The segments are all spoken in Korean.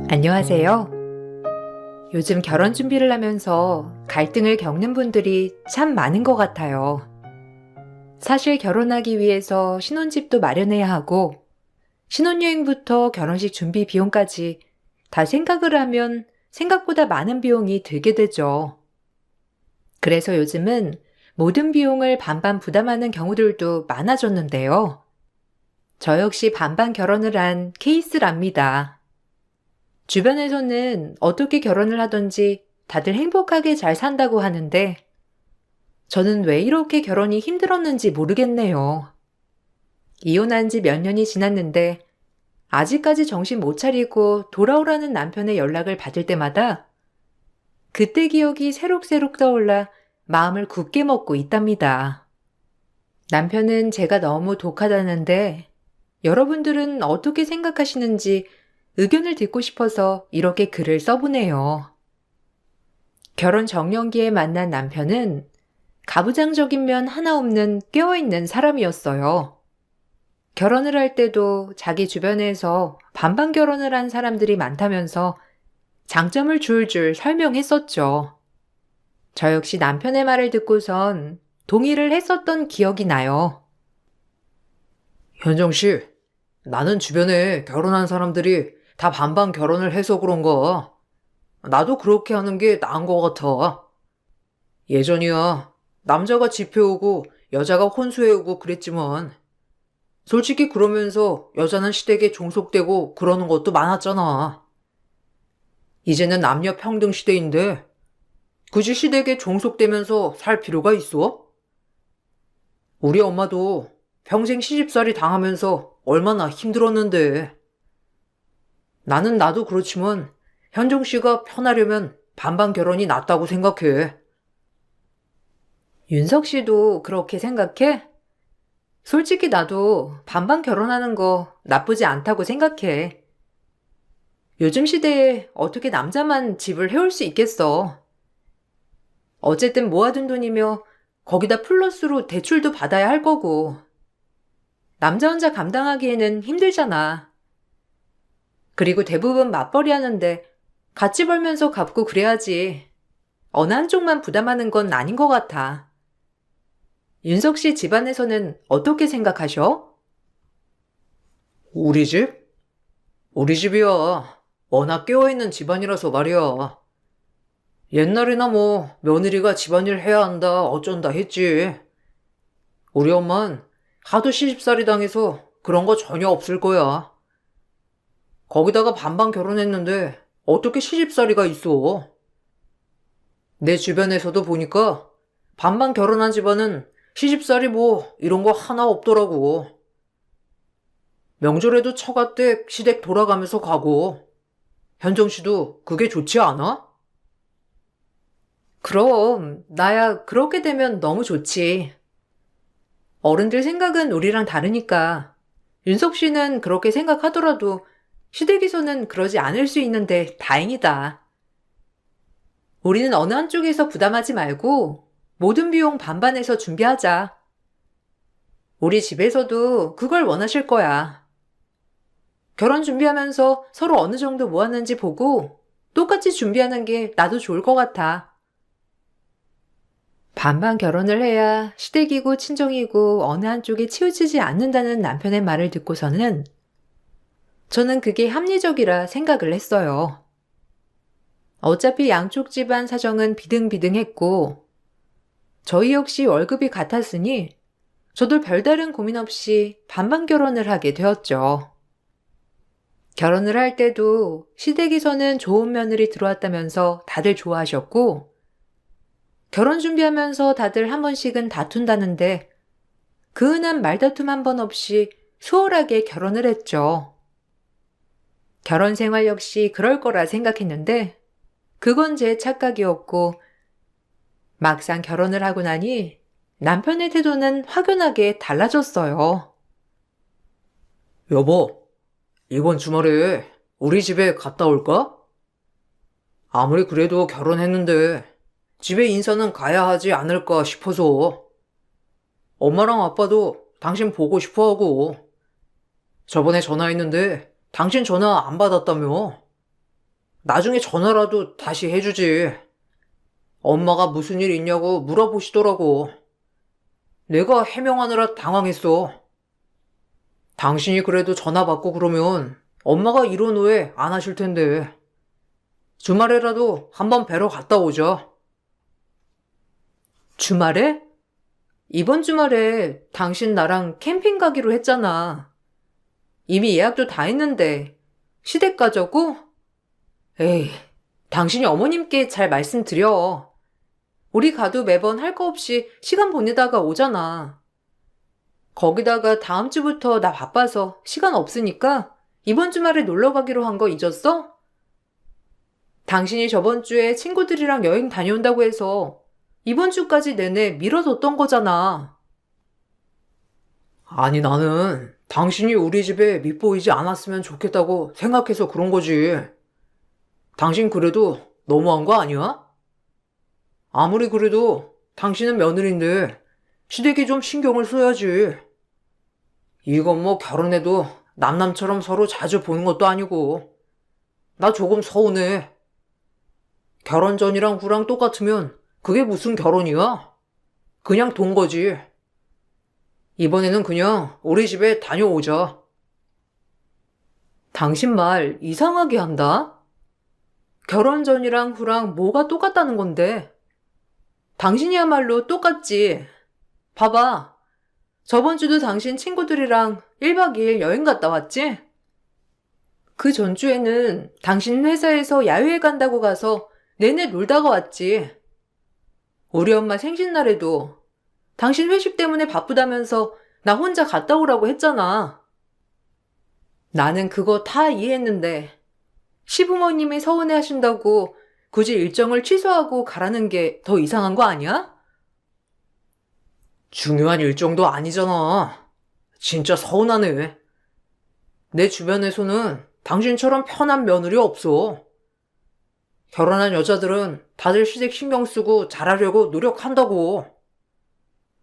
안녕하세요. 요즘 결혼 준비를 하면서 갈등을 겪는 분들이 참 많은 것 같아요. 사실 결혼하기 위해서 신혼집도 마련해야 하고, 신혼여행부터 결혼식 준비 비용까지 다 생각을 하면 생각보다 많은 비용이 들게 되죠. 그래서 요즘은 모든 비용을 반반 부담하는 경우들도 많아졌는데요. 저 역시 반반 결혼을 한 케이스랍니다. 주변에서는 어떻게 결혼을 하든지 다들 행복하게 잘 산다고 하는데 저는 왜 이렇게 결혼이 힘들었는지 모르겠네요. 이혼한 지 몇 년이 지났는데 아직까지 정신 못 차리고 돌아오라는 남편의 연락을 받을 때마다 그때 기억이 새록새록 떠올라 마음을 굳게 먹고 있답니다. 남편은 제가 너무 독하다는데 여러분들은 어떻게 생각하시는지 의견을 듣고 싶어서 이렇게 글을 써보네요. 결혼 정년기에 만난 남편은 가부장적인 면 하나 없는 깨어있는 사람이었어요. 결혼을 할 때도 자기 주변에서 반반 결혼을 한 사람들이 많다면서 장점을 줄줄 설명했었죠. 저 역시 남편의 말을 듣고선 동의를 했었던 기억이 나요. 현정 씨, 나는 주변에 결혼한 사람들이 다 반반 결혼을 해서 그런가. 나도 그렇게 하는 게 나은 것 같아. 예전이야, 남자가 집해오고 여자가 혼수해오고 그랬지만, 솔직히 그러면서 여자는 시댁에 종속되고 그러는 것도 많았잖아. 이제는 남녀 평등 시대인데, 굳이 시댁에 종속되면서 살 필요가 있어? 우리 엄마도 평생 시집살이 당하면서 얼마나 힘들었는데, 나는 나도 그렇지만 현정 씨가 편하려면 반반 결혼이 낫다고 생각해. 윤석 씨도 그렇게 생각해? 솔직히 나도 반반 결혼하는 거 나쁘지 않다고 생각해. 요즘 시대에 어떻게 남자만 집을 해올 수 있겠어. 어쨌든 모아둔 돈이며 거기다 플러스로 대출도 받아야 할 거고. 남자 혼자 감당하기에는 힘들잖아. 그리고 대부분 맞벌이 하는데 같이 벌면서 갚고 그래야지. 어느 한쪽만 부담하는 건 아닌 것 같아. 윤석 씨 집안에서는 어떻게 생각하셔? 우리 집? 우리 집이야. 워낙 깨어있는 집안이라서 말이야. 옛날에나 뭐 며느리가 집안일 해야 한다 어쩐다 했지. 우리 엄만 하도 시집살이 당해서 그런 거 전혀 없을 거야. 거기다가 반반 결혼했는데 어떻게 시집살이가 있어? 내 주변에서도 보니까 반반 결혼한 집안은 시집살이 뭐 이런 거 하나 없더라고. 명절에도 처가댁 시댁 돌아가면서 가고. 현정 씨도 그게 좋지 않아? 그럼 나야 그렇게 되면 너무 좋지. 어른들 생각은 우리랑 다르니까. 윤석 씨는 그렇게 생각하더라도 시댁에서는 그러지 않을 수 있는데 다행이다. 우리는 어느 한쪽에서 부담하지 말고 모든 비용 반반해서 준비하자. 우리 집에서도 그걸 원하실 거야. 결혼 준비하면서 서로 어느 정도 모았는지 보고 똑같이 준비하는 게 나도 좋을 것 같아. 반반 결혼을 해야 시댁이고 친정이고 어느 한쪽에 치우치지 않는다는 남편의 말을 듣고서는 저는 그게 합리적이라 생각을 했어요. 어차피 양쪽 집안 사정은 비등비등했고 저희 역시 월급이 같았으니 저도 별다른 고민 없이 반반 결혼을 하게 되었죠. 결혼을 할 때도 시댁에서는 좋은 며느리 들어왔다면서 다들 좋아하셨고 결혼 준비하면서 다들 한 번씩은 다툰다는데 그 흔한 말다툼 한 번 없이 수월하게 결혼을 했죠. 결혼 생활 역시 그럴 거라 생각했는데 그건 제 착각이었고 막상 결혼을 하고 나니 남편의 태도는 확연하게 달라졌어요. 여보, 이번 주말에 우리 집에 갔다 올까? 아무리 그래도 결혼했는데 집에 인사는 가야 하지 않을까 싶어서. 엄마랑 아빠도 당신 보고 싶어 하고. 저번에 전화했는데 당신 전화 안 받았다며. 나중에 전화라도 다시 해주지. 엄마가 무슨 일 있냐고 물어보시더라고. 내가 해명하느라 당황했어. 당신이 그래도 전화 받고 그러면 엄마가 이런 오해 안 하실 텐데. 주말에라도 한번 뵈러 갔다 오자. 주말에? 이번 주말에 당신 나랑 캠핑 가기로 했잖아. 이미 예약도 다 했는데 시댁 가자고? 에이, 당신이 어머님께 잘 말씀드려. 우리 가도 매번 할 거 없이 시간 보내다가 오잖아. 거기다가 다음 주부터 나 바빠서 시간 없으니까 이번 주말에 놀러 가기로 한 거 잊었어? 당신이 저번 주에 친구들이랑 여행 다녀온다고 해서 이번 주까지 내내 미뤄뒀던 거잖아. 아니, 나는 당신이 우리 집에 밉보이지 않았으면 좋겠다고 생각해서 그런 거지. 당신 그래도 너무한 거 아니야? 아무리 그래도 당신은 며느리인데 시댁에 좀 신경을 써야지. 이건 뭐 결혼해도 남남처럼 서로 자주 보는 것도 아니고. 나 조금 서운해. 결혼 전이랑 후랑 똑같으면 그게 무슨 결혼이야? 그냥 돈 거지. 이번에는 그냥 우리 집에 다녀오자. 당신 말 이상하게 한다? 결혼 전이랑 후랑 뭐가 똑같다는 건데? 당신이야말로 똑같지. 봐봐. 저번 주도 당신 친구들이랑 1박 2일 여행 갔다 왔지? 그 전주에는 당신 회사에서 야유회 간다고 가서 내내 놀다가 왔지. 우리 엄마 생신날에도 당신 회식 때문에 바쁘다면서 나 혼자 갔다 오라고 했잖아. 나는 그거 다 이해했는데 시부모님이 서운해 하신다고 굳이 일정을 취소하고 가라는 게 더 이상한 거 아니야? 중요한 일정도 아니잖아. 진짜 서운하네. 내 주변에서는 당신처럼 편한 며느리 없어. 결혼한 여자들은 다들 시댁 신경 쓰고 잘하려고 노력한다고.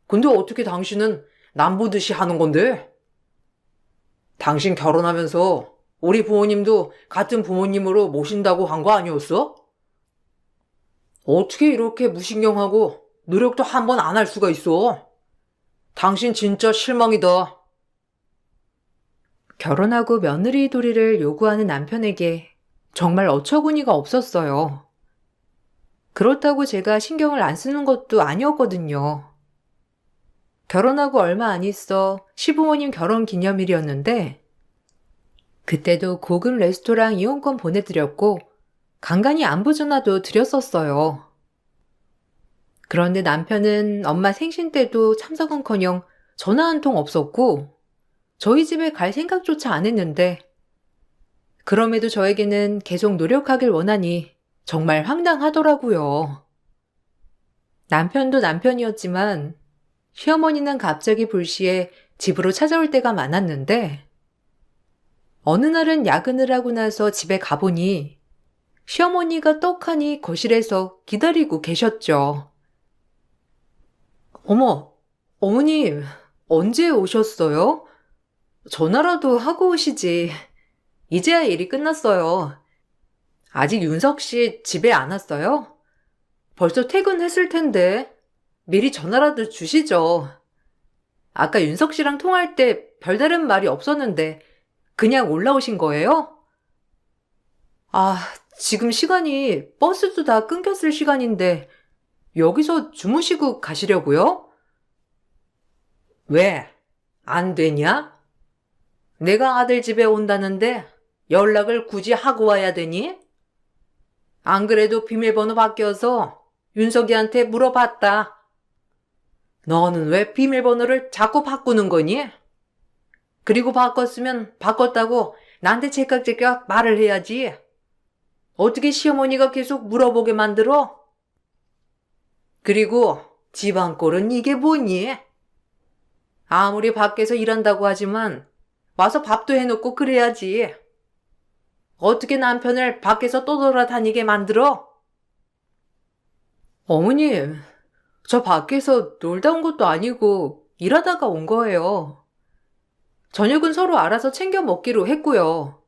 근데 어떻게 당신은 남 보듯이 하는 건데? 당신 결혼하면서 우리 부모님도 같은 부모님으로 모신다고 한 거 아니었어? 어떻게 이렇게 무신경하고 노력도 한 번 안 할 수가 있어? 당신 진짜 실망이다. 결혼하고 며느리 도리를 요구하는 남편에게 정말 어처구니가 없었어요. 그렇다고 제가 신경을 안 쓰는 것도 아니었거든요. 결혼하고 얼마 안 있어 시부모님 결혼 기념일이었는데 그때도 고급 레스토랑 이용권 보내드렸고 간간히 안부 전화도 드렸었어요. 그런데 남편은 엄마 생신 때도 참석은커녕 전화 한 통 없었고 저희 집에 갈 생각조차 안 했는데 그럼에도 저에게는 계속 노력하길 원하니 정말 황당하더라고요. 남편도 남편이었지만 시어머니는 갑자기 불시에 집으로 찾아올 때가 많았는데 어느 날은 야근을 하고 나서 집에 가보니 시어머니가 떡하니 거실에서 기다리고 계셨죠. 어머, 어머님, 언제 오셨어요? 전화라도 하고 오시지. 이제야 일이 끝났어요. 아직 윤석 씨 집에 안 왔어요? 벌써 퇴근했을 텐데 미리 전화라도 주시죠. 아까 윤석 씨랑 통화할 때 별다른 말이 없었는데 그냥 올라오신 거예요? 아, 지금 시간이 버스도 다 끊겼을 시간인데 여기서 주무시고 가시려고요? 왜? 안 되냐? 내가 아들 집에 온다는데 연락을 굳이 하고 와야 되니? 안 그래도 비밀번호 바뀌어서 윤석이한테 물어봤다. 너는 왜 비밀번호를 자꾸 바꾸는 거니? 그리고 바꿨으면 바꿨다고 나한테 제깍제깍 말을 해야지. 어떻게 시어머니가 계속 물어보게 만들어? 그리고 집안 꼴은 이게 뭐니? 아무리 밖에서 일한다고 하지만 와서 밥도 해놓고 그래야지. 어떻게 남편을 밖에서 떠돌아다니게 만들어? 어머님, 저 밖에서 놀다 온 것도 아니고 일하다가 온 거예요. 저녁은 서로 알아서 챙겨 먹기로 했고요.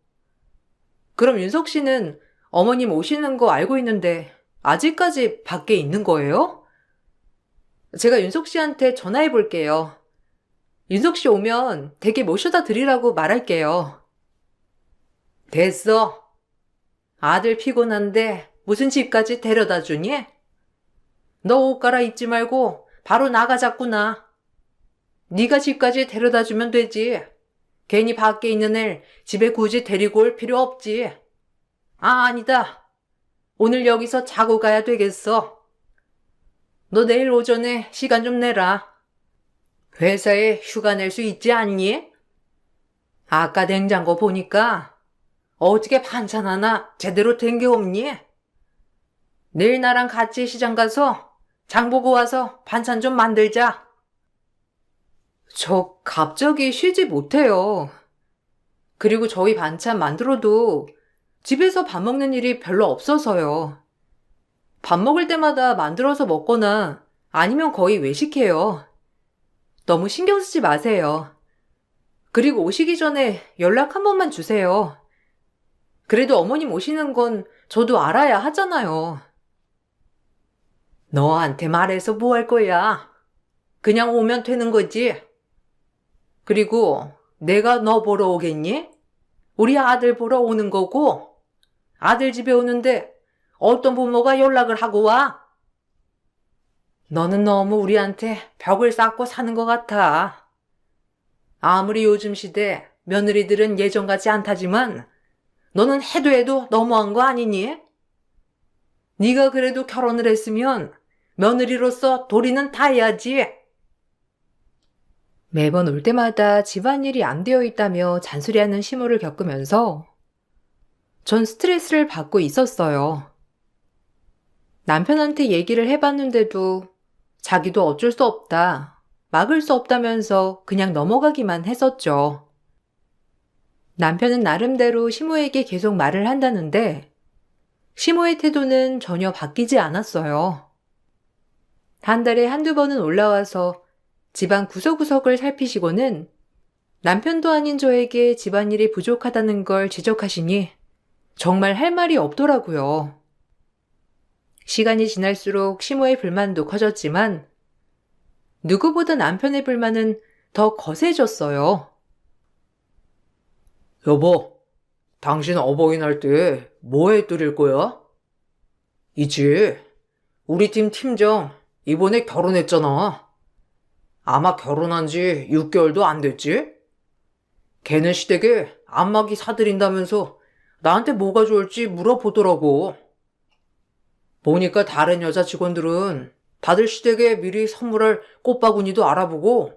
그럼 윤석 씨는 어머님 오시는 거 알고 있는데 아직까지 밖에 있는 거예요? 제가 윤석 씨한테 전화해 볼게요. 윤석 씨 오면 댁에 모셔다 드리라고 말할게요. 됐어. 아들 피곤한데 무슨 집까지 데려다 주니? 너 옷 갈아입지 말고 바로 나가자꾸나. 네가 집까지 데려다 주면 되지. 괜히 밖에 있는 애 집에 굳이 데리고 올 필요 없지. 아, 아니다. 오늘 여기서 자고 가야 되겠어. 너 내일 오전에 시간 좀 내라. 회사에 휴가 낼 수 있지 않니? 아까 냉장고 보니까 어떻게 반찬 하나 제대로 된 게 없니? 내일 나랑 같이 시장 가서 장 보고 와서 반찬 좀 만들자. 저 갑자기 쉬지 못해요. 그리고 저희 반찬 만들어도 집에서 밥 먹는 일이 별로 없어서요. 밥 먹을 때마다 만들어서 먹거나 아니면 거의 외식해요. 너무 신경 쓰지 마세요. 그리고 오시기 전에 연락 한 번만 주세요. 그래도 어머님 오시는 건 저도 알아야 하잖아요. 너한테 말해서 뭐 할 거야? 그냥 오면 되는 거지. 그리고 내가 너 보러 오겠니? 우리 아들 보러 오는 거고, 아들 집에 오는데 어떤 부모가 연락을 하고 와? 너는 너무 우리한테 벽을 쌓고 사는 것 같아. 아무리 요즘 시대 며느리들은 예전 같지 않다지만 너는 해도 해도 너무한 거 아니니? 네가 그래도 결혼을 했으면 며느리로서 도리는 다 해야지. 매번 올 때마다 집안일이 안 되어 있다며 잔소리하는 시모를 겪으면서 전 스트레스를 받고 있었어요. 남편한테 얘기를 해봤는데도 자기도 어쩔 수 없다, 막을 수 없다면서 그냥 넘어가기만 했었죠. 남편은 나름대로 시모에게 계속 말을 한다는데 시모의 태도는 전혀 바뀌지 않았어요. 한 달에 한두 번은 올라와서 집안 구석구석을 살피시고는 남편도 아닌 저에게 집안일이 부족하다는 걸 지적하시니 정말 할 말이 없더라고요. 시간이 지날수록 시모의 불만도 커졌지만 누구보다 남편의 불만은 더 거세졌어요. 여보, 당신 어버이날 때 뭐 해드릴 거야? 있지. 우리 팀 팀장 이번에 결혼했잖아. 아마 결혼한 지 6개월도 안 됐지? 걔는 시댁에 안마기 사드린다면서 나한테 뭐가 좋을지 물어보더라고. 보니까 다른 여자 직원들은 다들 시댁에 미리 선물할 꽃바구니도 알아보고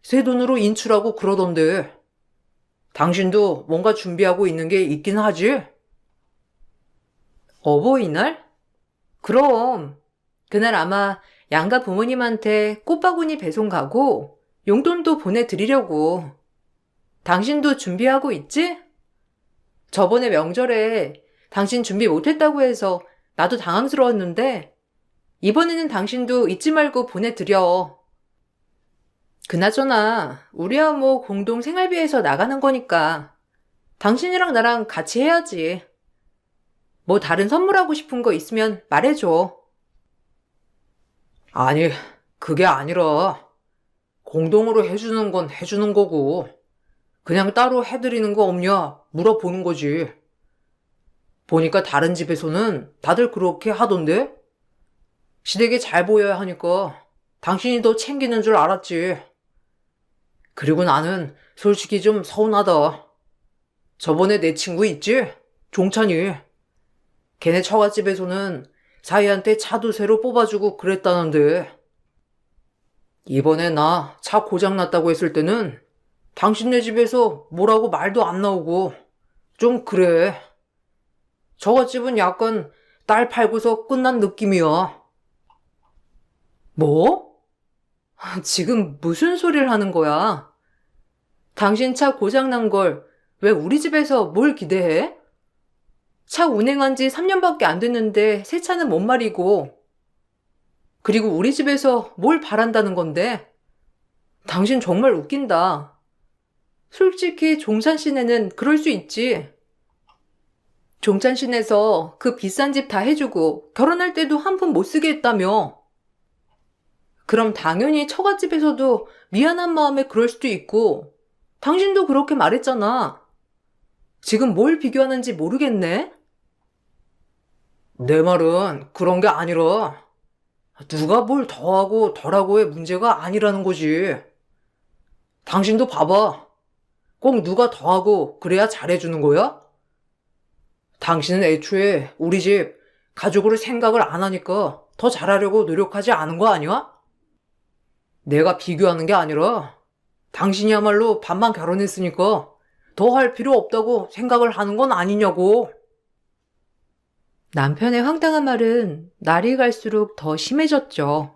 새 돈으로 인출하고 그러던데 당신도 뭔가 준비하고 있는 게 있긴 하지? 어버이날? 그럼 그날 아마 양가 부모님한테 꽃바구니 배송 가고 용돈도 보내드리려고. 당신도 준비하고 있지? 저번에 명절에 당신 준비 못했다고 해서 나도 당황스러웠는데 이번에는 당신도 잊지 말고 보내드려. 그나저나 우리야 뭐 공동 생활비에서 나가는 거니까 당신이랑 나랑 같이 해야지. 뭐 다른 선물하고 싶은 거 있으면 말해줘. 아니, 그게 아니라 공동으로 해주는 건 해주는 거고 그냥 따로 해드리는 거 없냐 물어보는 거지. 보니까 다른 집에서는 다들 그렇게 하던데? 시댁에 잘 보여야 하니까 당신이 더 챙기는 줄 알았지. 그리고 나는 솔직히 좀 서운하다. 저번에 내 친구 있지? 종찬이. 걔네 처갓집에서는 사이한테 차도 새로 뽑아주고 그랬다는데 이번에 나 차 고장났다고 했을 때는 당신네 집에서 뭐라고 말도 안 나오고 좀 그래. 처갓집은 약간 딸 팔고서 끝난 느낌이야. 뭐? 지금 무슨 소리를 하는 거야? 당신 차 고장난 걸 왜 우리 집에서 뭘 기대해? 차 운행한 지 3년밖에 안 됐는데 새 차는 못 말이고. 그리고 우리 집에서 뭘 바란다는 건데? 당신 정말 웃긴다. 솔직히 종찬 씨네는 그럴 수 있지. 종찬신에서 그 비싼 집 다 해주고 결혼할 때도 한 푼 못 쓰게 했다며. 그럼 당연히 처갓집에서도 미안한 마음에 그럴 수도 있고, 당신도 그렇게 말했잖아. 지금 뭘 비교하는지 모르겠네? 내 말은 그런 게 아니라 누가 뭘 더하고 덜하고의 문제가 아니라는 거지. 당신도 봐봐. 꼭 누가 더하고 그래야 잘해주는 거야? 당신은 애초에 우리 집 가족으로 생각을 안 하니까 더 잘하려고 노력하지 않은 거 아니야? 내가 비교하는 게 아니라 당신이야말로 반만 결혼했으니까 더 할 필요 없다고 생각을 하는 건 아니냐고. 남편의 황당한 말은 날이 갈수록 더 심해졌죠.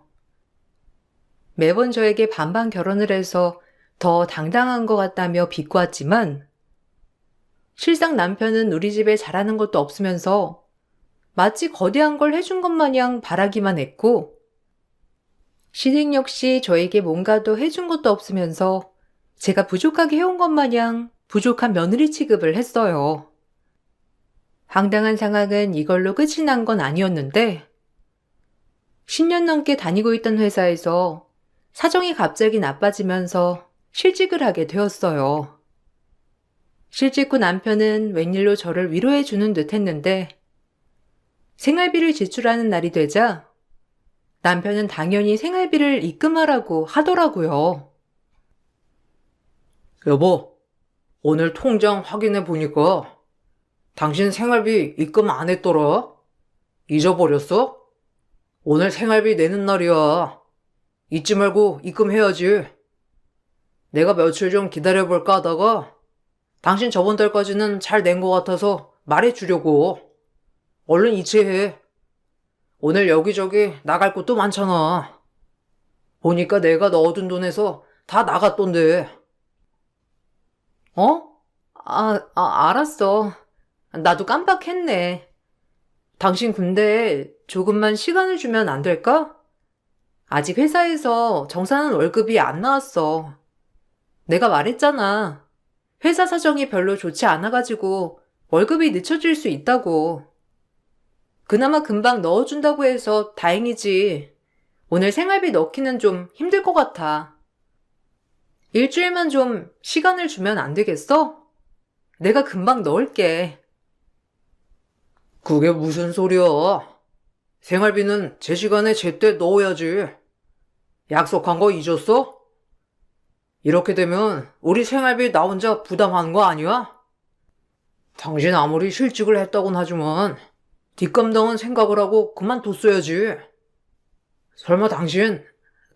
매번 저에게 반반 결혼을 해서 더 당당한 것 같다며 비꼬았지만, 실상 남편은 우리 집에 잘하는 것도 없으면서 마치 거대한 걸 해준 것 마냥 바라기만 했고, 시댁 역시 저에게 뭔가도 해준 것도 없으면서 제가 부족하게 해온 것 마냥 부족한 며느리 취급을 했어요. 황당한 상황은 이걸로 끝이 난 건 아니었는데, 10년 넘게 다니고 있던 회사에서 사정이 갑자기 나빠지면서 실직을 하게 되었어요. 실직 후 남편은 웬일로 저를 위로해 주는 듯 했는데, 생활비를 지출하는 날이 되자 남편은 당연히 생활비를 입금하라고 하더라고요. 여보, 오늘 통장 확인해 보니까 당신 생활비 입금 안 했더라? 잊어버렸어? 오늘 생활비 내는 날이야. 잊지 말고 입금해야지. 내가 며칠 좀 기다려볼까 하다가 당신 저번 달까지는 잘 낸 것 같아서 말해주려고. 얼른 이체해. 오늘 여기저기 나갈 곳도 많잖아. 보니까 내가 넣어둔 돈에서 다 나갔던데. 어? 알았어. 나도 깜빡했네. 당신 근데 조금만 시간을 주면 안 될까? 아직 회사에서 정산한 월급이 안 나왔어. 내가 말했잖아. 회사 사정이 별로 좋지 않아가지고 월급이 늦춰질 수 있다고. 그나마 금방 넣어준다고 해서 다행이지. 오늘 생활비 넣기는 좀 힘들 것 같아. 일주일만 좀 시간을 주면 안 되겠어? 내가 금방 넣을게. 그게 무슨 소리야? 생활비는 제 시간에 제때 넣어야지. 약속한 거 잊었어? 이렇게 되면 우리 생활비 나 혼자 부담하는 거 아니야? 당신 아무리 실직을 했다곤 하지만 뒷감당은 생각을 하고 그만뒀어야지. 설마 당신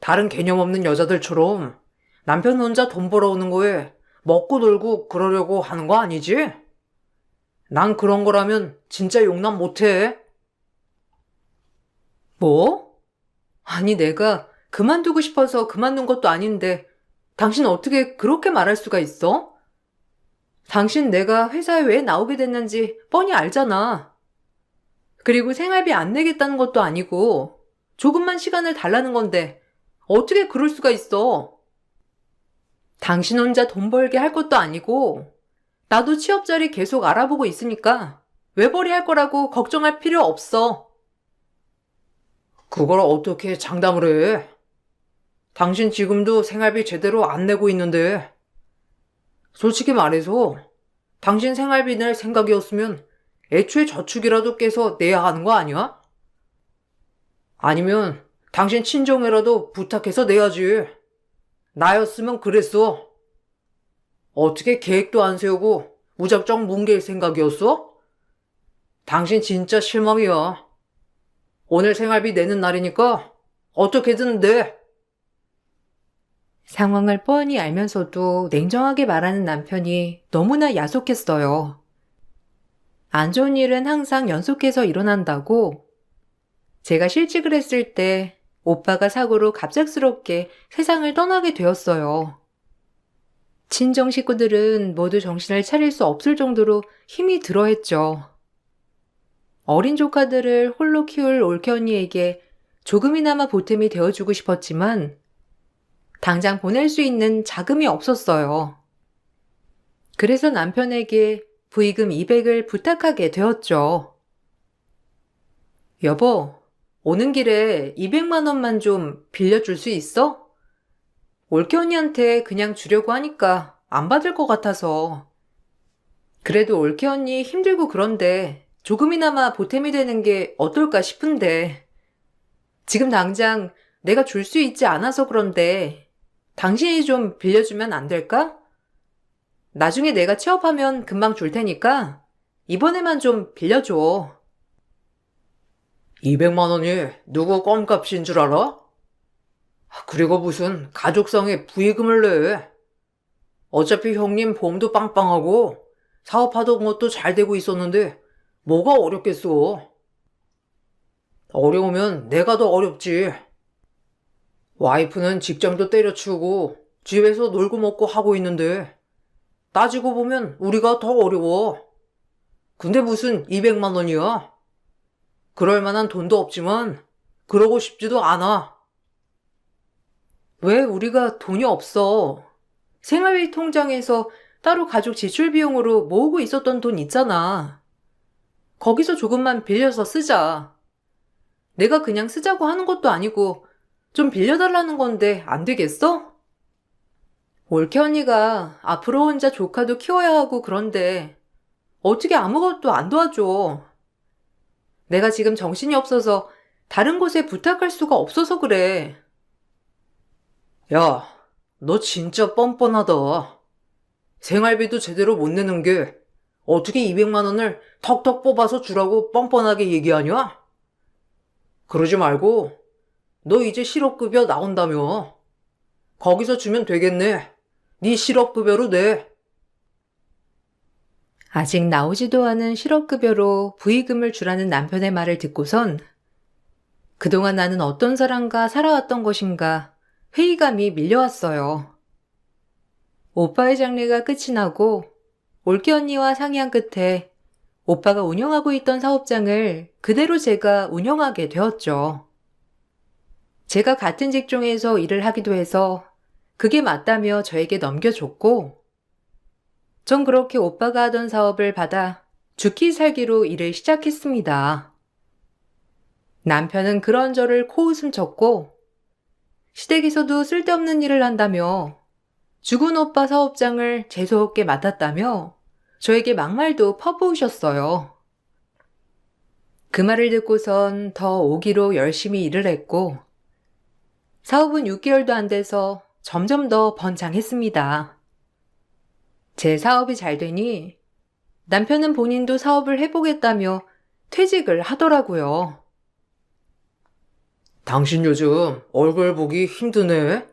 다른 개념 없는 여자들처럼 남편 혼자 돈 벌어오는 거에 먹고 놀고 그러려고 하는 거 아니지? 난 그런 거라면 진짜 용납 못해. 뭐? 아니, 내가 그만두고 싶어서 그만둔 것도 아닌데, 당신 어떻게 그렇게 말할 수가 있어? 당신 내가 회사에 왜 나오게 됐는지 뻔히 알잖아. 그리고 생활비 안 내겠다는 것도 아니고, 조금만 시간을 달라는 건데, 어떻게 그럴 수가 있어? 당신 혼자 돈 벌게 할 것도 아니고, 나도 취업 자리 계속 알아보고 있으니까, 외벌이 할 거라고 걱정할 필요 없어. 그걸 어떻게 장담을 해? 당신 지금도 생활비 제대로 안 내고 있는데. 솔직히 말해서 당신 생활비 낼 생각이었으면 애초에 저축이라도 깨서 내야 하는 거 아니야? 아니면 당신 친정에라도 부탁해서 내야지. 나였으면 그랬어. 어떻게 계획도 안 세우고 무작정 뭉갤 생각이었어? 당신 진짜 실망이야. 오늘 생활비 내는 날이니까 어떻게든 내. 상황을 뻔히 알면서도 냉정하게 말하는 남편이 너무나 야속했어요. 안 좋은 일은 항상 연속해서 일어난다고. 제가 실직을 했을 때 오빠가 사고로 갑작스럽게 세상을 떠나게 되었어요. 친정 식구들은 모두 정신을 차릴 수 없을 정도로 힘이 들어했죠. 어린 조카들을 홀로 키울 올케언니에게 조금이나마 보탬이 되어주고 싶었지만 당장 보낼 수 있는 자금이 없었어요. 그래서 남편에게 부의금 200을 부탁하게 되었죠. 여보, 오는 길에 200만 원만 좀 빌려줄 수 있어? 올케 언니한테 그냥 주려고 하니까 안 받을 것 같아서. 그래도 올케 언니 힘들고 그런데 조금이나마 보탬이 되는 게 어떨까 싶은데. 지금 당장 내가 줄 수 있지 않아서 그런데 당신이 좀 빌려주면 안 될까? 나중에 내가 취업하면 금방 줄 테니까 이번에만 좀 빌려줘. 200만 원이 누구 껌값인 줄 알아? 그리고 무슨 가족상의 부의금을 내. 어차피 형님 보험도 빵빵하고 사업하던 것도 잘 되고 있었는데 뭐가 어렵겠어. 어려우면 내가 더 어렵지. 와이프는 직장도 때려치우고 집에서 놀고 먹고 하고 있는데 따지고 보면 우리가 더 어려워. 근데 무슨 200만 원이야? 그럴 만한 돈도 없지만 그러고 싶지도 않아. 왜 우리가 돈이 없어? 생활비 통장에서 따로 가족 지출 비용으로 모으고 있었던 돈 있잖아. 거기서 조금만 빌려서 쓰자. 내가 그냥 쓰자고 하는 것도 아니고 좀 빌려달라는 건데 안 되겠어? 올케 언니가 앞으로 혼자 조카도 키워야 하고 그런데 어떻게 아무것도 안 도와줘. 내가 지금 정신이 없어서 다른 곳에 부탁할 수가 없어서 그래. 야, 너 진짜 뻔뻔하다. 생활비도 제대로 못 내는 게 어떻게 200만 원을 턱턱 뽑아서 주라고 뻔뻔하게 얘기하냐? 그러지 말고 너 이제 실업급여 나온다며. 거기서 주면 되겠네. 네 실업급여로 내. 아직 나오지도 않은 실업급여로 부의금을 주라는 남편의 말을 듣고선 그동안 나는 어떤 사람과 살아왔던 것인가 회의감이 밀려왔어요. 오빠의 장례가 끝이 나고 올케 언니와 상의한 끝에 오빠가 운영하고 있던 사업장을 그대로 제가 운영하게 되었죠. 제가 같은 직종에서 일을 하기도 해서 그게 맞다며 저에게 넘겨줬고 전 그렇게 오빠가 하던 사업을 받아 죽기 살기로 일을 시작했습니다. 남편은 그런 저를 코웃음 쳤고 시댁에서도 쓸데없는 일을 한다며 죽은 오빠 사업장을 재수없게 맡았다며 저에게 막말도 퍼부으셨어요. 그 말을 듣고선 더 오기로 열심히 일을 했고 사업은 6개월도 안 돼서 점점 더 번창했습니다. 제 사업이 잘 되니 남편은 본인도 사업을 해보겠다며 퇴직을 하더라고요. 당신 요즘 얼굴 보기 힘드네.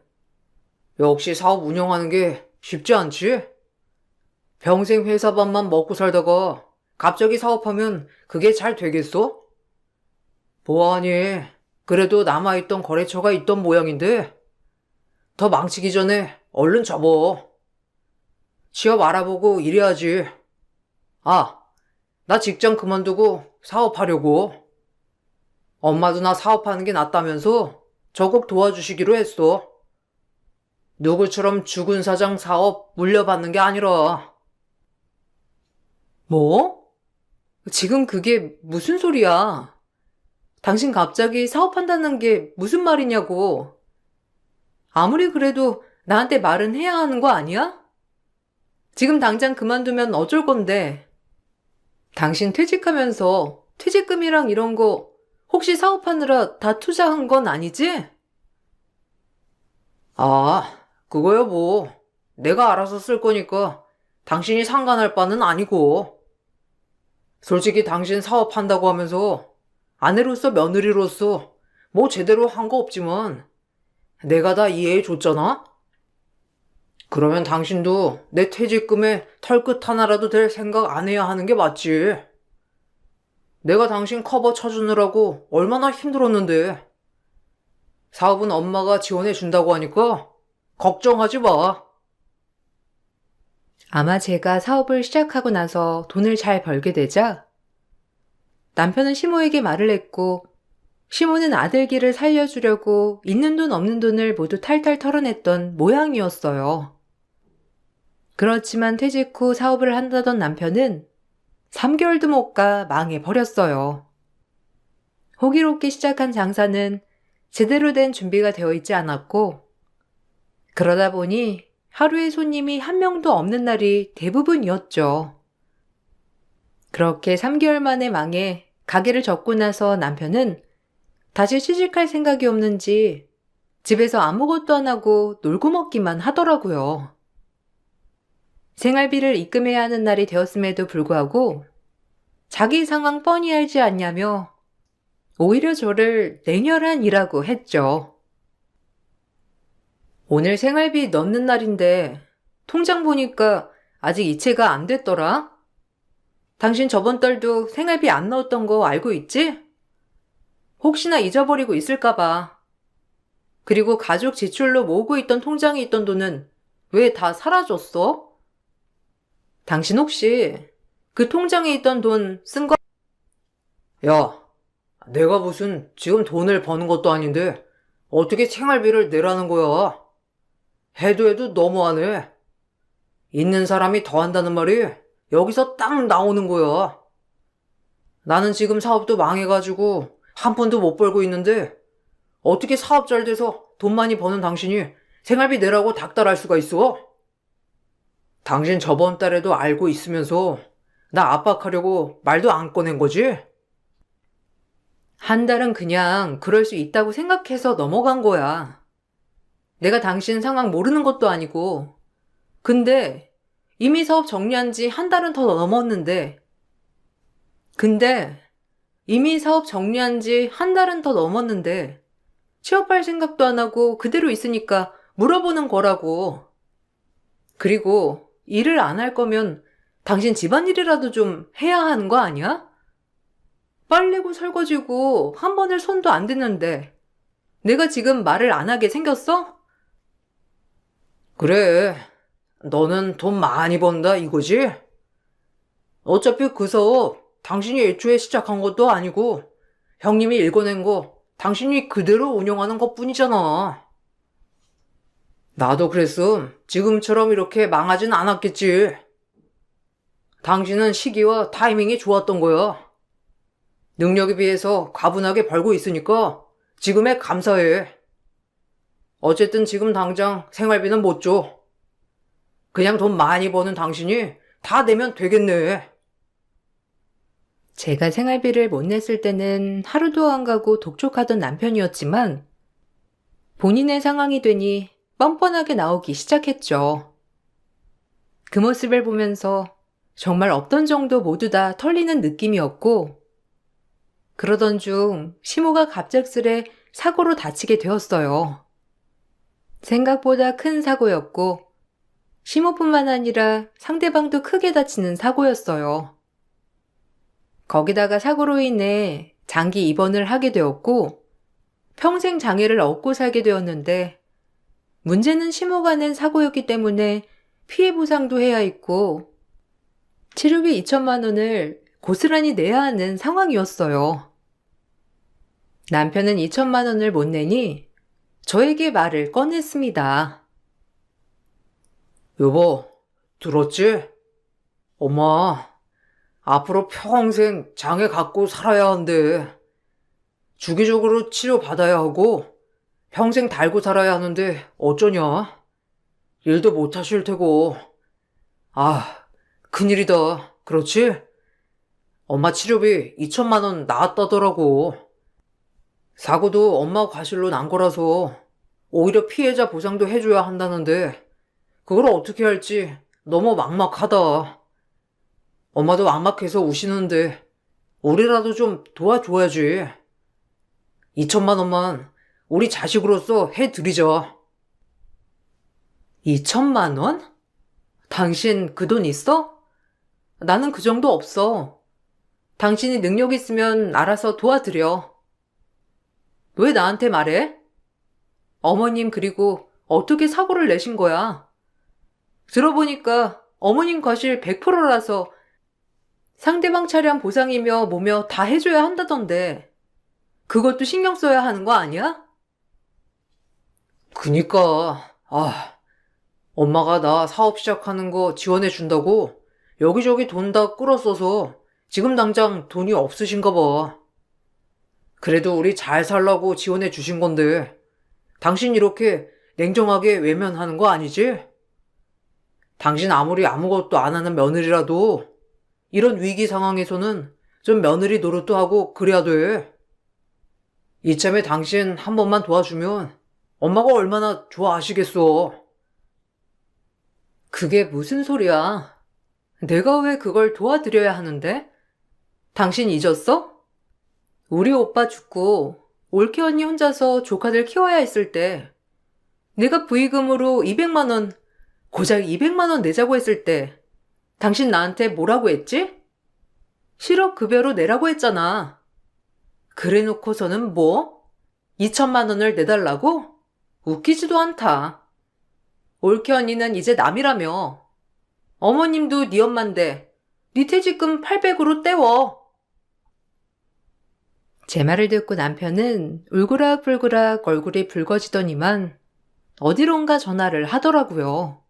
역시 사업 운영하는 게 쉽지 않지? 평생 회사 밥만 먹고 살다가 갑자기 사업하면 그게 잘 되겠어? 뭐하니? 그래도 남아있던 거래처가 있던 모양인데 더 망치기 전에 얼른 접어. 취업 알아보고 일해야지. 아, 나 직장 그만두고 사업하려고. 엄마도 나 사업하는 게 낫다면서 적극 도와주시기로 했어. 누구처럼 죽은 사장 사업 물려받는 게 아니라. 뭐? 지금 그게 무슨 소리야? 당신 갑자기 사업한다는 게 무슨 말이냐고. 아무리 그래도 나한테 말은 해야 하는 거 아니야? 지금 당장 그만두면 어쩔 건데. 당신 퇴직하면서 퇴직금이랑 이런 거 혹시 사업하느라 다 투자한 건 아니지? 아, 그거야 뭐. 내가 알아서 쓸 거니까 당신이 상관할 바는 아니고. 솔직히 당신 사업한다고 하면서 아내로서 며느리로서 뭐 제대로 한 거 없지만 내가 다 이해해 줬잖아? 그러면 당신도 내 퇴직금에 털끝 하나라도 될 생각 안 해야 하는 게 맞지. 내가 당신 커버 쳐주느라고 얼마나 힘들었는데. 사업은 엄마가 지원해 준다고 하니까 걱정하지 마. 아마 제가 사업을 시작하고 나서 돈을 잘 벌게 되자 남편은 시모에게 말을 했고 시모는 아들 길을 살려주려고 있는 돈 없는 돈을 모두 탈탈 털어냈던 모양이었어요. 그렇지만 퇴직 후 사업을 한다던 남편은 3개월도 못 가 망해버렸어요. 호기롭게 시작한 장사는 제대로 된 준비가 되어 있지 않았고, 그러다 보니 하루에 손님이 한 명도 없는 날이 대부분이었죠. 그렇게 3개월 만에 망해 가게를 접고 나서 남편은 다시 취직할 생각이 없는지 집에서 아무것도 안 하고 놀고 먹기만 하더라고요. 생활비를 입금해야 하는 날이 되었음에도 불구하고 자기 상황 뻔히 알지 않냐며 오히려 저를 냉혈한이라고 했죠. 오늘 생활비 넣는 날인데 통장 보니까 아직 이체가 안 됐더라? 당신 저번 달도 생활비 안 넣었던 거 알고 있지? 혹시나 잊어버리고 있을까봐. 그리고 가족 지출로 모으고 있던 통장에 있던 돈은 왜 다 사라졌어? 당신 혹시 그 통장에 있던 돈 쓴 거? 야, 내가 무슨 지금 돈을 버는 것도 아닌데 어떻게 생활비를 내라는 거야? 해도 너무하네. 있는 사람이 더 한다는 말이 여기서 딱 나오는 거야. 나는 지금 사업도 망해가지고 한 푼도 못 벌고 있는데 어떻게 사업 잘 돼서 돈 많이 버는 당신이 생활비 내라고 닥달할 수가 있어? 당신 저번 달에도 알고 있으면서 나 압박하려고 말도 안 꺼낸 거지? 한 달은 그냥 그럴 수 있다고 생각해서 넘어간 거야. 내가 당신 상황 모르는 것도 아니고. 근데 이미 사업 정리한 지 한 달은 더 넘었는데. 취업할 생각도 안 하고 그대로 있으니까 물어보는 거라고. 그리고 일을 안 할 거면 당신 집안일이라도 좀 해야 하는 거 아니야? 빨래고 설거지고 한 번을 손도 안 댔는데 내가 지금 말을 안 하게 생겼어? 그래, 너는 돈 많이 번다 이거지? 어차피 그 사업 당신이 애초에 시작한 것도 아니고 형님이 읽어낸 거 당신이 그대로 운영하는 것뿐이잖아. 나도 그랬음 지금처럼 이렇게 망하진 않았겠지. 당신은 시기와 타이밍이 좋았던 거야. 능력에 비해서 과분하게 벌고 있으니까 지금에 감사해. 어쨌든 지금 당장 생활비는 못 줘. 그냥 돈 많이 버는 당신이 다 내면 되겠네. 제가 생활비를 못 냈을 때는 하루도 안 가고 독촉하던 남편이었지만 본인의 상황이 되니 뻔뻔하게 나오기 시작했죠. 그 모습을 보면서 정말 없던 정도 모두 다 털리는 느낌이었고, 그러던 중 시모가 갑작스레 사고로 다치게 되었어요. 생각보다 큰 사고였고, 시모뿐만 아니라 상대방도 크게 다치는 사고였어요. 거기다가 사고로 인해 장기 입원을 하게 되었고, 평생 장애를 얻고 살게 되었는데, 문제는 시모가 낸 사고였기 때문에 피해 보상도 해야 했고, 치료비 2천만 원을 고스란히 내야 하는 상황이었어요. 남편은 2천만 원을 못 내니 저에게 말을 꺼냈습니다. 여보, 들었지? 엄마, 앞으로 평생 장애 갖고 살아야 한대. 주기적으로 치료받아야 하고 평생 달고 살아야 하는데 어쩌냐? 일도 못 하실 테고. 아, 큰일이다. 그렇지? 엄마 치료비 2천만 원 나왔다더라고. 사고도 엄마 과실로 난 거라서 오히려 피해자 보상도 해줘야 한다는데 그걸 어떻게 할지 너무 막막하다. 엄마도 막막해서 우시는데 우리라도 좀 도와줘야지. 2천만 원만 우리 자식으로서 해드리자. 2천만 원? 당신 그 돈 있어? 나는 그 정도 없어. 당신이 능력 있으면 알아서 도와드려. 왜 나한테 말해? 어머님 그리고 어떻게 사고를 내신 거야? 들어보니까 어머님 과실 100%라서 상대방 차량 보상이며 뭐며 다 해줘야 한다던데 그것도 신경 써야 하는 거 아니야? 그니까, 엄마가 나 사업 시작하는 거 지원해 준다고 여기저기 돈 다 끌어써서 지금 당장 돈이 없으신가 봐. 그래도 우리 잘 살라고 지원해 주신 건데 당신 이렇게 냉정하게 외면하는 거 아니지? 당신 아무리 아무것도 안 하는 며느리라도 이런 위기 상황에서는 좀 며느리 노릇도 하고 그래야 돼. 이참에 당신 한 번만 도와주면 엄마가 얼마나 좋아하시겠어. 그게 무슨 소리야? 내가 왜 그걸 도와드려야 하는데? 당신 잊었어? 우리 오빠 죽고 올케 언니 혼자서 조카들 키워야 했을 때 내가 부의금으로 200만 원, 고작 200만 원 내자고 했을 때 당신 나한테 뭐라고 했지? 실업급여로 내라고 했잖아. 그래 놓고서는 뭐? 2천만 원을 내달라고? 웃기지도 않다. 올케 언니는 이제 남이라며. 어머님도 네 엄만데 네 퇴직금 800으로 떼워. 제 말을 듣고 남편은 울그락불그락 얼굴이 붉어지더니만 어디론가 전화를 하더라고요.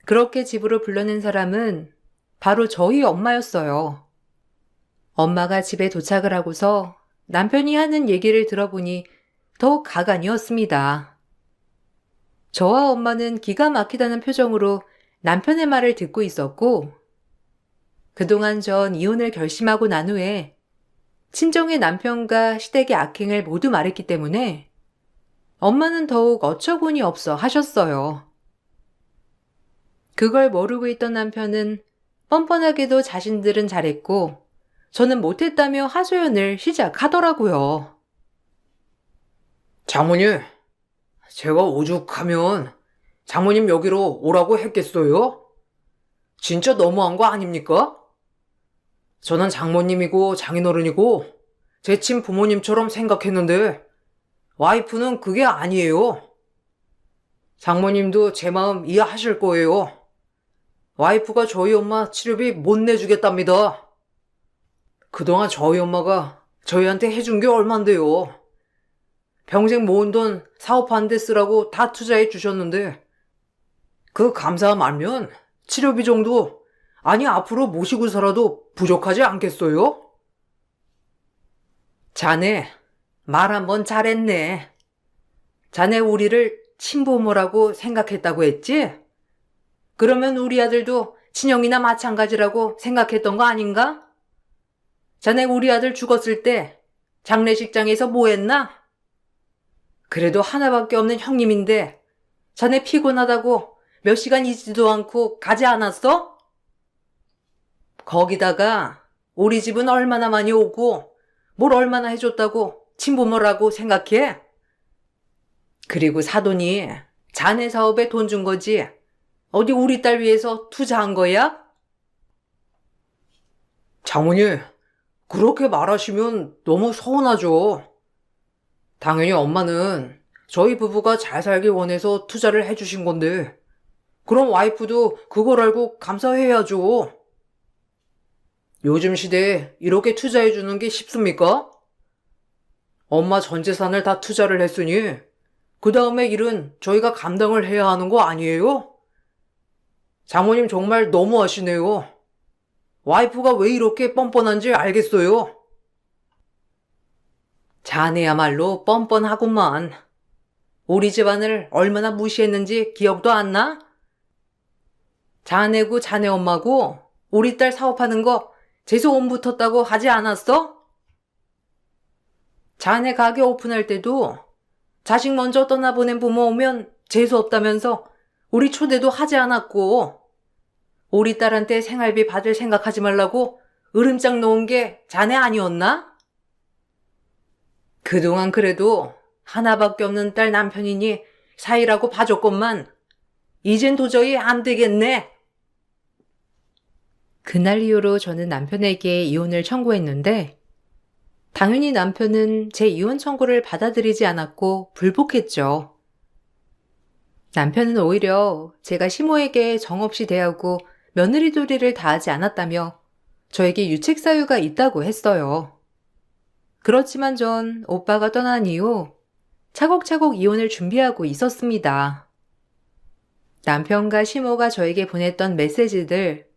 그렇게 집으로 불러낸 사람은 바로 저희 엄마였어요. 엄마가 집에 도착을 하고서 남편이 하는 얘기를 들어보니 더욱 가관이었습니다. 저와 엄마는 기가 막히다는 표정으로 남편의 말을 듣고 있었고, 그동안 전 이혼을 결심하고 난 후에 친정의 남편과 시댁의 악행을 모두 말했기 때문에 엄마는 더욱 어처구니 없어 하셨어요. 그걸 모르고 있던 남편은 뻔뻔하게도 자신들은 잘했고 저는 못했다며 하소연을 시작하더라고요. 장모님, 제가 오죽하면 장모님 여기로 오라고 했겠어요? 진짜 너무한 거 아닙니까? 저는 장모님이고 장인어른이고 제 친부모님처럼 생각했는데 와이프는 그게 아니에요. 장모님도 제 마음 이해하실 거예요. 와이프가 저희 엄마 치료비 못 내주겠답니다. 그동안 저희 엄마가 저희한테 해준 게 얼만데요. 평생 모은 돈 사업하는 데 쓰라고 다 투자해 주셨는데 그 감사함 알면 치료비 정도 아니 앞으로 모시고 살아도 부족하지 않겠어요? 자네, 말 한번 잘했네. 자네 우리를 친부모라고 생각했다고 했지? 그러면 우리 아들도 친형이나 마찬가지라고 생각했던 거 아닌가? 자네 우리 아들 죽었을 때 장례식장에서 뭐 했나? 그래도 하나밖에 없는 형님인데 자네 피곤하다고 몇 시간 있지도 않고 가지 않았어? 거기다가 우리 집은 얼마나 많이 오고 뭘 얼마나 해줬다고 친부모라고 생각해? 그리고 사돈이 자네 사업에 돈 준 거지 어디 우리 딸 위해서 투자한 거야? 장모님, 그렇게 말하시면 너무 서운하죠. 당연히 엄마는 저희 부부가 잘 살길 원해서 투자를 해주신 건데 그럼 와이프도 그걸 알고 감사해야죠. 요즘 시대에 이렇게 투자해주는 게 쉽습니까? 엄마 전 재산을 다 투자를 했으니 그 다음에 일은 저희가 감당을 해야 하는 거 아니에요? 장모님 정말 너무하시네요. 와이프가 왜 이렇게 뻔뻔한지 알겠어요. 자네야말로 뻔뻔하구만. 우리 집안을 얼마나 무시했는지 기억도 안 나? 자네고 자네 엄마고 우리 딸 사업하는 거 재수 온 붙었다고 하지 않았어? 자네 가게 오픈할 때도 자식 먼저 떠나보낸 부모 오면 재수 없다면서 우리 초대도 하지 않았고 우리 딸한테 생활비 받을 생각하지 말라고 으름장 놓은 게 자네 아니었나? 그동안 그래도 하나밖에 없는 딸 남편이니 사이라고 봐줬건만 이젠 도저히 안 되겠네. 그날 이후로 저는 남편에게 이혼을 청구했는데 당연히 남편은 제 이혼 청구를 받아들이지 않았고 불복했죠. 남편은 오히려 제가 시모에게 정없이 대하고 며느리 도리를 다하지 않았다며 저에게 유책 사유가 있다고 했어요. 그렇지만 전 오빠가 떠난 이후 차곡차곡 이혼을 준비하고 있었습니다. 남편과 시모가 저에게 보냈던 메시지들,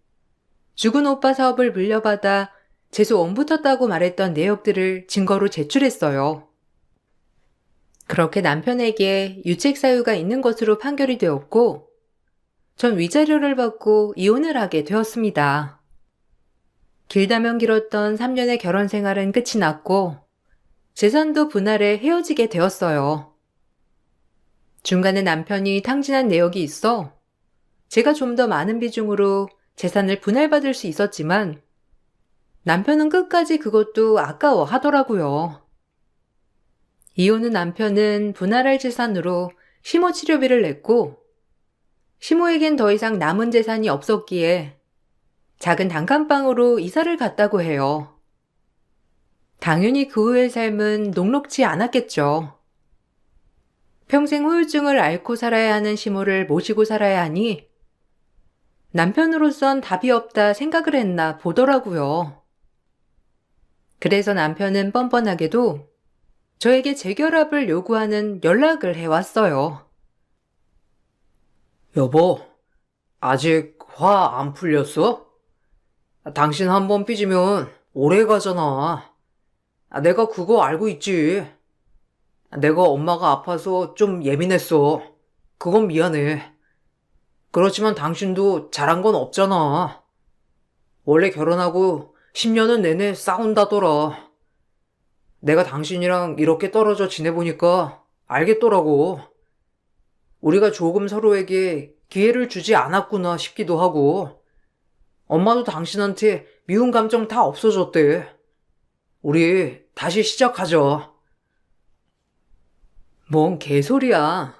죽은 오빠 사업을 물려받아 재수 원 붙었다고 말했던 내역들을 증거로 제출했어요. 그렇게 남편에게 유책 사유가 있는 것으로 판결이 되었고, 전 위자료를 받고 이혼을 하게 되었습니다. 길다면 길었던 3년의 결혼 생활은 끝이 났고, 재산도 분할해 헤어지게 되었어요. 중간에 남편이 탕진한 내역이 있어 제가 좀 더 많은 비중으로 재산을 분할받을 수 있었지만 남편은 끝까지 그것도 아까워 하더라고요. 이혼 후 남편은 분할할 재산으로 시모 치료비를 냈고 시모에겐 더 이상 남은 재산이 없었기에 작은 단칸방으로 이사를 갔다고 해요. 당연히 그 후의 삶은 녹록지 않았겠죠. 평생 후유증을 앓고 살아야 하는 시모를 모시고 살아야 하니 남편으로선 답이 없다 생각을 했나 보더라고요. 그래서 남편은 뻔뻔하게도 저에게 재결합을 요구하는 연락을 해왔어요. 여보, 아직 화 안 풀렸어? 당신 한 번 삐지면 오래 가잖아. 내가 그거 알고 있지. 내가 엄마가 아파서 좀 예민했어. 그건 미안해. 그렇지만 당신도 잘한 건 없잖아. 원래 결혼하고 10년은 내내 싸운다더라. 내가 당신이랑 이렇게 떨어져 지내보니까 알겠더라고. 우리가 조금 서로에게 기회를 주지 않았구나 싶기도 하고, 엄마도 당신한테 미운 감정 다 없어졌대. 우리 다시 시작하자. 뭔 개소리야.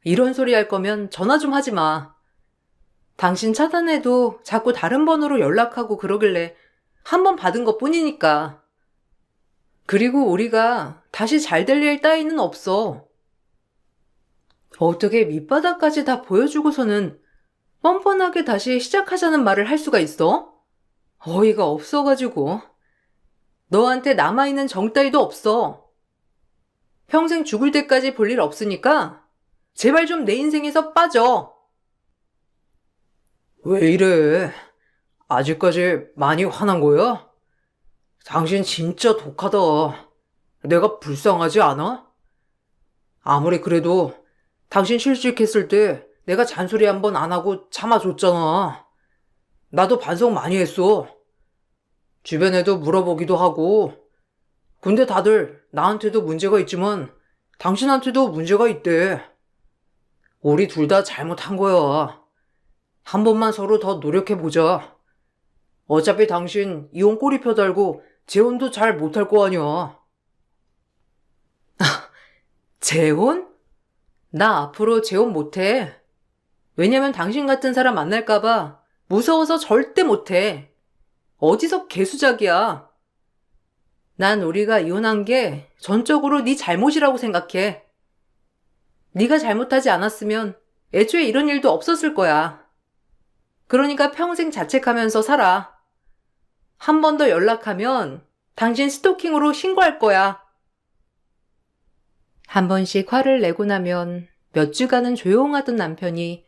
이런 소리 할 거면 전화 좀 하지 마. 당신 차단해도 자꾸 다른 번호로 연락하고 그러길래 한 번 받은 것 뿐이니까. 그리고 우리가 다시 잘 될 일 따위는 없어. 어떻게 밑바닥까지 다 보여주고서는 뻔뻔하게 다시 시작하자는 말을 할 수가 있어? 어이가 없어가지고. 너한테 남아있는 정 따위도 없어. 평생 죽을 때까지 볼 일 없으니까 제발 좀 내 인생에서 빠져. 왜 이래? 아직까지 많이 화난 거야? 당신 진짜 독하다. 내가 불쌍하지 않아? 아무리 그래도 당신 실직했을 때 내가 잔소리 한 번 안 하고 참아줬잖아. 나도 반성 많이 했어. 주변에도 물어보기도 하고. 근데 다들 나한테도 문제가 있지만 당신한테도 문제가 있대. 우리 둘 다 잘못한 거야. 한 번만 서로 더 노력해보자. 어차피 당신 이혼 꼬리표 달고 재혼도 잘 못할 거 아니야. 재혼? 나 앞으로 재혼 못해. 왜냐면 당신 같은 사람 만날까봐 무서워서 절대 못해. 어디서 개수작이야. 난 우리가 이혼한 게 전적으로 네 잘못이라고 생각해. 네가 잘못하지 않았으면 애초에 이런 일도 없었을 거야. 그러니까 평생 자책하면서 살아. 한 번 더 연락하면 당신 스토킹으로 신고할 거야. 한 번씩 화를 내고 나면 몇 주간은 조용하던 남편이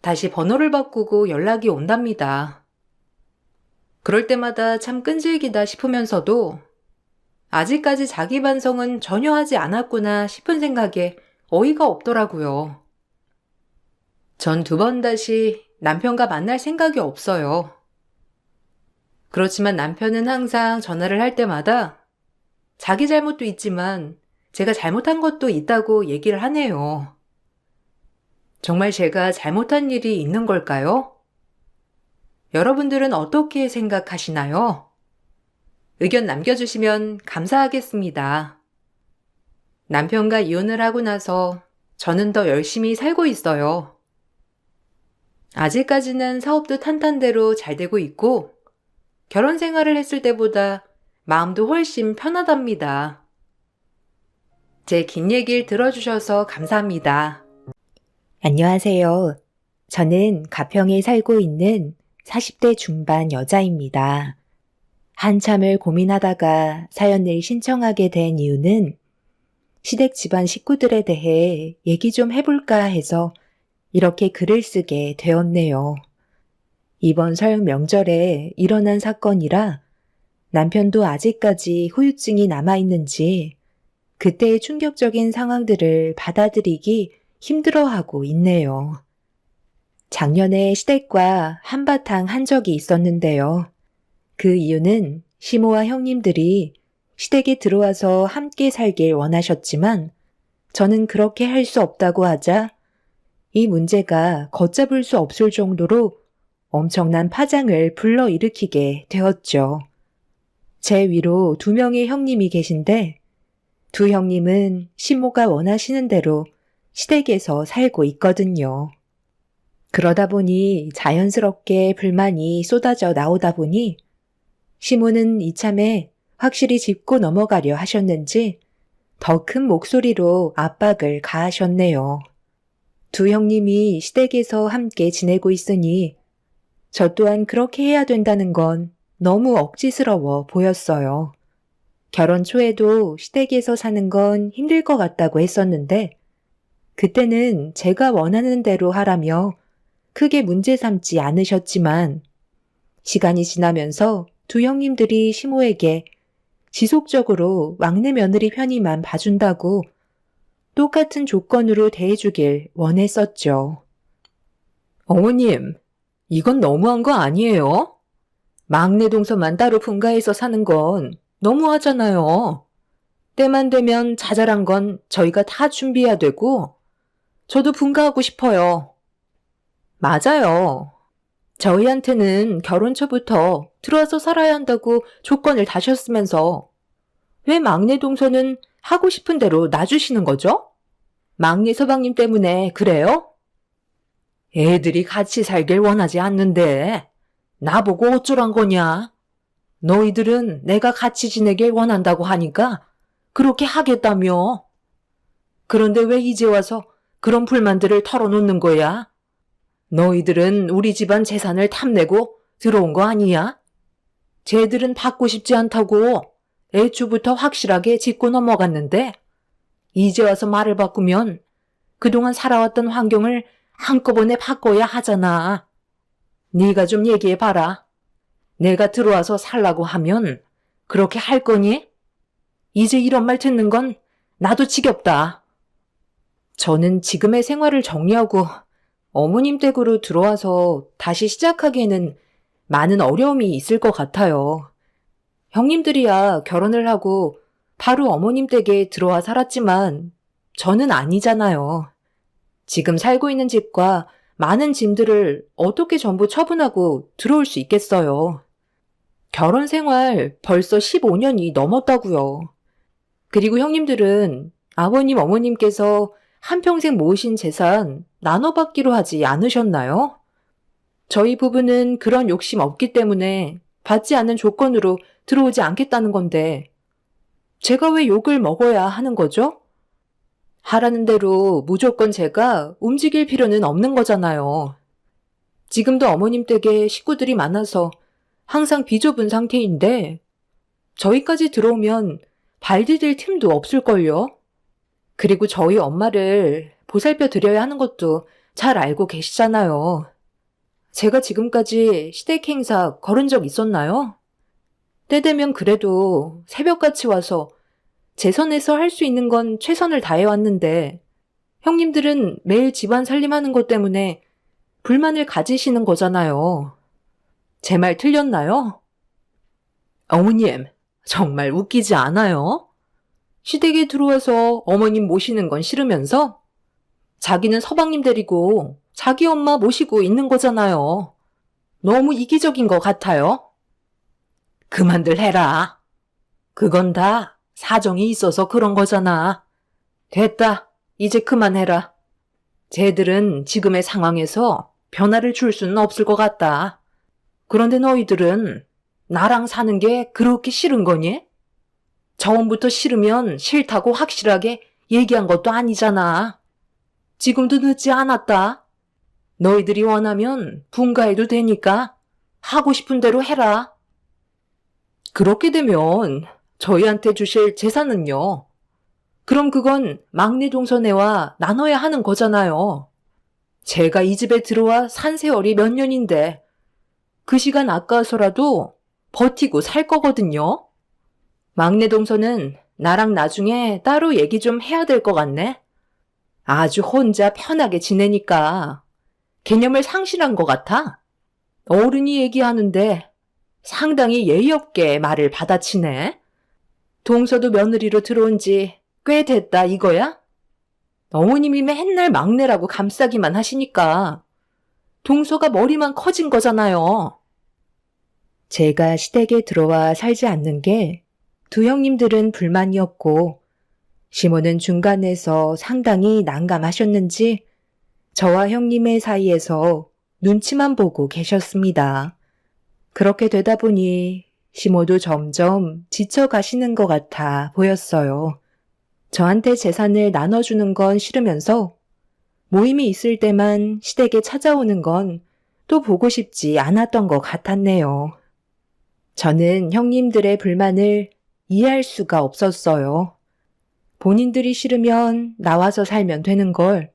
다시 번호를 바꾸고 연락이 온답니다. 그럴 때마다 참 끈질기다 싶으면서도 아직까지 자기 반성은 전혀 하지 않았구나 싶은 생각에 어이가 없더라고요. 전 두 번 다시 남편과 만날 생각이 없어요. 그렇지만 남편은 항상 전화를 할 때마다 자기 잘못도 있지만 제가 잘못한 것도 있다고 얘기를 하네요. 정말 제가 잘못한 일이 있는 걸까요? 여러분들은 어떻게 생각하시나요? 의견 남겨주시면 감사하겠습니다. 남편과 이혼을 하고 나서 저는 더 열심히 살고 있어요. 아직까지는 사업도 탄탄대로 잘 되고 있고 결혼 생활을 했을 때보다 마음도 훨씬 편하답니다. 제 긴 얘기를 들어주셔서 감사합니다. 안녕하세요. 저는 가평에 살고 있는 40대 중반 여자입니다. 한참을 고민하다가 사연을 신청하게 된 이유는 시댁 집안 식구들에 대해 얘기 좀 해볼까 해서 이렇게 글을 쓰게 되었네요. 이번 설 명절에 일어난 사건이라 남편도 아직까지 후유증이 남아있는지 그때의 충격적인 상황들을 받아들이기 힘들어하고 있네요. 작년에 시댁과 한바탕 한 적이 있었는데요. 그 이유는 시모와 형님들이 시댁에 들어와서 함께 살길 원하셨지만 저는 그렇게 할 수 없다고 하자 이 문제가 걷잡을 수 없을 정도로 엄청난 파장을 불러일으키게 되었죠. 제 위로 2명의 형님이 계신데 2 형님은 시모가 원하시는 대로 시댁에서 살고 있거든요. 그러다 보니 자연스럽게 불만이 쏟아져 나오다 보니 시모는 이참에 확실히 짚고 넘어가려 하셨는지 더 큰 목소리로 압박을 가하셨네요. 2 형님이 시댁에서 함께 지내고 있으니 저 또한 그렇게 해야 된다는 건 너무 억지스러워 보였어요. 결혼 초에도 시댁에서 사는 건 힘들 것 같다고 했었는데 그때는 제가 원하는 대로 하라며 크게 문제 삼지 않으셨지만 시간이 지나면서 2 형님들이 시모에게 지속적으로 막내 며느리 편의만 봐준다고 똑같은 조건으로 대해주길 원했었죠. 어머님, 이건 너무한 거 아니에요? 막내 동서만 따로 분가해서 사는 건 너무하잖아요. 때만 되면 자잘한 건 저희가 다 준비해야 되고, 저도 분가하고 싶어요. 맞아요. 저희한테는 결혼 초부터 들어와서 살아야 한다고 조건을 다셨으면서 왜 막내 동서는 하고 싶은 대로 놔주시는 거죠? 막내 서방님 때문에 그래요? 애들이 같이 살길 원하지 않는데 나보고 어쩌란 거냐? 너희들은 내가 같이 지내길 원한다고 하니까 그렇게 하겠다며. 그런데 왜 이제 와서 그런 불만들을 털어놓는 거야? 너희들은 우리 집안 재산을 탐내고 들어온 거 아니야? 쟤들은 받고 싶지 않다고 애초부터 확실하게 짚고 넘어갔는데 이제 와서 말을 바꾸면 그동안 살아왔던 환경을 한꺼번에 바꿔야 하잖아. 네가 좀 얘기해봐라. 내가 들어와서 살라고 하면 그렇게 할 거니? 이제 이런 말 듣는 건 나도 지겹다. 저는 지금의 생활을 정리하고 어머님 댁으로 들어와서 다시 시작하기에는 많은 어려움이 있을 것 같아요. 형님들이야 결혼을 하고 바로 어머님 댁에 들어와 살았지만 저는 아니잖아요. 지금 살고 있는 집과 많은 짐들을 어떻게 전부 처분하고 들어올 수 있겠어요. 결혼 생활 벌써 15년이 넘었다고요. 그리고 형님들은 아버님, 어머님께서 한평생 모으신 재산 나눠받기로 하지 않으셨나요? 저희 부부는 그런 욕심 없기 때문에 받지 않는 조건으로 들어오지 않겠다는 건데 제가 왜 욕을 먹어야 하는 거죠? 하라는 대로 무조건 제가 움직일 필요는 없는 거잖아요. 지금도 어머님 댁에 식구들이 많아서 항상 비좁은 상태인데 저희까지 들어오면 발 디딜 틈도 없을걸요? 그리고 저희 엄마를 보살펴 드려야 하는 것도 잘 알고 계시잖아요. 제가 지금까지 시댁 행사 걸은 적 있었나요? 때 되면 그래도 새벽같이 와서 제 선에서 할 수 있는 건 최선을 다해왔는데 형님들은 매일 집안 살림하는 것 때문에 불만을 가지시는 거잖아요. 제 말 틀렸나요? 어머님, 정말 웃기지 않아요? 시댁에 들어와서 어머님 모시는 건 싫으면서 자기는 서방님 데리고 자기 엄마 모시고 있는 거잖아요. 너무 이기적인 것 같아요. 그만들 해라. 그건 다 사정이 있어서 그런 거잖아. 됐다. 이제 그만해라. 쟤들은 지금의 상황에서 변화를 줄 수는 없을 것 같다. 그런데 너희들은 나랑 사는 게 그렇게 싫은 거니? 처음부터 싫으면 싫다고 확실하게 얘기한 것도 아니잖아. 지금도 늦지 않았다. 너희들이 원하면 분가해도 되니까 하고 싶은 대로 해라. 그렇게 되면 저희한테 주실 재산은요? 그럼 그건 막내 동서네와 나눠야 하는 거잖아요. 제가 이 집에 들어와 산 세월이 몇 년인데 그 시간 아까워서라도 버티고 살 거거든요. 막내 동서는 나랑 나중에 따로 얘기 좀 해야 될 것 같네. 아주 혼자 편하게 지내니까 개념을 상실한 것 같아. 어른이 얘기하는데 상당히 예의 없게 말을 받아치네. 동서도 며느리로 들어온 지 꽤 됐다 이거야? 어머님이 맨날 막내라고 감싸기만 하시니까 동서가 머리만 커진 거잖아요. 제가 시댁에 들어와 살지 않는 게 두 형님들은 불만이었고 시모는 중간에서 상당히 난감하셨는지 저와 형님의 사이에서 눈치만 보고 계셨습니다. 그렇게 되다 보니 시모도 점점 지쳐가시는 것 같아 보였어요. 저한테 재산을 나눠주는 건 싫으면서 모임이 있을 때만 시댁에 찾아오는 건 또 보고 싶지 않았던 것 같았네요. 저는 형님들의 불만을 이해할 수가 없었어요. 본인들이 싫으면 나와서 살면 되는 걸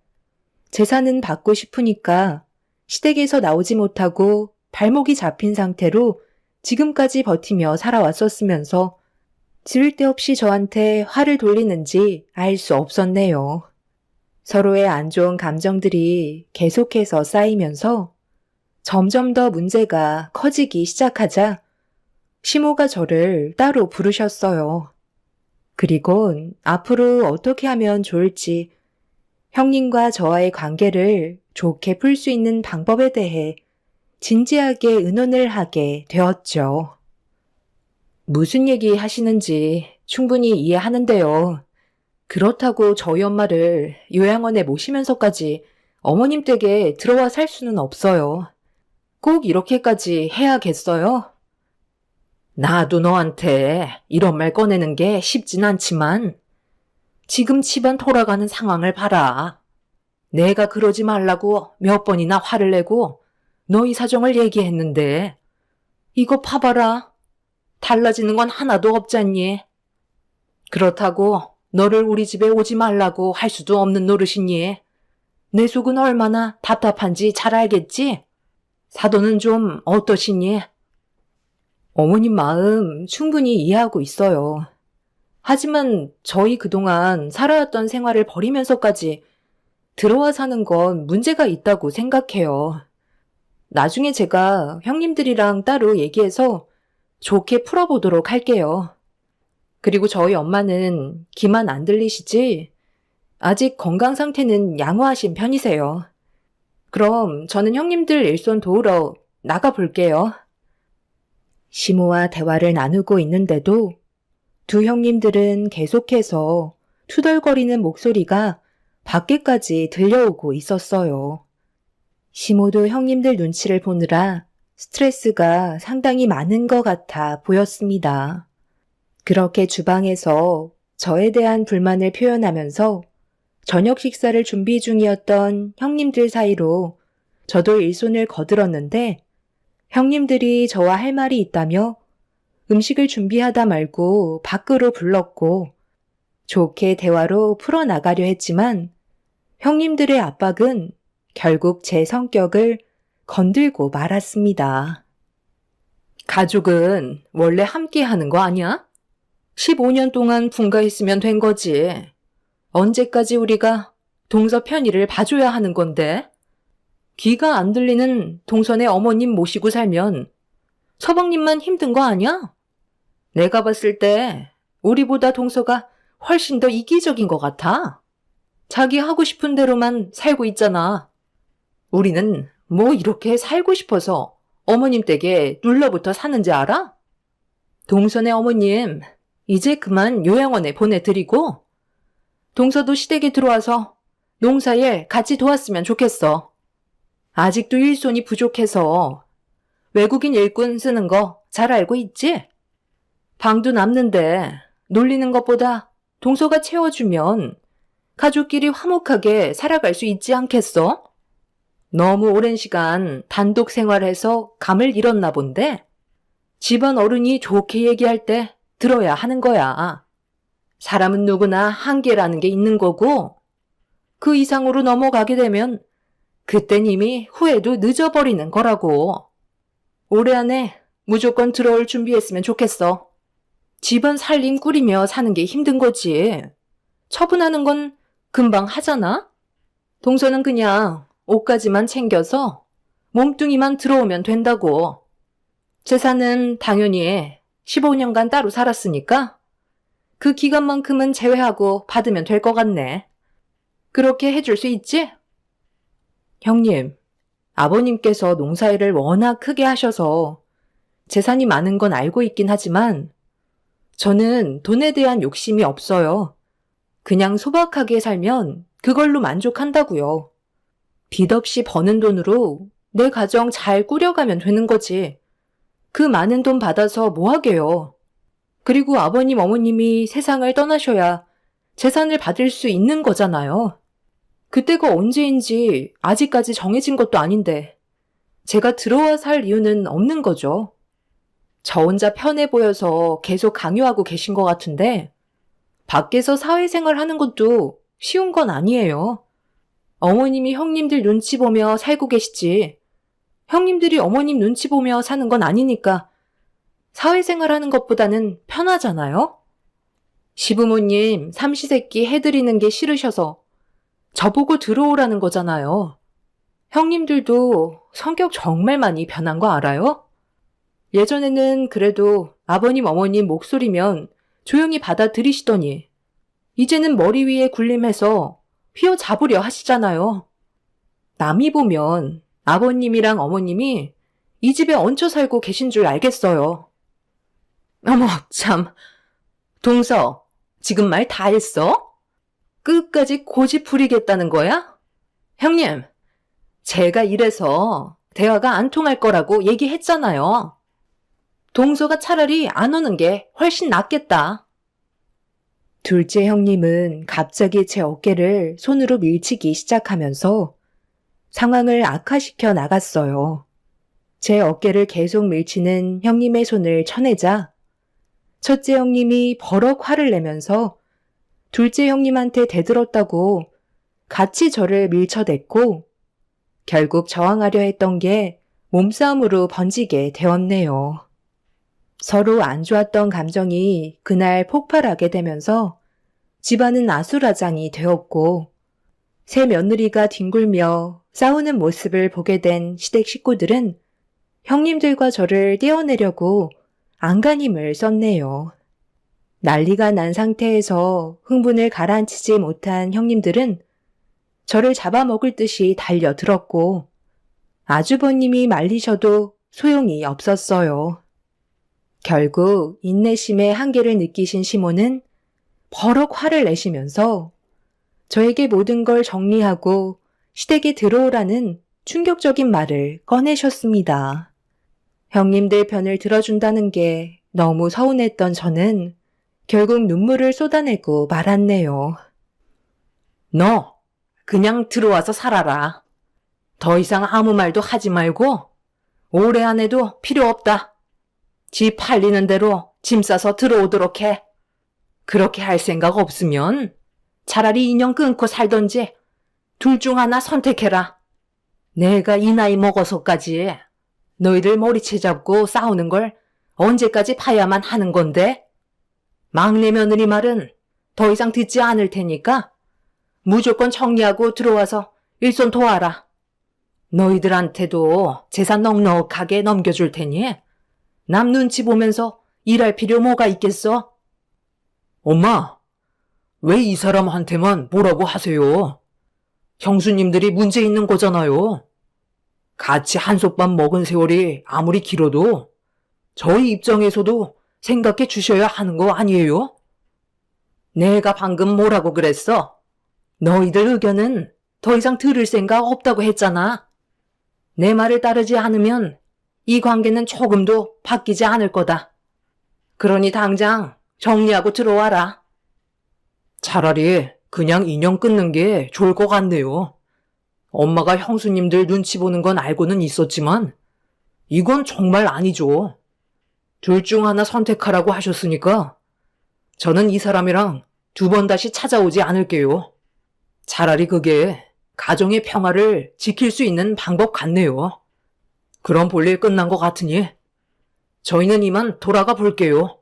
재산은 받고 싶으니까 시댁에서 나오지 못하고 발목이 잡힌 상태로 지금까지 버티며 살아왔었으면서 쓸데없이 저한테 화를 돌리는지 알 수 없었네요. 서로의 안 좋은 감정들이 계속해서 쌓이면서 점점 더 문제가 커지기 시작하자 시모가 저를 따로 부르셨어요. 그리곤 앞으로 어떻게 하면 좋을지 형님과 저와의 관계를 좋게 풀 수 있는 방법에 대해 진지하게 의논을 하게 되었죠. 무슨 얘기 하시는지 충분히 이해하는데요. 그렇다고 저희 엄마를 요양원에 모시면서까지 어머님 댁에 들어와 살 수는 없어요. 꼭 이렇게까지 해야겠어요? 나도 너한테 이런 말 꺼내는 게 쉽진 않지만 지금 집안 돌아가는 상황을 봐라. 내가 그러지 말라고 몇 번이나 화를 내고 너희 사정을 얘기했는데 이거 봐봐라. 달라지는 건 하나도 없잖니. 그렇다고 너를 우리 집에 오지 말라고 할 수도 없는 노릇이니. 내 속은 얼마나 답답한지 잘 알겠지? 사도는 좀 어떠시니? 어머님 마음 충분히 이해하고 있어요. 하지만 저희 그동안 살아왔던 생활을 버리면서까지 들어와 사는 건 문제가 있다고 생각해요. 나중에 제가 형님들이랑 따로 얘기해서 좋게 풀어보도록 할게요. 그리고 저희 엄마는 귀만 안 들리시지? 아직 건강 상태는 양호하신 편이세요. 그럼 저는 형님들 일손 도우러 나가볼게요. 시모와 대화를 나누고 있는데도 두 형님들은 계속해서 투덜거리는 목소리가 밖에까지 들려오고 있었어요. 시모도 형님들 눈치를 보느라 스트레스가 상당히 많은 것 같아 보였습니다. 그렇게 주방에서 저에 대한 불만을 표현하면서 저녁 식사를 준비 중이었던 형님들 사이로 저도 일손을 거들었는데 형님들이 저와 할 말이 있다며 음식을 준비하다 말고 밖으로 불렀고 좋게 대화로 풀어나가려 했지만 형님들의 압박은 결국 제 성격을 건들고 말았습니다. 가족은 원래 함께 하는 거 아니야? 15년 동안 분가했으면 된 거지. 언제까지 우리가 동서 편의를 봐줘야 하는 건데? 귀가 안 들리는 동선의 어머님 모시고 살면 서방님만 힘든 거 아니야? 내가 봤을 때 우리보다 동서가 훨씬 더 이기적인 것 같아. 자기 하고 싶은 대로만 살고 있잖아. 우리는 뭐 이렇게 살고 싶어서 어머님 댁에 눌러붙어 사는지 알아? 동선의 어머님, 이제 그만 요양원에 보내드리고 동서도 시댁에 들어와서 농사일 같이 도왔으면 좋겠어. 아직도 일손이 부족해서 외국인 일꾼 쓰는 거 잘 알고 있지? 방도 남는데 놀리는 것보다 동서가 채워주면 가족끼리 화목하게 살아갈 수 있지 않겠어? 너무 오랜 시간 단독 생활해서 감을 잃었나 본데 집안 어른이 좋게 얘기할 때 들어야 하는 거야. 사람은 누구나 한계라는 게 있는 거고 그 이상으로 넘어가게 되면 그땐 이미 후회도 늦어버리는 거라고. 올해 안에 무조건 들어올 준비했으면 좋겠어. 집안 살림 꾸리며 사는 게 힘든 거지. 처분하는 건 금방 하잖아? 동서는 그냥 옷가지만 챙겨서 몸뚱이만 들어오면 된다고. 재산은 당연히 15년간 따로 살았으니까 그 기간만큼은 제외하고 받으면 될 것 같네. 그렇게 해줄 수 있지? 형님, 아버님께서 농사일을 워낙 크게 하셔서 재산이 많은 건 알고 있긴 하지만 저는 돈에 대한 욕심이 없어요. 그냥 소박하게 살면 그걸로 만족한다고요. 빚 없이 버는 돈으로 내 가정 잘 꾸려가면 되는 거지. 그 많은 돈 받아서 뭐 하게요. 그리고 아버님, 어머님이 세상을 떠나셔야 재산을 받을 수 있는 거잖아요. 그때가 언제인지 아직까지 정해진 것도 아닌데 제가 들어와 살 이유는 없는 거죠. 저 혼자 편해 보여서 계속 강요하고 계신 것 같은데 밖에서 사회생활 하는 것도 쉬운 건 아니에요. 어머님이 형님들 눈치 보며 살고 계시지. 형님들이 어머님 눈치 보며 사는 건 아니니까 사회생활 하는 것보다는 편하잖아요? 시부모님 삼시세끼 해드리는 게 싫으셔서 저보고 들어오라는 거잖아요. 형님들도 성격 정말 많이 변한 거 알아요? 예전에는 그래도 아버님, 어머님 목소리면 조용히 받아들이시더니 이제는 머리 위에 군림해서 휘어잡으려 하시잖아요. 남이 보면 아버님이랑 어머님이 이 집에 얹혀 살고 계신 줄 알겠어요. 어머, 참. 동서, 지금 말 다 했어? 끝까지 고집 부리겠다는 거야? 형님, 제가 이래서 대화가 안 통할 거라고 얘기했잖아요. 동서가 차라리 안 오는 게 훨씬 낫겠다. 둘째 형님은 갑자기 제 어깨를 손으로 밀치기 시작하면서 상황을 악화시켜 나갔어요. 제 어깨를 계속 밀치는 형님의 손을 쳐내자 첫째 형님이 버럭 화를 내면서 둘째 형님한테 대들었다고 같이 저를 밀쳐댔고 결국 저항하려 했던 게 몸싸움으로 번지게 되었네요. 서로 안 좋았던 감정이 그날 폭발하게 되면서 집안은 아수라장이 되었고 새 며느리가 뒹굴며 싸우는 모습을 보게 된 시댁 식구들은 형님들과 저를 떼어내려고 안간힘을 썼네요. 난리가 난 상태에서 흥분을 가라앉히지 못한 형님들은 저를 잡아먹을 듯이 달려들었고 아주버님이 말리셔도 소용이 없었어요. 결국 인내심의 한계를 느끼신 시모는 버럭 화를 내시면서 저에게 모든 걸 정리하고 시댁에 들어오라는 충격적인 말을 꺼내셨습니다. 형님들 편을 들어준다는 게 너무 서운했던 저는 결국 눈물을 쏟아내고 말았네요. 너 그냥 들어와서 살아라. 더 이상 아무 말도 하지 말고 올해 안에도 필요 없다. 집 팔리는 대로 짐 싸서 들어오도록 해. 그렇게 할 생각 없으면 차라리 인연 끊고 살던지 둘 중 하나 선택해라. 내가 이 나이 먹어서까지 너희들 머리채 잡고 싸우는 걸 언제까지 봐야만 하는 건데? 막내 며느리 말은 더 이상 듣지 않을 테니까 무조건 정리하고 들어와서 일손 도와라. 너희들한테도 재산 넉넉하게 넘겨줄 테니 남 눈치 보면서 일할 필요 뭐가 있겠어? 엄마, 왜 이 사람한테만 뭐라고 하세요? 형수님들이 문제 있는 거잖아요. 같이 한솥밥 먹은 세월이 아무리 길어도 저희 입장에서도 생각해 주셔야 하는 거 아니에요? 내가 방금 뭐라고 그랬어? 너희들 의견은 더 이상 들을 생각 없다고 했잖아. 내 말을 따르지 않으면 이 관계는 조금도 바뀌지 않을 거다. 그러니 당장 정리하고 들어와라. 차라리 그냥 인연 끊는 게 좋을 것 같네요. 엄마가 형수님들 눈치 보는 건 알고는 있었지만 이건 정말 아니죠. 둘 중 하나 선택하라고 하셨으니까 저는 이 사람이랑 두 번 다시 찾아오지 않을게요. 차라리 그게 가정의 평화를 지킬 수 있는 방법 같네요. 그럼 볼일 끝난 것 같으니 저희는 이만 돌아가 볼게요.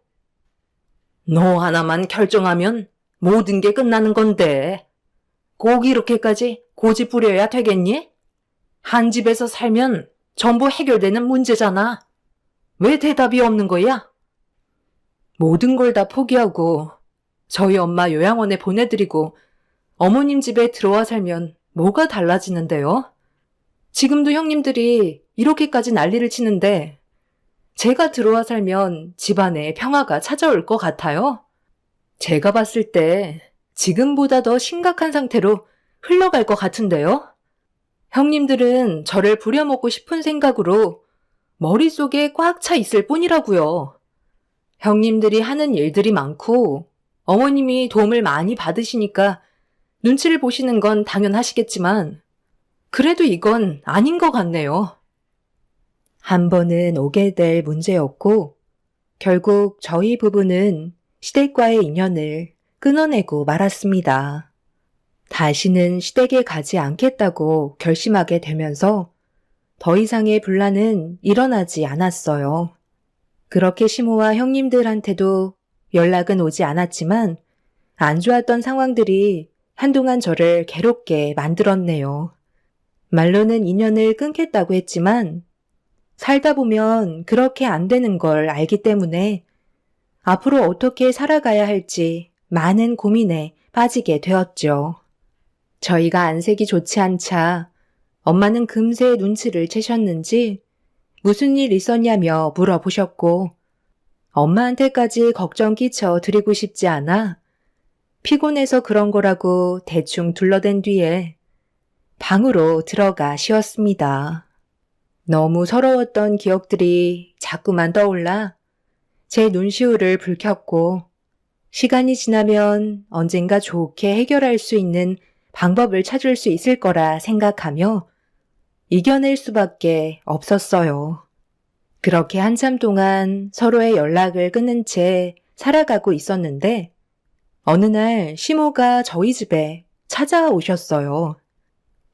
너 하나만 결정하면 모든 게 끝나는 건데 꼭 이렇게까지 고집 부려야 되겠니? 한 집에서 살면 전부 해결되는 문제잖아. 왜 대답이 없는 거야? 모든 걸 다 포기하고 저희 엄마 요양원에 보내드리고 어머님 집에 들어와 살면 뭐가 달라지는데요? 지금도 형님들이 이렇게까지 난리를 치는데 제가 들어와 살면 집안에 평화가 찾아올 것 같아요? 제가 봤을 때 지금보다 더 심각한 상태로 흘러갈 것 같은데요? 형님들은 저를 부려먹고 싶은 생각으로 머릿속에 꽉 차 있을 뿐이라고요. 형님들이 하는 일들이 많고 어머님이 도움을 많이 받으시니까 눈치를 보시는 건 당연하시겠지만 그래도 이건 아닌 것 같네요. 한 번은 오게 될 문제였고 결국 저희 부부는 시댁과의 인연을 끊어내고 말았습니다. 다시는 시댁에 가지 않겠다고 결심하게 되면서 더 이상의 분란은 일어나지 않았어요. 그렇게 시모와 형님들한테도 연락은 오지 않았지만 안 좋았던 상황들이 한동안 저를 괴롭게 만들었네요. 말로는 인연을 끊겠다고 했지만 살다 보면 그렇게 안 되는 걸 알기 때문에 앞으로 어떻게 살아가야 할지 많은 고민에 빠지게 되었죠. 저희가 안색이 좋지 않자 엄마는 금세 눈치를 채셨는지 무슨 일 있었냐며 물어보셨고 엄마한테까지 걱정 끼쳐 드리고 싶지 않아 피곤해서 그런 거라고 대충 둘러댄 뒤에 방으로 들어가 쉬었습니다. 너무 서러웠던 기억들이 자꾸만 떠올라 제 눈시울을 붉혔고 시간이 지나면 언젠가 좋게 해결할 수 있는 방법을 찾을 수 있을 거라 생각하며 이겨낼 수밖에 없었어요. 그렇게 한참 동안 서로의 연락을 끊은 채 살아가고 있었는데 어느 날 시모가 저희 집에 찾아오셨어요.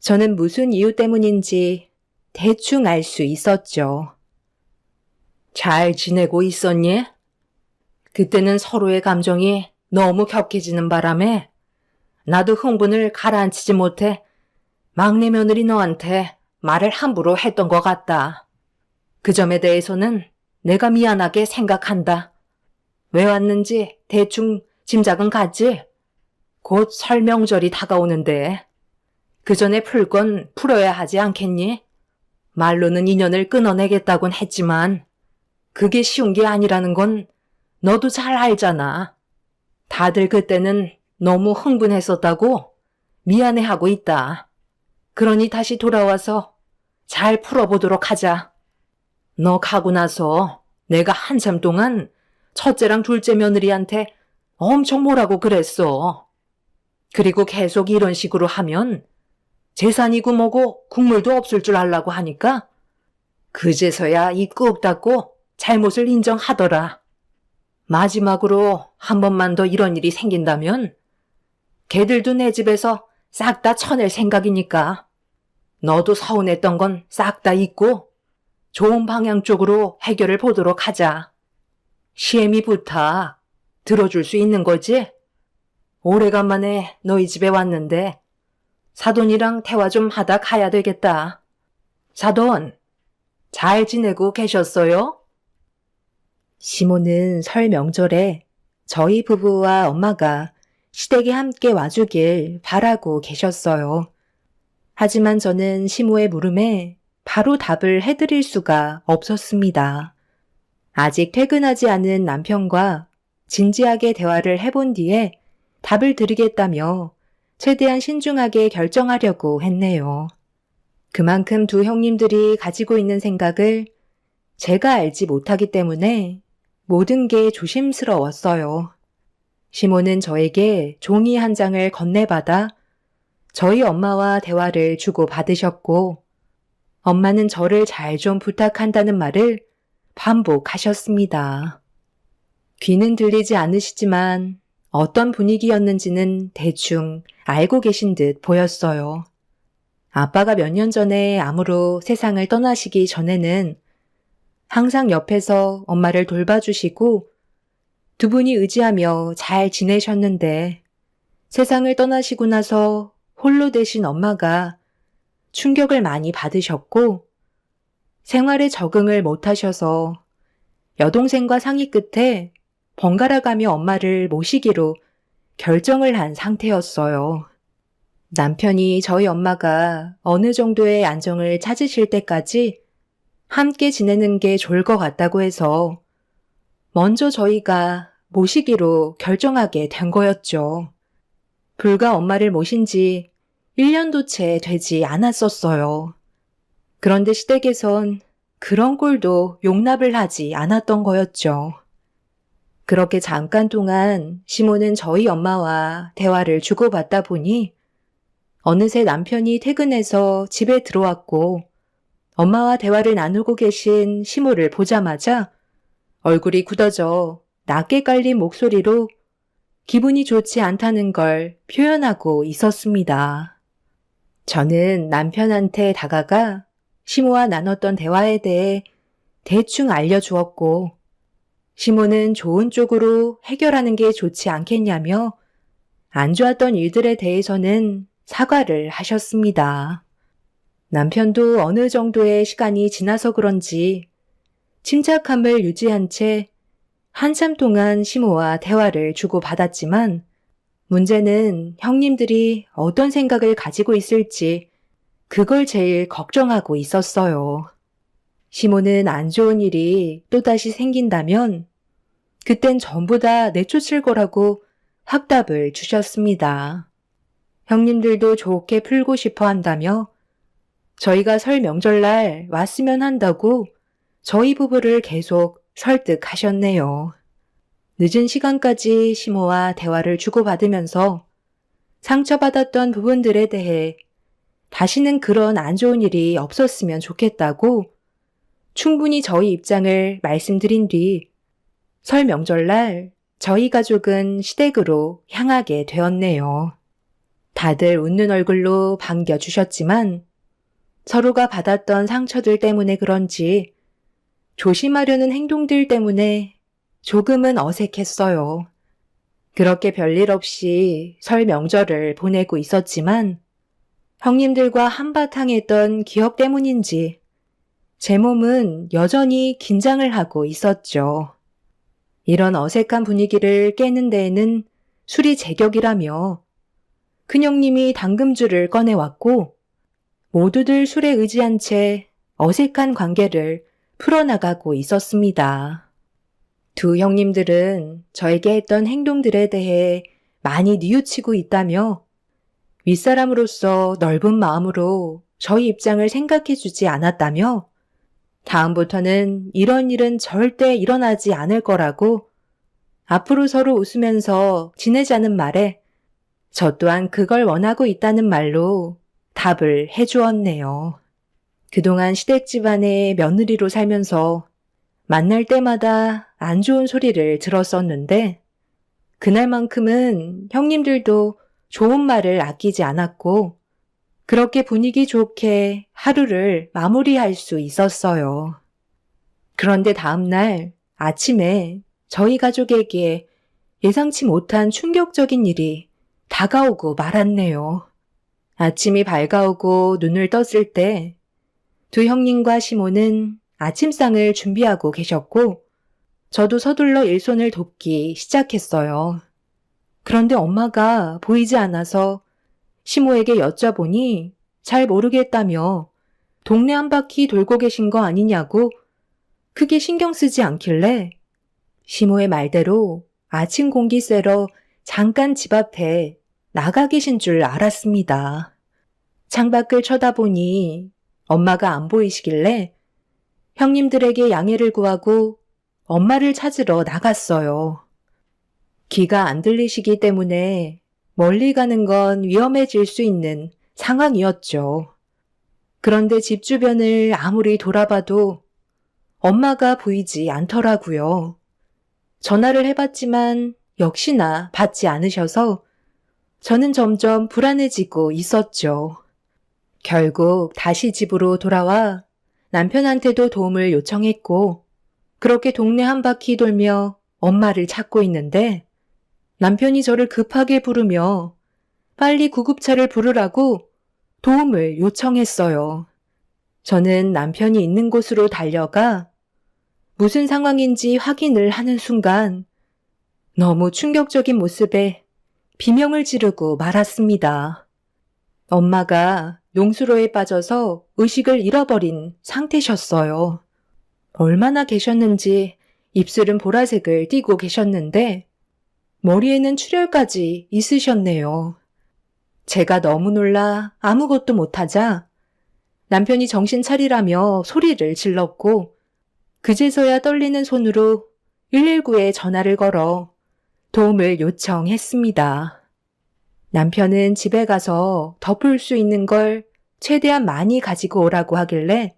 저는 무슨 이유 때문인지 대충 알 수 있었죠. 잘 지내고 있었니? 그때는 서로의 감정이 너무 격해지는 바람에 나도 흥분을 가라앉히지 못해 막내 며느리 너한테 말을 함부로 했던 것 같다. 그 점에 대해서는 내가 미안하게 생각한다. 왜 왔는지 대충 짐작은 갔지? 곧 설 명절이 다가오는데 그 전에 풀 건 풀어야 하지 않겠니? 말로는 인연을 끊어내겠다곤 했지만 그게 쉬운 게 아니라는 건 너도 잘 알잖아. 다들 그때는 너무 흥분했었다고 미안해하고 있다. 그러니 다시 돌아와서 잘 풀어보도록 하자. 너 가고 나서 내가 한참 동안 첫째랑 둘째 며느리한테 엄청 뭐라고 그랬어. 그리고 계속 이런 식으로 하면 재산이고 뭐고 국물도 없을 줄 알라고 하니까 그제서야 입 꾹 닫고 잘못을 인정하더라. 마지막으로 한 번만 더 이런 일이 생긴다면 걔들도 내 집에서 싹 다 쳐낼 생각이니까 너도 서운했던 건 싹 다 잊고 좋은 방향 쪽으로 해결을 보도록 하자. 시애미 부탁 들어줄 수 있는 거지? 오래간만에 너희 집에 왔는데 사돈이랑 대화 좀 하다 가야 되겠다. 사돈, 잘 지내고 계셨어요? 시모는 설 명절에 저희 부부와 엄마가 시댁에 함께 와주길 바라고 계셨어요. 하지만 저는 시모의 물음에 바로 답을 해드릴 수가 없었습니다. 아직 퇴근하지 않은 남편과 진지하게 대화를 해본 뒤에 답을 드리겠다며 최대한 신중하게 결정하려고 했네요. 그만큼 두 형님들이 가지고 있는 생각을 제가 알지 못하기 때문에 모든 게 조심스러웠어요. 시모는 저에게 종이 한 장을 건네받아 저희 엄마와 대화를 주고받으셨고 엄마는 저를 잘 좀 부탁한다는 말을 반복하셨습니다. 귀는 들리지 않으시지만 어떤 분위기였는지는 대충 알고 계신 듯 보였어요. 아빠가 몇 년 전에 암으로 세상을 떠나시기 전에는 항상 옆에서 엄마를 돌봐주시고 두 분이 의지하며 잘 지내셨는데 세상을 떠나시고 나서 홀로 되신 엄마가 충격을 많이 받으셨고 생활에 적응을 못하셔서 여동생과 상의 끝에 번갈아 가며 엄마를 모시기로 결정을 한 상태였어요. 남편이 저희 엄마가 어느 정도의 안정을 찾으실 때까지 함께 지내는 게 좋을 것 같다고 해서 먼저 저희가 모시기로 결정하게 된 거였죠. 불과 엄마를 모신 지 1년도 채 되지 않았었어요. 그런데 시댁에선 그런 꼴도 용납을 하지 않았던 거였죠. 그렇게 잠깐 동안 시모는 저희 엄마와 대화를 주고받다 보니 어느새 남편이 퇴근해서 집에 들어왔고 엄마와 대화를 나누고 계신 시모를 보자마자 얼굴이 굳어져 낮게 깔린 목소리로 기분이 좋지 않다는 걸 표현하고 있었습니다. 저는 남편한테 다가가 시모와 나눴던 대화에 대해 대충 알려주었고 시모는 좋은 쪽으로 해결하는 게 좋지 않겠냐며 안 좋았던 일들에 대해서는 사과를 하셨습니다. 남편도 어느 정도의 시간이 지나서 그런지 침착함을 유지한 채 한참 동안 시모와 대화를 주고받았지만 문제는 형님들이 어떤 생각을 가지고 있을지 그걸 제일 걱정하고 있었어요. 시모는 안 좋은 일이 또다시 생긴다면 그땐 전부 다 내쫓을 거라고 확답을 주셨습니다. 형님들도 좋게 풀고 싶어 한다며 저희가 설 명절날 왔으면 한다고 저희 부부를 계속 설득하셨네요. 늦은 시간까지 시모와 대화를 주고받으면서 상처받았던 부분들에 대해 다시는 그런 안 좋은 일이 없었으면 좋겠다고 충분히 저희 입장을 말씀드린 뒤 설 명절날 저희 가족은 시댁으로 향하게 되었네요. 다들 웃는 얼굴로 반겨주셨지만 서로가 받았던 상처들 때문에 그런지 조심하려는 행동들 때문에 조금은 어색했어요. 그렇게 별일 없이 설 명절을 보내고 있었지만 형님들과 한바탕 했던 기억 때문인지 제 몸은 여전히 긴장을 하고 있었죠. 이런 어색한 분위기를 깨는 데에는 술이 제격이라며 큰형님이 당금주를 꺼내왔고 모두들 술에 의지한 채 어색한 관계를 풀어나가고 있었습니다. 두 형님들은 저에게 했던 행동들에 대해 많이 뉘우치고 있다며 윗사람으로서 넓은 마음으로 저희 입장을 생각해 주지 않았다며 다음부터는 이런 일은 절대 일어나지 않을 거라고 앞으로 서로 웃으면서 지내자는 말에 저 또한 그걸 원하고 있다는 말로 답을 해주었네요. 그동안 시댁 집안의 며느리로 살면서 만날 때마다 안 좋은 소리를 들었었는데 그날만큼은 형님들도 좋은 말을 아끼지 않았고 그렇게 분위기 좋게 하루를 마무리할 수 있었어요. 그런데 다음날 아침에 저희 가족에게 예상치 못한 충격적인 일이 다가오고 말았네요. 아침이 밝아오고 눈을 떴을 때 두 형님과 시모는 아침상을 준비하고 계셨고 저도 서둘러 일손을 돕기 시작했어요. 그런데 엄마가 보이지 않아서 시모에게 여쭤보니 잘 모르겠다며 동네 한 바퀴 돌고 계신 거 아니냐고 크게 신경 쓰지 않길래 시모의 말대로 아침 공기 쐬러 잠깐 집 앞에 나가 계신 줄 알았습니다. 창밖을 쳐다보니 엄마가 안 보이시길래 형님들에게 양해를 구하고 엄마를 찾으러 나갔어요. 귀가 안 들리시기 때문에 멀리 가는 건 위험해질 수 있는 상황이었죠. 그런데 집 주변을 아무리 돌아봐도 엄마가 보이지 않더라고요. 전화를 해봤지만 역시나 받지 않으셔서 저는 점점 불안해지고 있었죠. 결국 다시 집으로 돌아와 남편한테도 도움을 요청했고, 그렇게 동네 한 바퀴 돌며 엄마를 찾고 있는데, 남편이 저를 급하게 부르며 빨리 구급차를 부르라고 도움을 요청했어요. 저는 남편이 있는 곳으로 달려가 무슨 상황인지 확인을 하는 순간 너무 충격적인 모습에 비명을 지르고 말았습니다. 엄마가 농수로에 빠져서 의식을 잃어버린 상태셨어요. 얼마나 계셨는지 입술은 보라색을 띠고 계셨는데 머리에는 출혈까지 있으셨네요. 제가 너무 놀라 아무것도 못하자 남편이 정신 차리라며 소리를 질렀고 그제서야 떨리는 손으로 119에 전화를 걸어 도움을 요청했습니다. 남편은 집에 가서 덮을 수 있는 걸 최대한 많이 가지고 오라고 하길래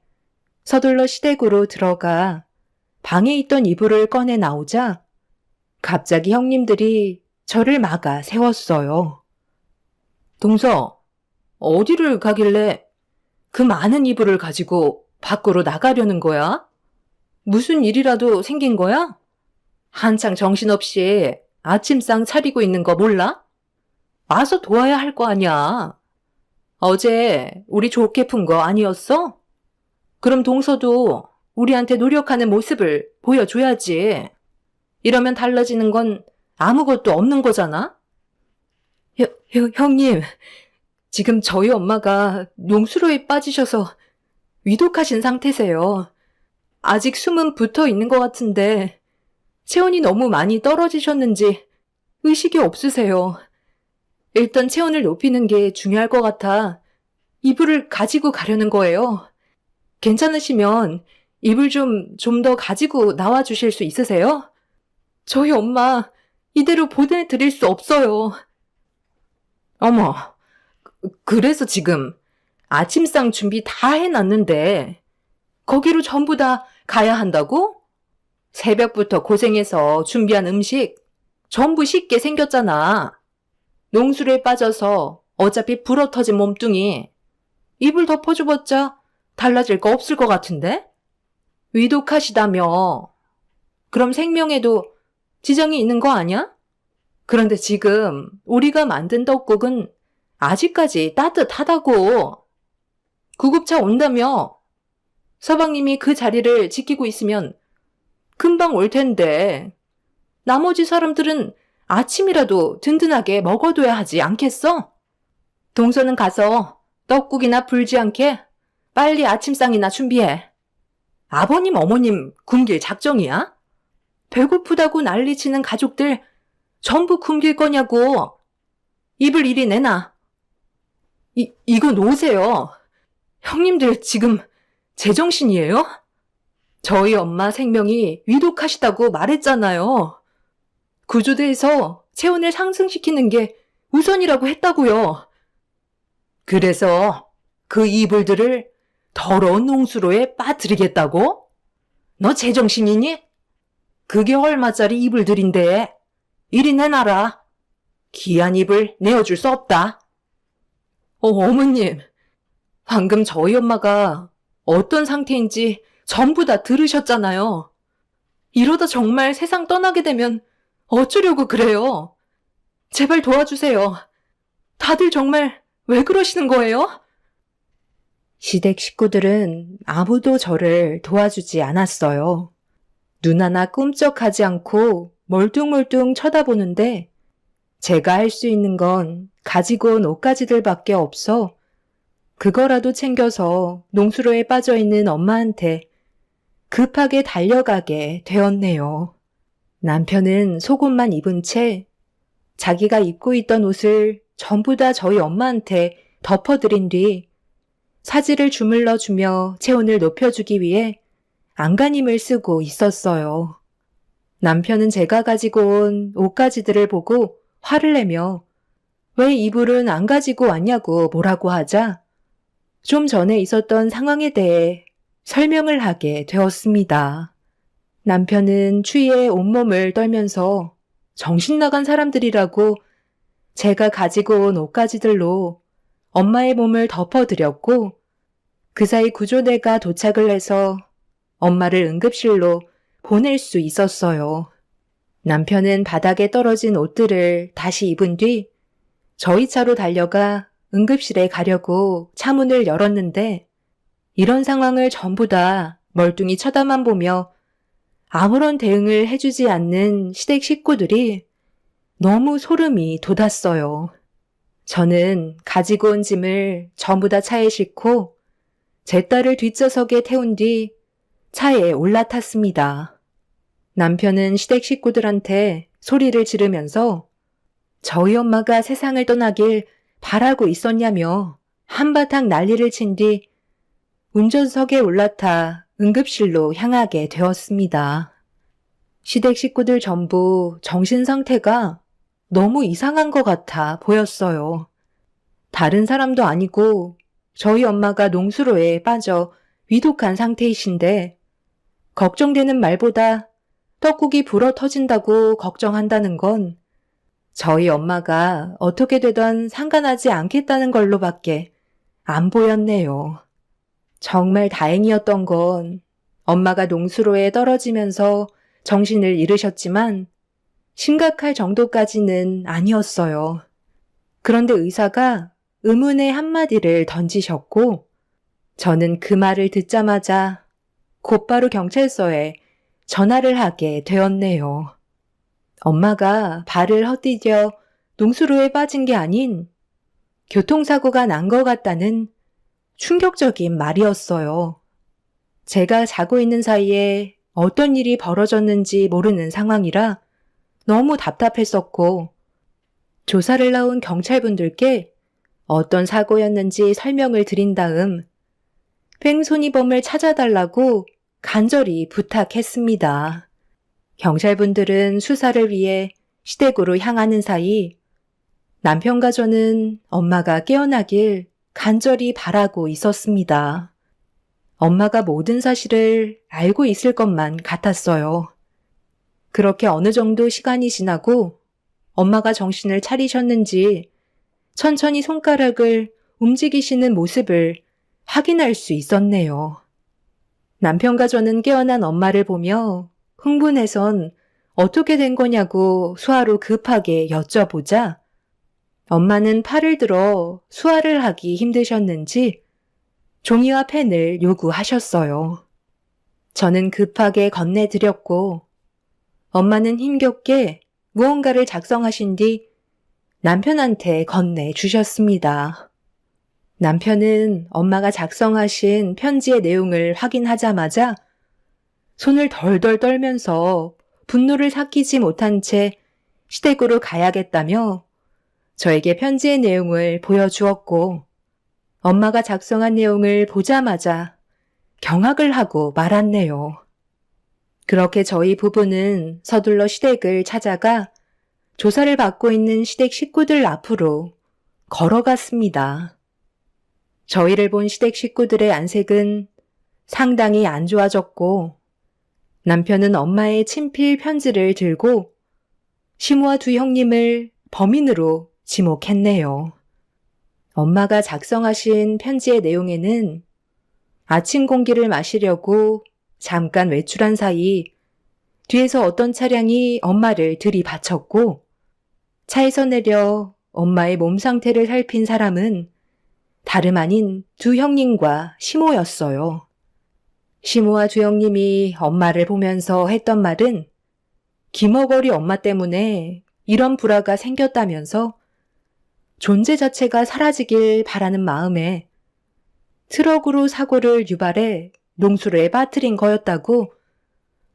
서둘러 시댁으로 들어가 방에 있던 이불을 꺼내 나오자 갑자기 형님들이 저를 막아 세웠어요. 동서, 어디를 가길래 그 많은 이불을 가지고 밖으로 나가려는 거야? 무슨 일이라도 생긴 거야? 한창 정신없이 아침상 차리고 있는 거 몰라? 와서 도와야 할 거 아니야. 어제 우리 좋게 푼 거 아니었어? 그럼 동서도 우리한테 노력하는 모습을 보여줘야지. 이러면 달라지는 건 아무것도 없는 거잖아? 형님, 지금 저희 엄마가 농수로에 빠지셔서 위독하신 상태세요. 아직 숨은 붙어 있는 것 같은데 체온이 너무 많이 떨어지셨는지 의식이 없으세요. 일단 체온을 높이는 게 중요할 것 같아 이불을 가지고 가려는 거예요. 괜찮으시면 이불 좀 더 가지고 나와 주실 수 있으세요? 저희 엄마 이대로 보내드릴 수 없어요. 어머, 그래서 지금 아침상 준비 다 해놨는데 거기로 전부 다 가야 한다고? 새벽부터 고생해서 준비한 음식 전부 식게 생겼잖아. 농술에 빠져서 어차피 불어터진 몸뚱이 이불 덮어줘봤자 달라질 거 없을 것 같은데? 위독하시다며. 그럼 생명에도 지장이 있는 거 아니야? 그런데 지금 우리가 만든 떡국은 아직까지 따뜻하다고. 구급차 온다며. 서방님이 그 자리를 지키고 있으면 금방 올 텐데 나머지 사람들은 아침이라도 든든하게 먹어둬야 하지 않겠어? 동서는 가서 떡국이나 불지 않게 빨리 아침상이나 준비해. 아버님, 어머님 굶길 작정이야? 배고프다고 난리치는 가족들 전부 굶길 거냐고. 입을 이리 내놔. 이거 놓으세요. 형님들 지금 제정신이에요? 저희 엄마 생명이 위독하시다고 말했잖아요. 구조대에서 체온을 상승시키는 게 우선이라고 했다고요. 그래서 그 이불들을 더러운 농수로에 빠뜨리겠다고? 너 제정신이니? 그게 얼마짜리 이불들인데 이리 내놔라. 귀한 이불 내어줄 수 없다. 어머님, 방금 저희 엄마가 어떤 상태인지 전부 다 들으셨잖아요. 이러다 정말 세상 떠나게 되면 어쩌려고 그래요? 제발 도와주세요. 다들 정말 왜 그러시는 거예요? 시댁 식구들은 아무도 저를 도와주지 않았어요. 눈 하나 끔쩍하지 않고 멀뚱멀뚱 쳐다보는데 제가 할 수 있는 건 가지고 온 옷가지들밖에 없어 그거라도 챙겨서 농수로에 빠져있는 엄마한테 급하게 달려가게 되었네요. 남편은 속옷만 입은 채 자기가 입고 있던 옷을 전부 다 저희 엄마한테 덮어드린 뒤 사지를 주물러 주며 체온을 높여주기 위해 안간힘을 쓰고 있었어요. 남편은 제가 가지고 온 옷가지들을 보고 화를 내며 왜 이불은 안 가지고 왔냐고 뭐라고 하자 좀 전에 있었던 상황에 대해 설명을 하게 되었습니다. 남편은 추위에 온몸을 떨면서 정신 나간 사람들이라고 제가 가지고 온 옷가지들로 엄마의 몸을 덮어드렸고 그 사이 구조대가 도착을 해서 엄마를 응급실로 보낼 수 있었어요. 남편은 바닥에 떨어진 옷들을 다시 입은 뒤 저희 차로 달려가 응급실에 가려고 차문을 열었는데 이런 상황을 전부 다 멀뚱히 쳐다만 보며 아무런 대응을 해주지 않는 시댁 식구들이 너무 소름이 돋았어요. 저는 가지고 온 짐을 전부 다 차에 싣고 제 딸을 뒷좌석에 태운 뒤 차에 올라탔습니다. 남편은 시댁 식구들한테 소리를 지르면서 저희 엄마가 세상을 떠나길 바라고 있었냐며 한바탕 난리를 친 뒤 운전석에 올라타 응급실로 향하게 되었습니다. 시댁 식구들 전부 정신 상태가 너무 이상한 것 같아 보였어요. 다른 사람도 아니고 저희 엄마가 농수로에 빠져 위독한 상태이신데 걱정되는 말보다 떡국이 불어 터진다고 걱정한다는 건 저희 엄마가 어떻게 되던 상관하지 않겠다는 걸로밖에 안 보였네요. 정말 다행이었던 건 엄마가 농수로에 떨어지면서 정신을 잃으셨지만 심각할 정도까지는 아니었어요. 그런데 의사가 의문의 한마디를 던지셨고 저는 그 말을 듣자마자 곧바로 경찰서에 전화를 하게 되었네요. 엄마가 발을 헛디뎌 농수로에 빠진 게 아닌 교통사고가 난 것 같다는 충격적인 말이었어요. 제가 자고 있는 사이에 어떤 일이 벌어졌는지 모르는 상황이라 너무 답답했었고 조사를 나온 경찰분들께 어떤 사고였는지 설명을 드린 다음 횡손이범을 찾아달라고 간절히 부탁했습니다. 경찰분들은 수사를 위해 시댁으로 향하는 사이 남편과 저는 엄마가 깨어나길 간절히 바라고 있었습니다. 엄마가 모든 사실을 알고 있을 것만 같았어요. 그렇게 어느 정도 시간이 지나고 엄마가 정신을 차리셨는지 천천히 손가락을 움직이시는 모습을 확인할 수 있었네요. 남편과 저는 깨어난 엄마를 보며 흥분해선 어떻게 된 거냐고 수화로 급하게 여쭤보자 엄마는 팔을 들어 수화를 하기 힘드셨는지 종이와 펜을 요구하셨어요. 저는 급하게 건네드렸고 엄마는 힘겹게 무언가를 작성하신 뒤 남편한테 건네주셨습니다. 남편은 엄마가 작성하신 편지의 내용을 확인하자마자 손을 덜덜 떨면서 분노를 삭히지 못한 채 시댁으로 가야겠다며 저에게 편지의 내용을 보여주었고 엄마가 작성한 내용을 보자마자 경악을 하고 말았네요. 그렇게 저희 부부는 서둘러 시댁을 찾아가 조사를 받고 있는 시댁 식구들 앞으로 걸어갔습니다. 저희를 본 시댁 식구들의 안색은 상당히 안 좋아졌고 남편은 엄마의 친필 편지를 들고 시모와 두 형님을 범인으로 지목했네요. 엄마가 작성하신 편지의 내용에는 아침 공기를 마시려고 잠깐 외출한 사이 뒤에서 어떤 차량이 엄마를 들이받쳤고 차에서 내려 엄마의 몸 상태를 살핀 사람은 다름 아닌 두 형님과 시모였어요. 시모와 두 형님이 엄마를 보면서 했던 말은 기머거리 엄마 때문에 이런 불화가 생겼다면서 존재 자체가 사라지길 바라는 마음에 트럭으로 사고를 유발해 농수로에 빠뜨린 거였다고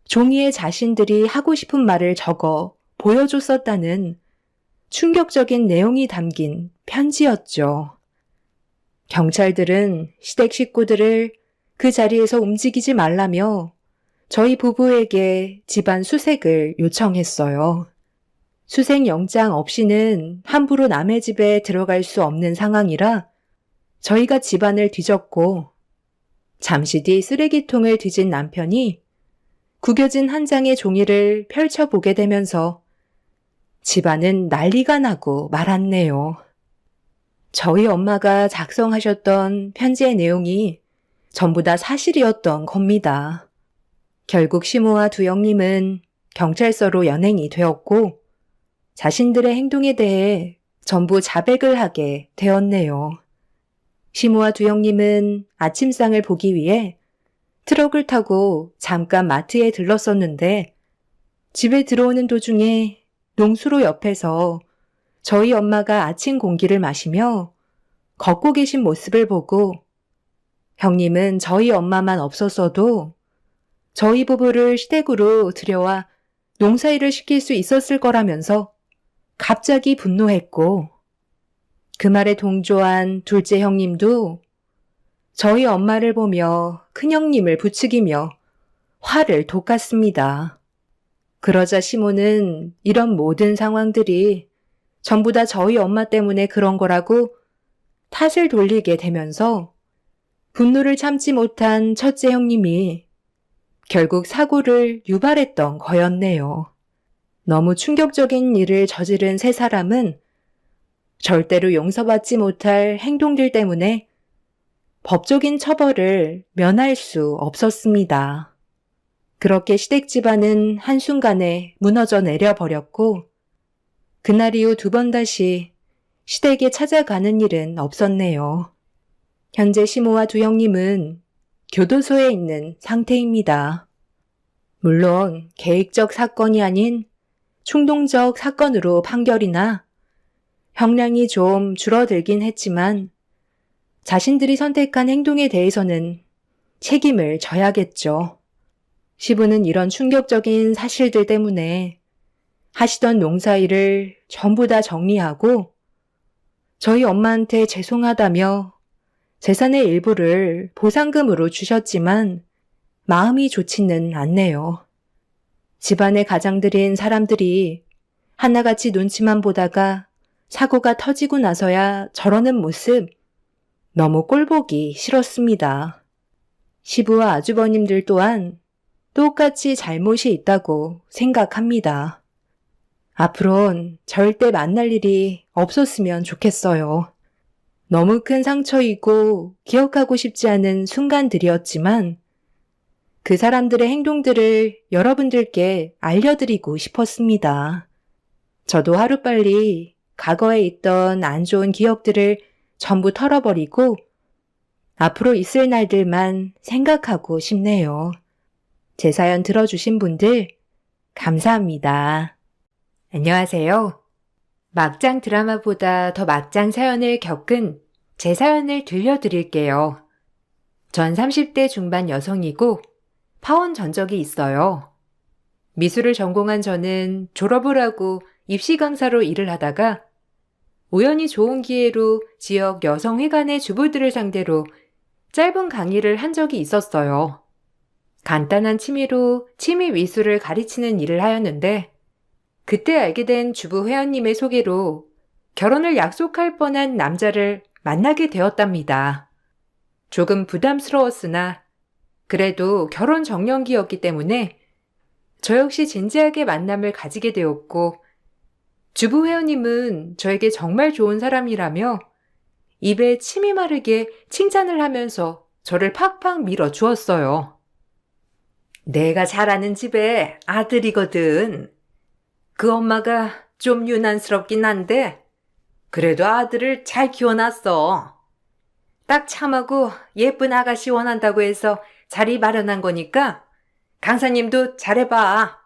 종이에 자신들이 하고 싶은 말을 적어 보여줬었다는 충격적인 내용이 담긴 편지였죠. 경찰들은 시댁 식구들을 그 자리에서 움직이지 말라며 저희 부부에게 집안 수색을 요청했어요. 수색 영장 없이는 함부로 남의 집에 들어갈 수 없는 상황이라 저희가 집안을 뒤졌고 잠시 뒤 쓰레기통을 뒤진 남편이 구겨진 한 장의 종이를 펼쳐보게 되면서 집안은 난리가 나고 말았네요. 저희 엄마가 작성하셨던 편지의 내용이 전부 다 사실이었던 겁니다. 결국 시모와 두영님은 경찰서로 연행이 되었고 자신들의 행동에 대해 전부 자백을 하게 되었네요. 시모와 두영님은 아침상을 보기 위해 트럭을 타고 잠깐 마트에 들렀었는데 집에 들어오는 도중에 농수로 옆에서 저희 엄마가 아침 공기를 마시며 걷고 계신 모습을 보고 형님은 저희 엄마만 없었어도 저희 부부를 시댁으로 들여와 농사일을 시킬 수 있었을 거라면서 갑자기 분노했고 그 말에 동조한 둘째 형님도 저희 엄마를 보며 큰형님을 부추기며 화를 돋갔습니다. 그러자 시모는 이런 모든 상황들이 전부 다 저희 엄마 때문에 그런 거라고 탓을 돌리게 되면서 분노를 참지 못한 첫째 형님이 결국 사고를 유발했던 거였네요. 너무 충격적인 일을 저지른 세 사람은 절대로 용서받지 못할 행동들 때문에 법적인 처벌을 면할 수 없었습니다. 그렇게 시댁 집안은 한순간에 무너져 내려버렸고 그날 이후 2번 다시 시댁에 찾아가는 일은 없었네요. 현재 시모와 두영님은 교도소에 있는 상태입니다. 물론 계획적 사건이 아닌 충동적 사건으로 판결이나 형량이 좀 줄어들긴 했지만 자신들이 선택한 행동에 대해서는 책임을 져야겠죠. 시부는 이런 충격적인 사실들 때문에 하시던 농사일을 전부 다 정리하고 저희 엄마한테 죄송하다며 재산의 일부를 보상금으로 주셨지만 마음이 좋지는 않네요. 집안의 가장들인 사람들이 하나같이 눈치만 보다가 사고가 터지고 나서야 저러는 모습 너무 꼴보기 싫었습니다. 시부와 아주버님들 또한 똑같이 잘못이 있다고 생각합니다. 앞으론 절대 만날 일이 없었으면 좋겠어요. 너무 큰 상처이고 기억하고 싶지 않은 순간들이었지만 그 사람들의 행동들을 여러분들께 알려드리고 싶었습니다. 저도 하루빨리 과거에 있던 안 좋은 기억들을 전부 털어버리고 앞으로 있을 날들만 생각하고 싶네요. 제 사연 들어주신 분들 감사합니다. 안녕하세요. 막장 드라마보다 더 막장 사연을 겪은 제 사연을 들려드릴게요. 전 30대 중반 여성이고 파혼 전적이 있어요. 미술을 전공한 저는 졸업을 하고 입시 강사로 일을 하다가 우연히 좋은 기회로 지역 여성회관의 주부들을 상대로 짧은 강의를 한 적이 있었어요. 간단한 취미로 취미 미술을 가르치는 일을 하였는데 그때 알게 된 주부 회원님의 소개로 결혼을 약속할 뻔한 남자를 만나게 되었답니다. 조금 부담스러웠으나 그래도 결혼 정년기였기 때문에 저 역시 진지하게 만남을 가지게 되었고 주부 회원님은 저에게 정말 좋은 사람이라며 입에 침이 마르게 칭찬을 하면서 저를 팍팍 밀어주었어요. 내가 잘 아는 집에 아들이거든. 그 엄마가 좀 유난스럽긴 한데 그래도 아들을 잘 키워놨어. 딱 참하고 예쁜 아가씨 원한다고 해서 자리 마련한 거니까 강사님도 잘해봐.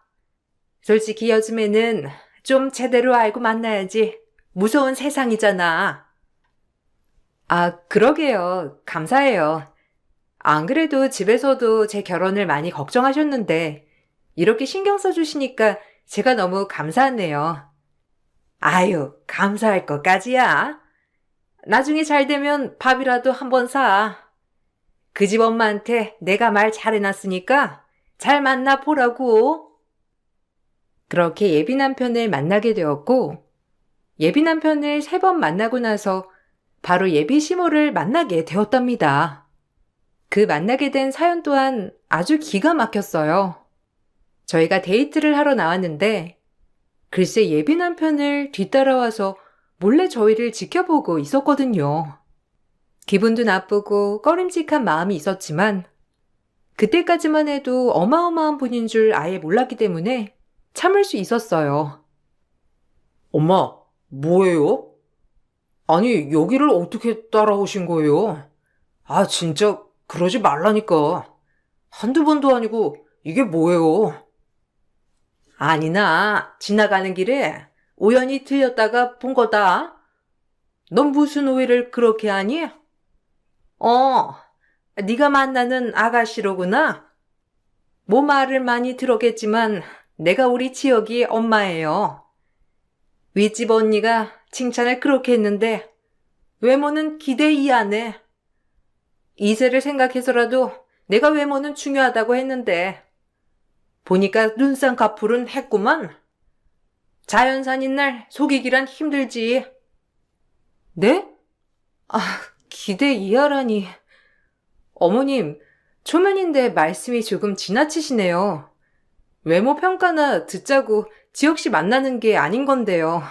솔직히 요즘에는 좀 제대로 알고 만나야지. 무서운 세상이잖아. 아, 그러게요. 감사해요. 안 그래도 집에서도 제 결혼을 많이 걱정하셨는데 이렇게 신경 써주시니까 제가 너무 감사하네요. 아유, 감사할 것까지야. 나중에 잘 되면 밥이라도 한번 사. 그 집 엄마한테 내가 말 잘해놨으니까 잘 만나보라고. 그렇게 예비 남편을 만나게 되었고 예비 남편을 3번 만나고 나서 바로 예비 시모를 만나게 되었답니다. 그 만나게 된 사연 또한 아주 기가 막혔어요. 저희가 데이트를 하러 나왔는데 글쎄 예비 남편을 뒤따라와서 몰래 저희를 지켜보고 있었거든요. 기분도 나쁘고 꺼림칙한 마음이 있었지만 그때까지만 해도 어마어마한 분인 줄 아예 몰랐기 때문에 참을 수 있었어요. 엄마, 뭐예요? 아니, 여기를 어떻게 따라오신 거예요? 아, 진짜 그러지 말라니까. 한두 번도 아니고 이게 뭐예요? 아니나 지나가는 길에 우연히 들렸다가 본 거다. 넌 무슨 오해를 그렇게 하니? 네가 만나는 아가씨로구나. 뭐 말을 많이 들었겠지만 내가 우리 지혁이 엄마예요. 윗집 언니가 칭찬을 그렇게 했는데 외모는 기대 이하네. 이세를 생각해서라도 내가 외모는 중요하다고 했는데 보니까 눈쌍꺼풀은 했구만. 자연산인 날 속이기란 힘들지. 네? 아, 기대 이하라니. 어머님, 초면인데 말씀이 조금 지나치시네요. 외모 평가나 듣자고 지혁 씨 만나는 게 아닌 건데요.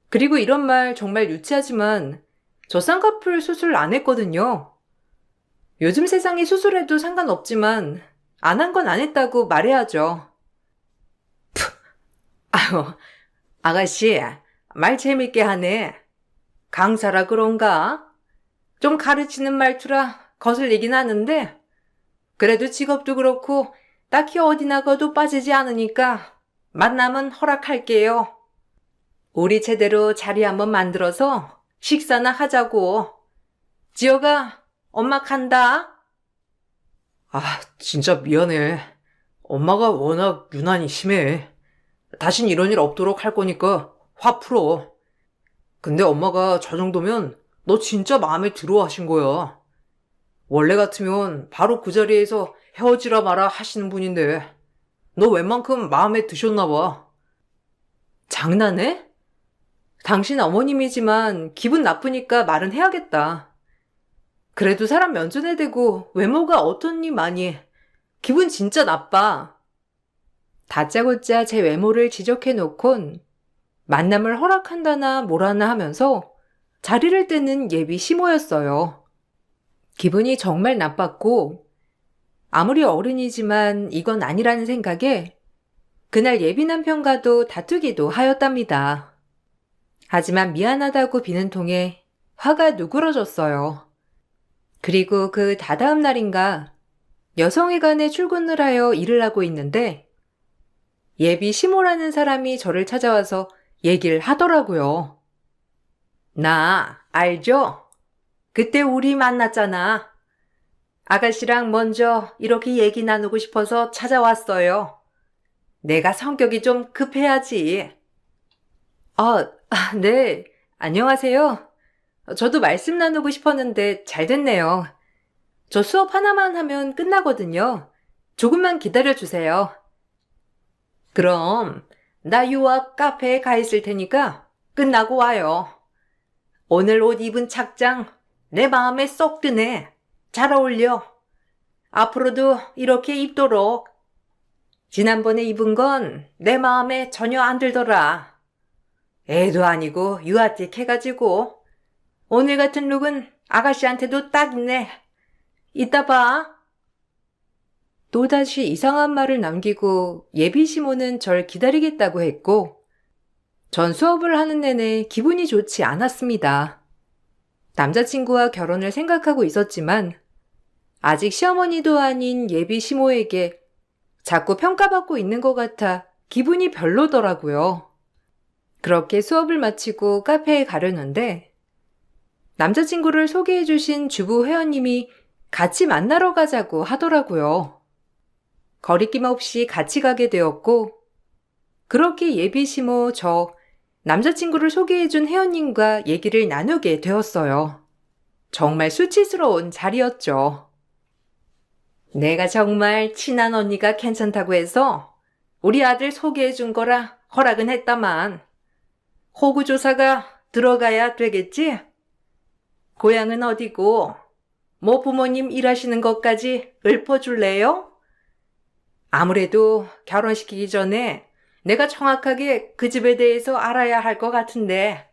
그리고 이런 말 정말 유치하지만 저 쌍꺼풀 수술 안 했거든요. 요즘 세상에 수술해도 상관없지만 안 한 건 안 했다고 말해야죠. 아유, 아가씨, 말 재밌게 하네. 강사라 그런가? 좀 가르치는 말투라 거슬리긴 하는데 그래도 직업도 그렇고 딱히 어디 나가도 빠지지 않으니까 만남은 허락할게요. 우리 제대로 자리 한번 만들어서 식사나 하자고. 지혁아, 엄마 간다. 아, 진짜 미안해. 엄마가 워낙 유난히 심해. 다신 이런 일 없도록 할 거니까 화 풀어. 근데 엄마가 저 정도면 너 진짜 마음에 들어 하신 거야. 원래 같으면 바로 그 자리에서 헤어지라 마라 하시는 분인데 너 웬만큼 마음에 드셨나 봐. 장난해? 당신 어머님이지만 기분 나쁘니까 말은 해야겠다. 그래도 사람 면전에 대고 외모가 어떻니 많이. 기분 진짜 나빠. 다짜고짜 제 외모를 지적해놓곤 만남을 허락한다나 뭐라나 하면서 자리를 떼는 예비 시모였어요. 기분이 정말 나빴고 아무리 어른이지만 이건 아니라는 생각에 그날 예비 남편과도 다투기도 하였답니다. 하지만 미안하다고 비는 통에 화가 누그러졌어요. 그리고 그 다다음 날인가 여성회관에 출근을 하여 일을 하고 있는데 예비 시모라는 사람이 저를 찾아와서 얘기를 하더라고요. 나 알죠? 그때 우리 만났잖아. 아가씨랑 먼저 이렇게 얘기 나누고 싶어서 찾아왔어요. 내가 성격이 좀 급해야지. 네. 안녕하세요. 저도 말씀 나누고 싶었는데 잘 됐네요. 저 수업 하나만 하면 끝나거든요. 조금만 기다려주세요. 그럼 나 요 앞 카페에 가 있을 테니까 끝나고 와요. 오늘 옷 입은 착장 내 마음에 쏙 드네. 잘 어울려. 앞으로도 이렇게 입도록. 지난번에 입은 건 내 마음에 전혀 안 들더라. 애도 아니고 유아틱 해가지고 오늘 같은 룩은 아가씨한테도 딱이네. 이따 봐. 또다시 이상한 말을 남기고 예비 시모는 절 기다리겠다고 했고 전 수업을 하는 내내 기분이 좋지 않았습니다. 남자친구와 결혼을 생각하고 있었지만 아직 시어머니도 아닌 예비 시모에게 자꾸 평가받고 있는 것 같아 기분이 별로더라고요. 그렇게 수업을 마치고 카페에 가려는데 남자친구를 소개해주신 주부 회원님이 같이 만나러 가자고 하더라고요. 거리낌 없이 같이 가게 되었고 그렇게 예비 시모 저 남자친구를 소개해준 회원님과 얘기를 나누게 되었어요. 정말 수치스러운 자리였죠. 내가 정말 친한 언니가 괜찮다고 해서 우리 아들 소개해준 거라 허락은 했다만 호구조사가 들어가야 되겠지? 고향은 어디고 뭐 부모님 일하시는 것까지 읊어줄래요? 아무래도 결혼시키기 전에 내가 정확하게 그 집에 대해서 알아야 할 것 같은데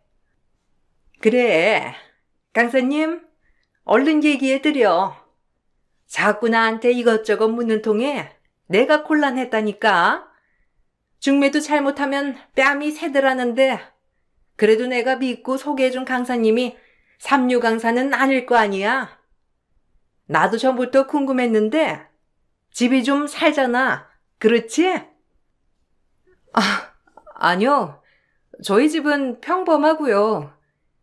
그래, 강사님, 얼른 얘기해드려. 자꾸 나한테 이것저것 묻는 통에 내가 곤란했다니까. 중매도 잘못하면 뺨이 새더라는데 그래도 내가 믿고 소개해준 강사님이 삼류 강사는 아닐 거 아니야. 나도 전부터 궁금했는데 집이 좀 살잖아. 그렇지? 아니요. 저희 집은 평범하고요.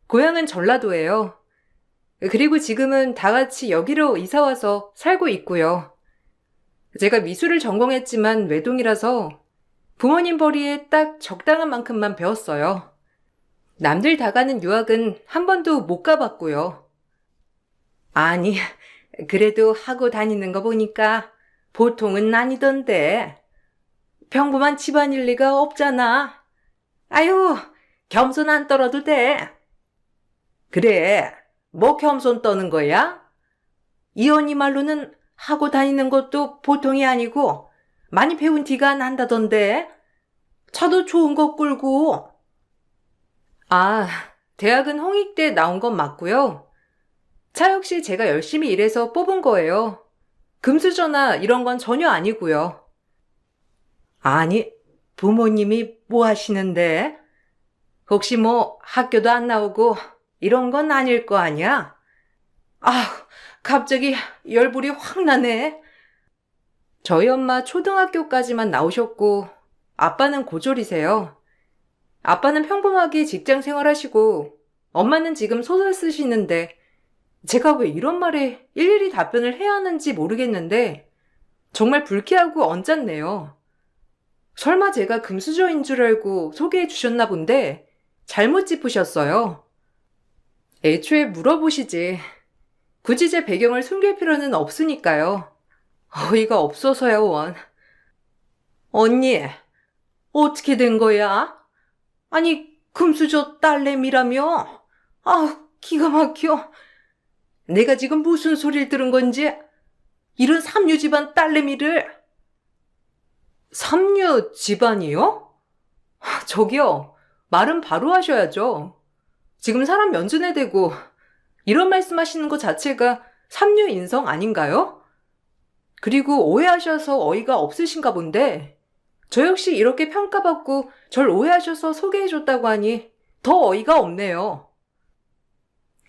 고향은 전라도예요. 그리고 지금은 다 같이 여기로 이사와서 살고 있고요. 제가 미술을 전공했지만 외동이라서 부모님 벌이에 딱 적당한 만큼만 배웠어요. 남들 다 가는 유학은 한 번도 못 가봤고요. 아니, 그래도 하고 다니는 거 보니까 보통은 아니던데. 평범한 집안일 리가 없잖아. 아유, 겸손 안 떨어도 돼. 그래, 뭐 겸손 떠는 거야? 이 언니 말로는 하고 다니는 것도 보통이 아니고 많이 배운 티가 난다던데. 차도 좋은 거 끌고. 아, 대학은 홍익대 나온 건 맞고요. 차 역시 제가 열심히 일해서 뽑은 거예요. 금수저나 이런 건 전혀 아니고요. 아니, 부모님이 뭐 하시는데? 혹시 뭐 학교도 안 나오고 이런 건 아닐 거 아니야? 아, 갑자기 열불이 확 나네. 저희 엄마 초등학교까지만 나오셨고 아빠는 고졸이세요. 아빠는 평범하게 직장 생활하시고 엄마는 지금 소설 쓰시는데 제가 왜 이런 말에 일일이 답변을 해야 하는지 모르겠는데 정말 불쾌하고 언짢네요. 설마 제가 금수저인 줄 알고 소개해 주셨나 본데 잘못 짚으셨어요. 애초에 물어보시지. 굳이 제 배경을 숨길 필요는 없으니까요. 어이가 없어서요, 원. 언니, 어떻게 된 거야? 아니, 금수저 딸내미라며? 아, 기가 막혀. 내가 지금 무슨 소리를 들은 건지? 이런 삼류 집안 딸내미를. 삼류 집안이요? 저기요, 말은 바로 하셔야죠. 지금 사람 면전에 대고 이런 말씀하시는 것 자체가 삼류 인성 아닌가요? 그리고 오해하셔서 어이가 없으신가 본데 저 역시 이렇게 평가받고 절 오해하셔서 소개해줬다고 하니 더 어이가 없네요.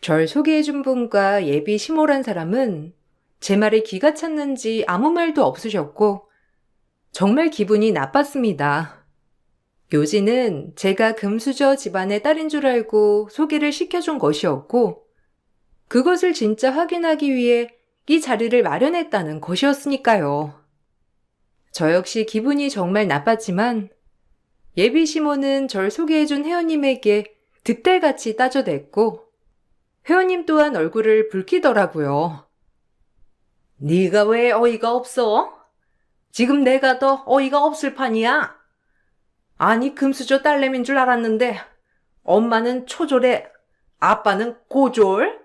절 소개해준 분과 예비 시모란 사람은 제 말에 기가 찼는지 아무 말도 없으셨고 정말 기분이 나빴습니다. 묘지는 제가 금수저 집안의 딸인 줄 알고 소개를 시켜준 것이었고 그것을 진짜 확인하기 위해 이 자리를 마련했다는 것이었으니까요. 저 역시 기분이 정말 나빴지만 예비 시모는 절 소개해준 회원님에게 득달같이 따져댔고 회원님 또한 얼굴을 붉히더라고요. 네가 왜 어이가 없어? 지금 내가 더 어이가 없을 판이야. 아니 금수저 딸내미인 줄 알았는데 엄마는 초졸에 아빠는 고졸?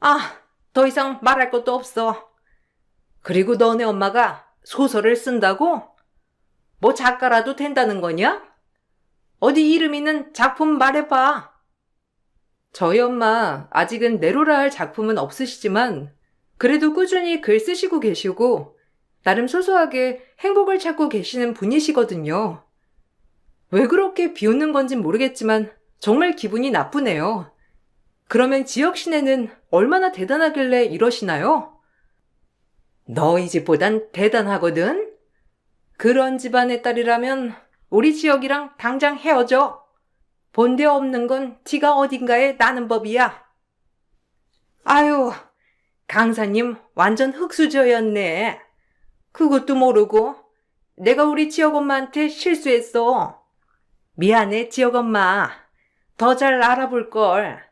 아, 더 이상 말할 것도 없어. 그리고 너네 엄마가 소설을 쓴다고? 뭐 작가라도 된다는 거냐? 어디 이름 있는 작품 말해봐. 저희 엄마 아직은 내로라 할 작품은 없으시지만 그래도 꾸준히 글 쓰시고 계시고 나름 소소하게 행복을 찾고 계시는 분이시거든요. 왜 그렇게 비웃는 건진 모르겠지만 정말 기분이 나쁘네요. 그러면 지역 시내는 얼마나 대단하길래 이러시나요? 너희 집보단 대단하거든? 그런 집안의 딸이라면 우리 지역이랑 당장 헤어져. 본데 없는 건 지가 어딘가에 나는 법이야. 아유, 강사님 완전 흙수저였네. 그것도 모르고 내가 우리 지역엄마한테 실수했어. 미안해, 지역엄마. 더 잘 알아볼걸.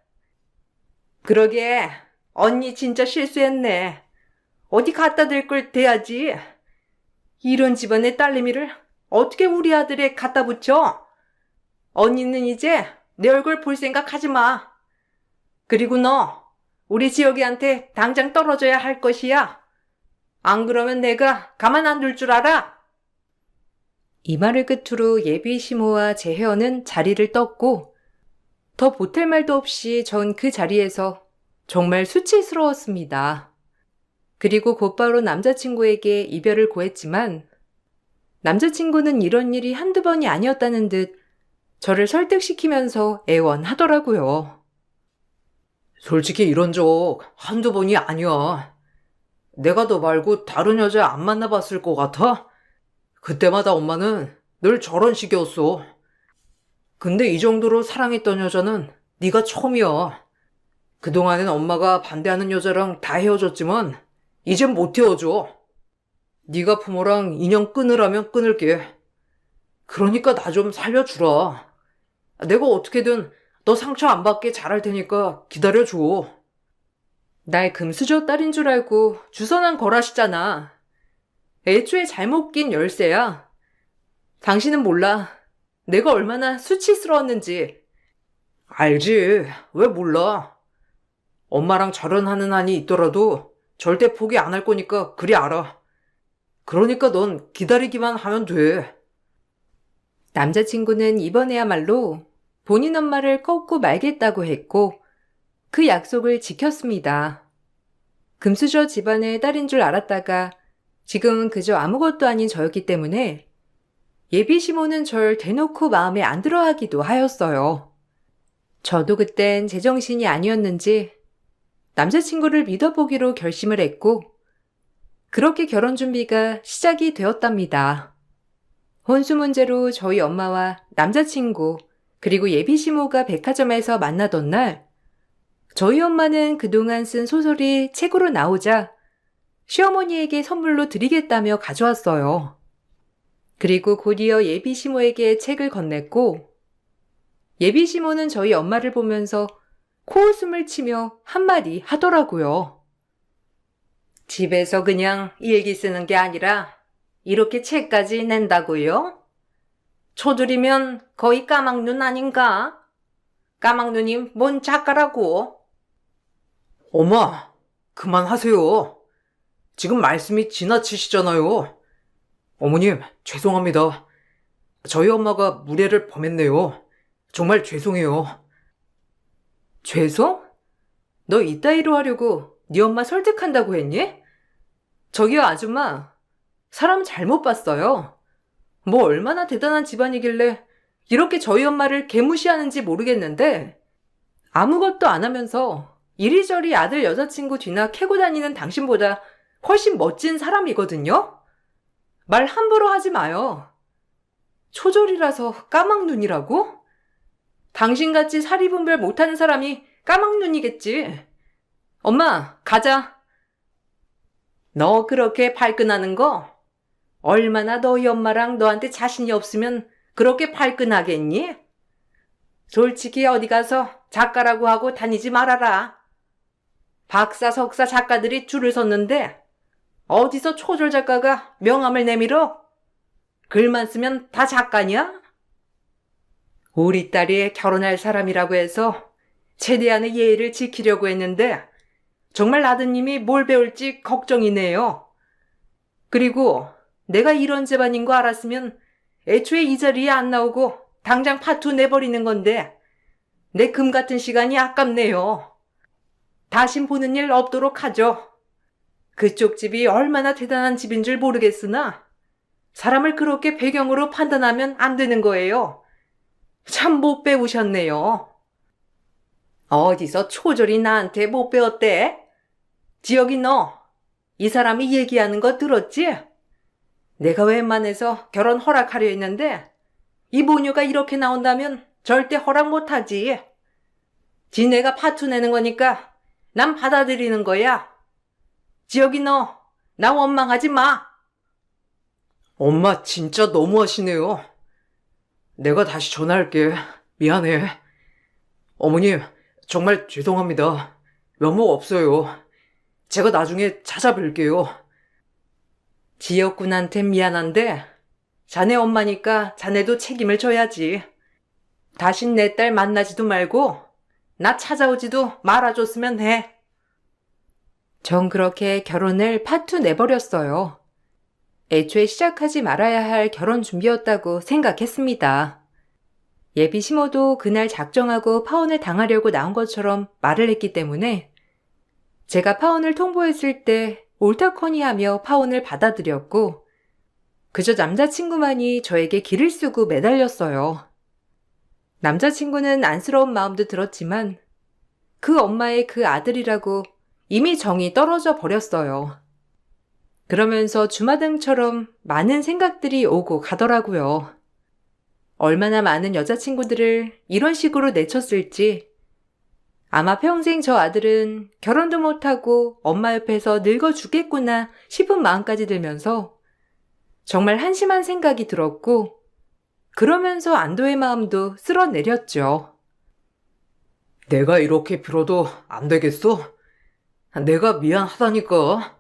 그러게, 언니 진짜 실수했네. 어디 갖다 댈 걸 대야지. 이런 집안의 딸내미를 어떻게 우리 아들에 갖다 붙여? 언니는 이제 내 얼굴 볼 생각 하지 마. 그리고 너, 우리 지역이한테 당장 떨어져야 할 것이야. 안 그러면 내가 가만 안 둘 줄 알아? 이 말을 끝으로 예비 시모와 제 회원은 자리를 떴고 더 보탤 말도 없이 전 그 자리에서 정말 수치스러웠습니다. 그리고 곧바로 남자친구에게 이별을 고했지만 남자친구는 이런 일이 한두 번이 아니었다는 듯 저를 설득시키면서 애원하더라고요. 솔직히 이런 적 한두 번이 아니야. 내가 너 말고 다른 여자 안 만나봤을 것 같아? 그때마다 엄마는 늘 저런 식이었어. 근데 이 정도로 사랑했던 여자는 네가 처음이야. 그동안엔 엄마가 반대하는 여자랑 다 헤어졌지만 이젠 못 헤어져. 네가 부모랑 인연 끊으라면 끊을게. 그러니까 나 좀 살려주라. 내가 어떻게든 너 상처 안 받게 잘할 테니까 기다려줘. 날 금수저 딸인 줄 알고 주선한 거라시잖아. 애초에 잘못 낀 열쇠야. 당신은 몰라. 내가 얼마나 수치스러웠는지. 알지. 왜 몰라. 엄마랑 절연하는 한이 있더라도 절대 포기 안 할 거니까 그리 알아. 그러니까 넌 기다리기만 하면 돼. 남자친구는 이번에야말로 본인 엄마를 꺾고 말겠다고 했고 그 약속을 지켰습니다. 금수저 집안의 딸인 줄 알았다가 지금은 그저 아무것도 아닌 저였기 때문에 예비 시모는 절 대놓고 마음에 안 들어 하기도 하였어요. 저도 그땐 제정신이 아니었는지 남자친구를 믿어보기로 결심을 했고 그렇게 결혼 준비가 시작이 되었답니다. 혼수 문제로 저희 엄마와 남자친구 그리고 예비 시모가 백화점에서 만나던 날 저희 엄마는 그동안 쓴 소설이 책으로 나오자 시어머니에게 선물로 드리겠다며 가져왔어요. 그리고 곧이어 예비 시모에게 책을 건넸고 예비 시모는 저희 엄마를 보면서 코웃음을 치며 한마디 하더라고요. 집에서 그냥 일기 쓰는 게 아니라 이렇게 책까지 낸다고요? 초들이면 거의 까막눈 아닌가? 까막눈이 뭔 작가라고? 엄마, 그만하세요. 지금 말씀이 지나치시잖아요. 어머님, 죄송합니다. 저희 엄마가 무례를 범했네요. 정말 죄송해요. 죄송? 너 이따위로 하려고 네 엄마 설득한다고 했니? 저기요 아줌마, 사람 잘못 봤어요. 뭐 얼마나 대단한 집안이길래 이렇게 저희 엄마를 개무시하는지 모르겠는데 아무것도 안 하면서 이리저리 아들 여자친구 뒤나 캐고 다니는 당신보다 훨씬 멋진 사람이거든요? 말 함부로 하지 마요. 초졸이라서 까막눈이라고? 당신같이 사리분별 못하는 사람이 까막눈이겠지. 엄마, 가자. 너 그렇게 발끈하는 거 얼마나 너희 엄마랑 너한테 자신이 없으면 그렇게 발끈하겠니? 솔직히 어디 가서 작가라고 하고 다니지 말아라. 박사, 석사 작가들이 줄을 섰는데 어디서 초졸 작가가 명함을 내밀어? 글만 쓰면 다 작가냐? 우리 딸이 결혼할 사람이라고 해서 최대한의 예의를 지키려고 했는데 정말 아드님이 뭘 배울지 걱정이네요. 그리고 내가 이런 집안인 거 알았으면 애초에 이 자리에 안 나오고 당장 파투 내버리는 건데 내 금 같은 시간이 아깝네요. 다신 보는 일 없도록 하죠. 그쪽 집이 얼마나 대단한 집인 줄 모르겠으나 사람을 그렇게 배경으로 판단하면 안 되는 거예요. 참 못 배우셨네요. 어디서 초졸이 나한테 못 배웠대? 지혁이 너, 이 사람이 얘기하는 거 들었지? 내가 웬만해서 결혼 허락하려 했는데 이 모녀가 이렇게 나온다면 절대 허락 못하지. 지네가 파투 내는 거니까 난 받아들이는 거야. 지혁이 너, 나 원망하지 마. 엄마 진짜 너무하시네요. 내가 다시 전화할게. 미안해. 어머님, 정말 죄송합니다. 면목 없어요. 제가 나중에 찾아뵐게요. 지혁군한텐 미안한데 자네 엄마니까 자네도 책임을 져야지. 다신 내 딸 만나지도 말고 나 찾아오지도 말아줬으면 해. 전 그렇게 결혼을 파투 내버렸어요. 애초에 시작하지 말아야 할 결혼 준비였다고 생각했습니다. 예비 시모도 그날 작정하고 파혼을 당하려고 나온 것처럼 말을 했기 때문에 제가 파혼을 통보했을 때 옳다커니 하며 파혼을 받아들였고 그저 남자친구만이 저에게 기를 쓰고 매달렸어요. 남자친구는 안쓰러운 마음도 들었지만 그 엄마의 그 아들이라고 이미 정이 떨어져 버렸어요. 그러면서 주마등처럼 많은 생각들이 오고 가더라고요. 얼마나 많은 여자친구들을 이런 식으로 내쳤을지 아마 평생 저 아들은 결혼도 못하고 엄마 옆에서 늙어 죽겠구나 싶은 마음까지 들면서 정말 한심한 생각이 들었고 그러면서 안도의 마음도 쓸어내렸죠. 내가 이렇게 빌어도 안 되겠어? 내가 미안하다니까.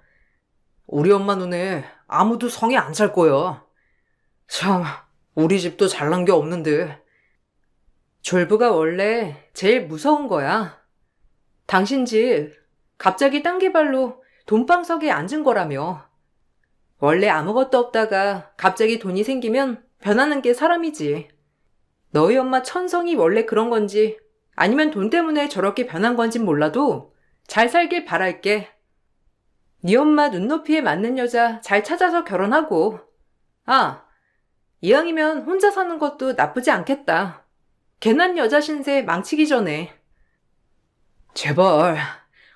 우리 엄마 눈에 아무도 성에 안 찰 거야. 참, 우리 집도 잘난 게 없는데. 졸부가 원래 제일 무서운 거야. 당신 집 갑자기 딴 개발로 돈방석에 앉은 거라며. 원래 아무것도 없다가 갑자기 돈이 생기면 변하는 게 사람이지. 너희 엄마 천성이 원래 그런 건지 아니면 돈 때문에 저렇게 변한 건진 몰라도 잘 살길 바랄게. 네 엄마 눈높이에 맞는 여자 잘 찾아서 결혼하고. 아, 이왕이면 혼자 사는 것도 나쁘지 않겠다. 괜한 여자 신세 망치기 전에. 제발,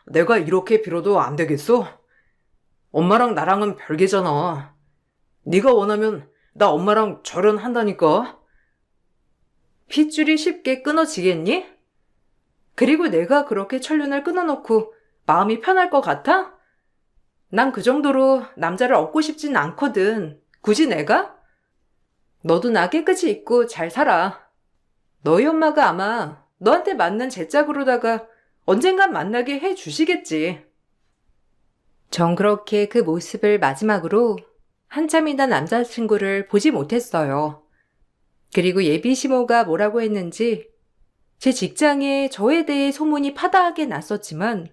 내가 이렇게 빌어도 안 되겠어? 엄마랑 나랑은 별개잖아. 네가 원하면 나 엄마랑 절연한다니까. 핏줄이 쉽게 끊어지겠니? 그리고 내가 그렇게 천륜을 끊어놓고 마음이 편할 것 같아? 난 그 정도로 남자를 얻고 싶진 않거든. 굳이 내가? 너도 나 깨끗이 입고 잘 살아. 너희 엄마가 아마 너한테 맞는 제 짝으로다가 언젠간 만나게 해 주시겠지. 전 그렇게 그 모습을 마지막으로 한참이나 남자친구를 보지 못했어요. 그리고 예비 시모가 뭐라고 했는지 제 직장에 저에 대해 소문이 파다하게 났었지만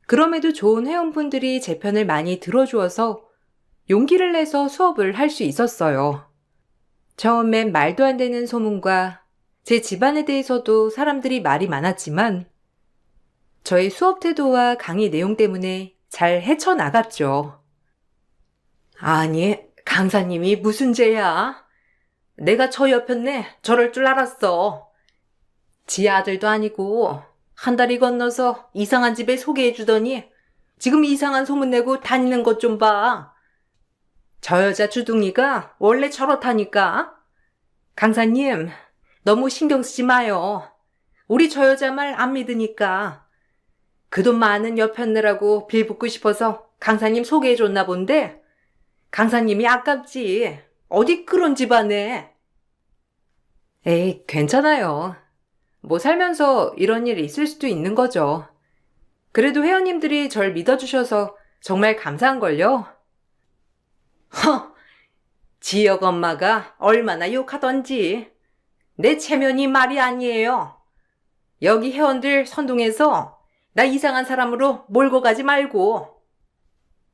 그럼에도 좋은 회원분들이 제 편을 많이 들어주어서 용기를 내서 수업을 할 수 있었어요. 처음엔 말도 안 되는 소문과 제 집안에 대해서도 사람들이 말이 많았지만 저의 수업 태도와 강의 내용 때문에 잘 헤쳐나갔죠. 아니, 강사님이 무슨 죄야? 내가 저 옆였네. 저럴 줄 알았어. 지 아들도 아니고 한 달이 건너서 이상한 집에 소개해주더니 지금 이상한 소문내고 다니는 것 좀 봐. 저 여자 주둥이가 원래 저렇다니까. 강사님, 너무 신경 쓰지 마요. 우리 저 여자 말 안 믿으니까. 그 돈 많은 여편네라고 빌붙고 싶어서 강사님 소개해줬나 본데 강사님이 아깝지. 어디 그런 집안에. 에이, 괜찮아요. 뭐 살면서 이런 일 있을 수도 있는 거죠. 그래도 회원님들이 절 믿어주셔서 정말 감사한걸요. 허! 지역 엄마가 얼마나 욕하던지. 내 체면이 말이 아니에요. 여기 회원들 선동해서 나 이상한 사람으로 몰고 가지 말고.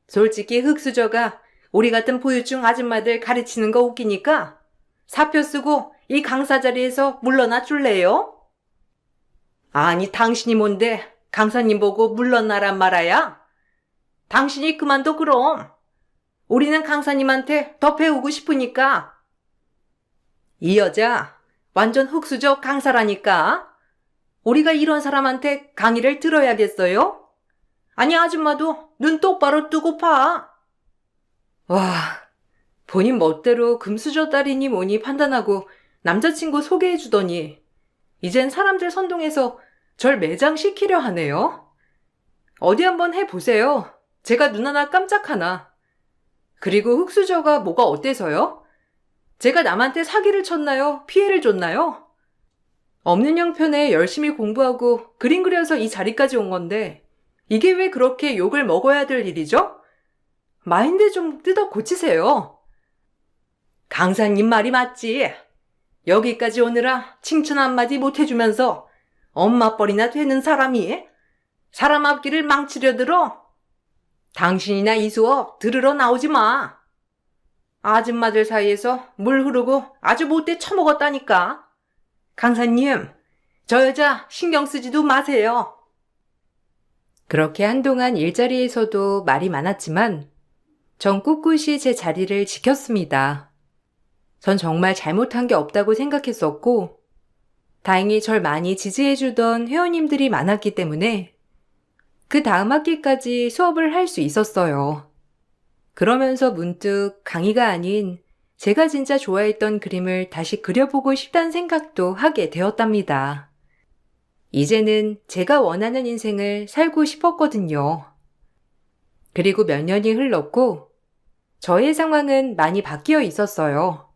솔직히 흑수저가 우리 같은 보유증 아줌마들 가르치는 거 웃기니까 사표 쓰고 이 강사 자리에서 물러나 줄래요? 아니, 당신이 뭔데 강사님 보고 물러나란 말아야? 당신이 그만둬 그럼. 우리는 강사님한테 더 배우고 싶으니까. 이 여자 완전 흑수저 강사라니까. 우리가 이런 사람한테 강의를 들어야겠어요? 아니, 아줌마도 눈 똑바로 뜨고 봐. 와, 본인 멋대로 금수저 딸이니 뭐니 판단하고 남자친구 소개해주더니 이젠 사람들 선동해서 절 매장시키려 하네요. 어디 한번 해보세요. 제가 눈 하나 깜짝 하나. 그리고 흑수저가 뭐가 어때서요? 제가 남한테 사기를 쳤나요? 피해를 줬나요? 없는 형편에 열심히 공부하고 그림 그려서 이 자리까지 온 건데 이게 왜 그렇게 욕을 먹어야 될 일이죠? 마인드 좀 뜯어 고치세요. 강사님 말이 맞지. 여기까지 오느라 칭찬 한마디 못해주면서 엄마뻘이나 되는 사람이 사람 앞길을 망치려 들어? 당신이나 이 수업 들으러 나오지 마. 아줌마들 사이에서 물 흐르고 아주 못돼 처먹었다니까. 강사님, 저 여자 신경 쓰지도 마세요. 그렇게 한동안 일자리에서도 말이 많았지만 전 꿋꿋이 제 자리를 지켰습니다. 전 정말 잘못한 게 없다고 생각했었고 다행히 절 많이 지지해주던 회원님들이 많았기 때문에 그 다음 학기까지 수업을 할 수 있었어요. 그러면서 문득 강의가 아닌 제가 진짜 좋아했던 그림을 다시 그려보고 싶다는 생각도 하게 되었답니다. 이제는 제가 원하는 인생을 살고 싶었거든요. 그리고 몇 년이 흘렀고 저의 상황은 많이 바뀌어 있었어요.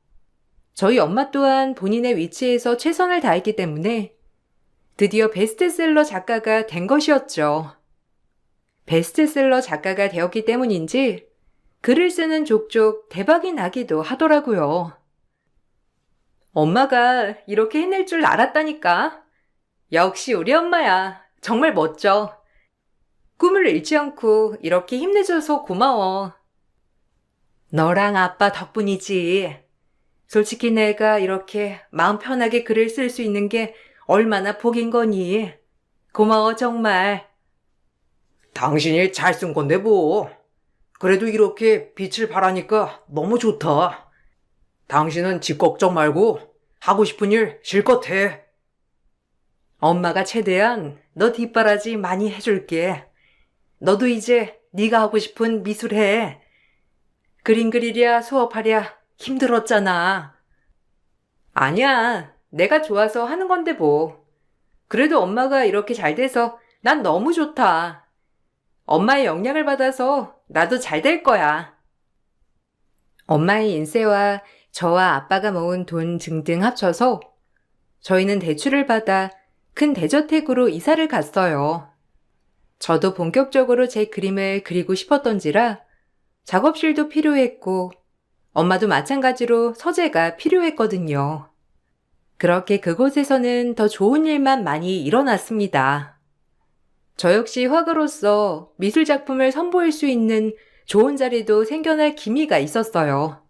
저희 엄마 또한 본인의 위치에서 최선을 다했기 때문에 드디어 베스트셀러 작가가 된 것이었죠. 베스트셀러 작가가 되었기 때문인지 글을 쓰는 족족 대박이 나기도 하더라고요. 엄마가 이렇게 해낼 줄 알았다니까. 역시 우리 엄마야. 정말 멋져. 꿈을 잃지 않고 이렇게 힘내줘서 고마워. 너랑 아빠 덕분이지. 솔직히 내가 이렇게 마음 편하게 글을 쓸 수 있는 게 얼마나 복인 거니. 고마워 정말. 당신이 잘 쓴 건데 뭐. 그래도 이렇게 빛을 발하니까 너무 좋다. 당신은 집 걱정 말고 하고 싶은 일 실컷 해. 엄마가 최대한 너 뒷바라지 많이 해줄게. 너도 이제 네가 하고 싶은 미술 해. 그림 그리랴 수업하랴 힘들었잖아. 아니야. 내가 좋아서 하는 건데 뭐. 그래도 엄마가 이렇게 잘 돼서 난 너무 좋다. 엄마의 영향을 받아서 나도 잘 될 거야. 엄마의 인세와 저와 아빠가 모은 돈 등등 합쳐서 저희는 대출을 받아 큰 대저택으로 이사를 갔어요. 저도 본격적으로 제 그림을 그리고 싶었던지라 작업실도 필요했고 엄마도 마찬가지로 서재가 필요했거든요. 그렇게 그곳에서는 더 좋은 일만 많이 일어났습니다. 저 역시 화가로서 미술 작품을 선보일 수 있는 좋은 자리도 생겨날 기미가 있었어요.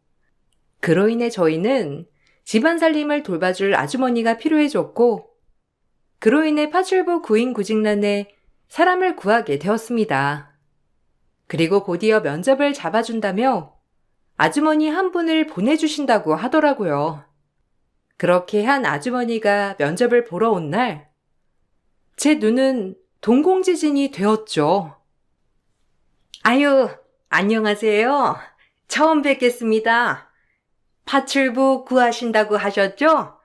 그로 인해 저희는 집안 살림을 돌봐줄 아주머니가 필요해졌고 그로 인해 파출부 구인구직란에 사람을 구하게 되었습니다. 그리고 곧이어 면접을 잡아준다며 아주머니 한 분을 보내주신다고 하더라고요. 그렇게 한 아주머니가 면접을 보러 온 날, 제 눈은 동공지진이 되었죠. 아유, 안녕하세요. 처음 뵙겠습니다. 파출부 구하신다고 하셨죠?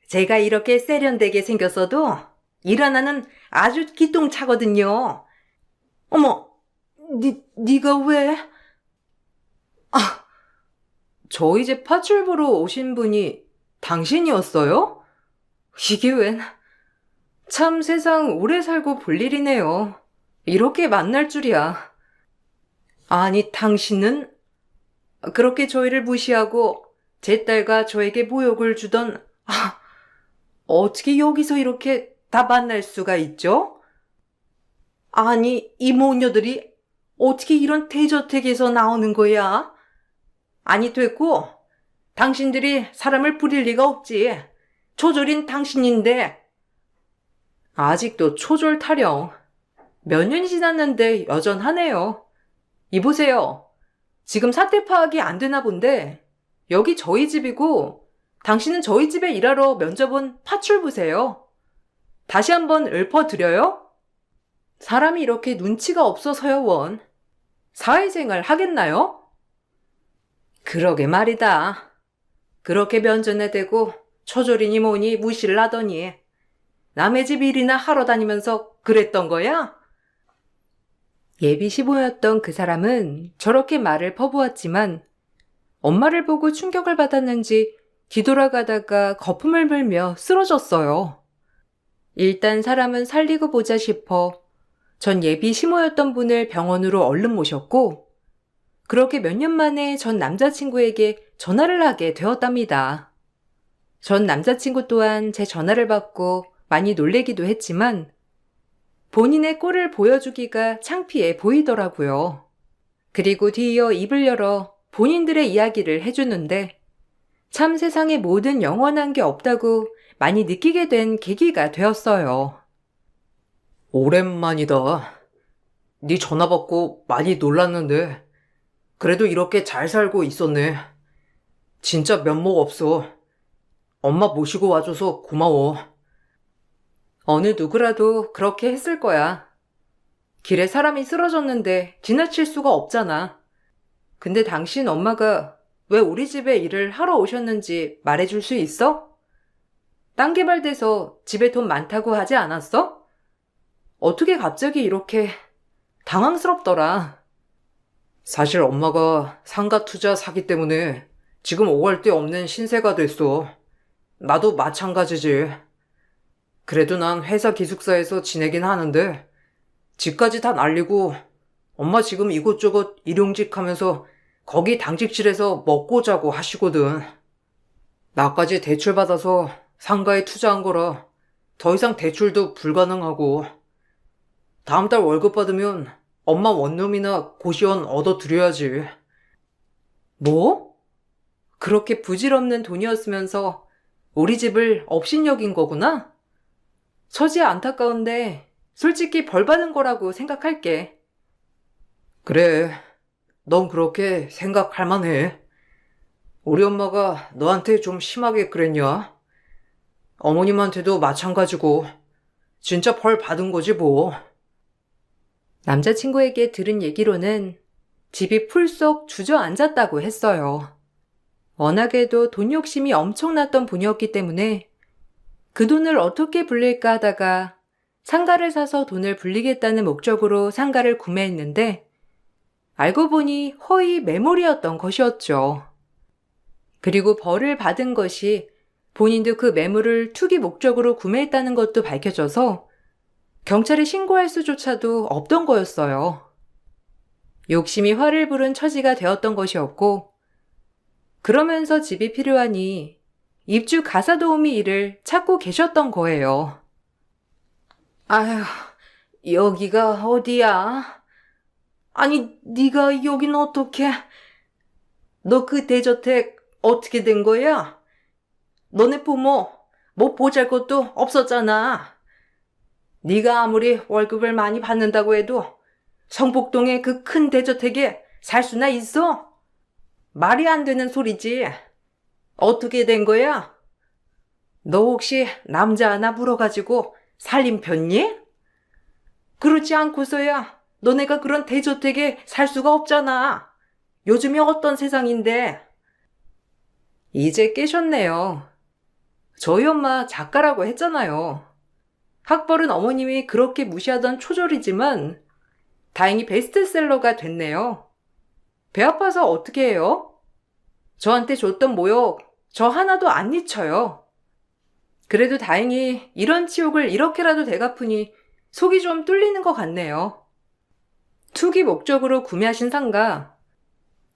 제가 이렇게 세련되게 생겼어도 일 하나는 아주 기똥차거든요. 어머, 네가 왜? 저희 집 파출부로 오신 분이 당신이었어요? 이게 웬? 참 세상 오래 살고 볼 일이네요. 이렇게 만날 줄이야. 아니, 당신은 그렇게 저희를 무시하고 제 딸과 저에게 모욕을 주던 어떻게 여기서 이렇게 다 만날 수가 있죠? 아니, 이 모녀들이 어떻게 이런 대저택에서 나오는 거야? 아니, 됐고, 당신들이 사람을 부릴 리가 없지. 초졸인 당신인데. 아직도 초졸 타령. 몇 년이 지났는데 여전하네요. 이보세요. 지금 사태 파악이 안 되나 본데 여기 저희 집이고 당신은 저희 집에 일하러 면접 온 파출부세요. 다시 한번 읊어드려요? 사람이 이렇게 눈치가 없어서요, 원. 사회생활 하겠나요? 그러게 말이다. 그렇게 면전에 대고 초졸이니 뭐니 무시를 하더니 남의 집 일이나 하러 다니면서 그랬던 거야? 예비 시보였던 그 사람은 저렇게 말을 퍼부었지만 엄마를 보고 충격을 받았는지 뒤돌아가다가 거품을 물며 쓰러졌어요. 일단 사람은 살리고 보자 싶어 전 예비 시모였던 분을 병원으로 얼른 모셨고 그렇게 몇 년 만에 전 남자친구에게 전화를 하게 되었답니다. 전 남자친구 또한 제 전화를 받고 많이 놀래기도 했지만 본인의 꼴을 보여주기가 창피해 보이더라고요. 그리고 뒤이어 입을 열어 본인들의 이야기를 해주는데 참 세상에 모든 영원한 게 없다고 많이 느끼게 된 계기가 되었어요. 오랜만이다. 네 전화 받고 많이 놀랐는데 그래도 이렇게 잘 살고 있었네. 진짜 면목 없어. 엄마 모시고 와줘서 고마워. 어느 누구라도 그렇게 했을 거야. 길에 사람이 쓰러졌는데 지나칠 수가 없잖아. 근데 당신 엄마가 왜 우리 집에 일을 하러 오셨는지 말해줄 수 있어? 땅 개발돼서 집에 돈 많다고 하지 않았어? 어떻게 갑자기 이렇게 당황스럽더라. 사실 엄마가 상가 투자 사기 때문에 지금 오갈 데 없는 신세가 됐어. 나도 마찬가지지. 그래도 난 회사 기숙사에서 지내긴 하는데 집까지 다 날리고 엄마 지금 이곳저곳 일용직 하면서 거기 당직실에서 먹고 자고 하시거든. 나까지 대출 받아서 상가에 투자한 거라 더 이상 대출도 불가능하고 다음 달 월급 받으면 엄마 원룸이나 고시원 얻어드려야지. 뭐? 그렇게 부질없는 돈이었으면서 우리 집을 업신여긴 거구나? 처지 안타까운데 솔직히 벌 받은 거라고 생각할게. 그래, 넌 그렇게 생각할 만해. 우리 엄마가 너한테 좀 심하게 그랬냐? 어머님한테도 마찬가지고 진짜 벌 받은 거지 뭐. 남자친구에게 들은 얘기로는 집이 풀썩 주저앉았다고 했어요. 워낙에도 돈 욕심이 엄청났던 분이었기 때문에 그 돈을 어떻게 불릴까 하다가 상가를 사서 돈을 불리겠다는 목적으로 상가를 구매했는데 알고 보니 허위 매물이었던 것이었죠. 그리고 벌을 받은 것이 본인도 그 매물을 투기 목적으로 구매했다는 것도 밝혀져서 경찰에 신고할 수조차도 없던 거였어요. 욕심이 화를 부른 처지가 되었던 것이었고 그러면서 집이 필요하니 입주 가사 도우미 일을 찾고 계셨던 거예요. 아휴, 여기가 어디야? 아니, 네가 여긴 어떻게? 너 그 대저택 어떻게 된 거야? 너네 부모 뭐 보잘것도 없었잖아. 네가 아무리 월급을 많이 받는다고 해도 성북동의 그 큰 대저택에 살 수나 있어? 말이 안 되는 소리지. 어떻게 된 거야? 너 혹시 남자 하나 물어가지고 살림 폈니? 그렇지 않고서야 너네가 그런 대저택에 살 수가 없잖아. 요즘이 어떤 세상인데. 이제 깨셨네요. 저희 엄마 작가라고 했잖아요. 학벌은 어머님이 그렇게 무시하던 초졸이지만 다행히 베스트셀러가 됐네요. 배 아파서 어떻게 해요? 저한테 줬던 모욕 저 하나도 안 잊혀요. 그래도 다행히 이런 치욕을 이렇게라도 되갚으니 속이 좀 뚫리는 것 같네요. 투기 목적으로 구매하신 상가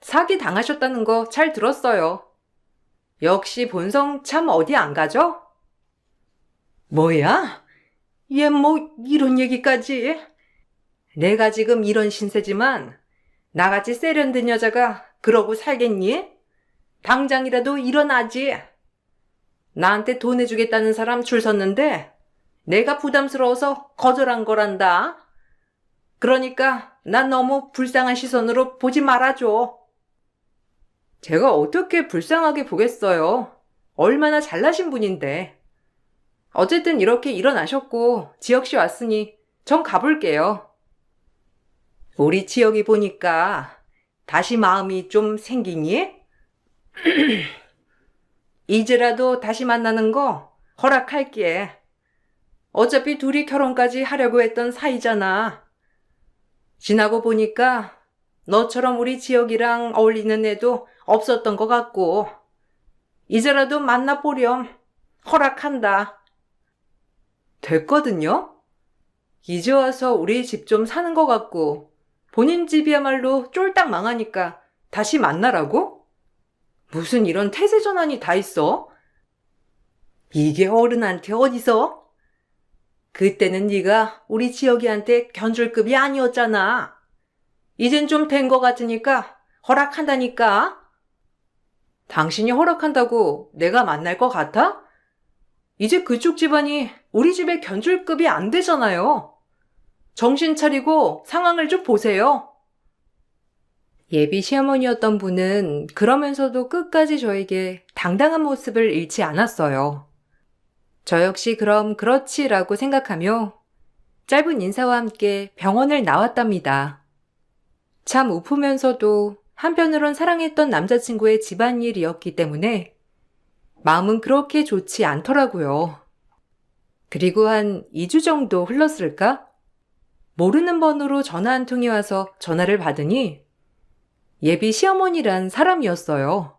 사기 당하셨다는 거 잘 들었어요. 역시 본성 참 어디 안 가죠? 뭐야? 얘 뭐 이런 얘기까지? 내가 지금 이런 신세지만 나같이 세련된 여자가 그러고 살겠니? 당장이라도 일어나지. 나한테 돈 해주겠다는 사람 줄 섰는데 내가 부담스러워서 거절한 거란다. 그러니까 난 너무 불쌍한 시선으로 보지 말아줘. 제가 어떻게 불쌍하게 보겠어요. 얼마나 잘나신 분인데. 어쨌든 이렇게 일어나셨고 지혁씨 왔으니 전 가볼게요. 우리 지혁이 보니까 다시 마음이 좀 생기니? 이제라도 다시 만나는 거 허락할게. 어차피 둘이 결혼까지 하려고 했던 사이잖아. 지나고 보니까 너처럼 우리 지혁이랑 어울리는 애도 없었던 것 같고 이제라도 만나보렴. 허락한다. 됐거든요? 이제 와서 우리 집 좀 사는 것 같고 본인 집이야말로 쫄딱 망하니까 다시 만나라고? 무슨 이런 태세 전환이 다 있어? 이게 어른한테 어디서? 그때는 네가 우리 지혁이한테 견줄급이 아니었잖아. 이젠 좀 된 것 같으니까 허락한다니까. 당신이 허락한다고 내가 만날 것 같아? 이제 그쪽 집안이 우리 집에 견줄급이 안 되잖아요. 정신 차리고 상황을 좀 보세요. 예비 시어머니였던 분은 그러면서도 끝까지 저에게 당당한 모습을 잃지 않았어요. 저 역시 그럼 그렇지라고 생각하며 짧은 인사와 함께 병원을 나왔답니다. 참 우프면서도 한편으론 사랑했던 남자친구의 집안일이었기 때문에 마음은 그렇게 좋지 않더라고요. 그리고 한 2주 정도 흘렀을까? 모르는 번호로 전화 한 통이 와서 전화를 받으니 예비 시어머니란 사람이었어요.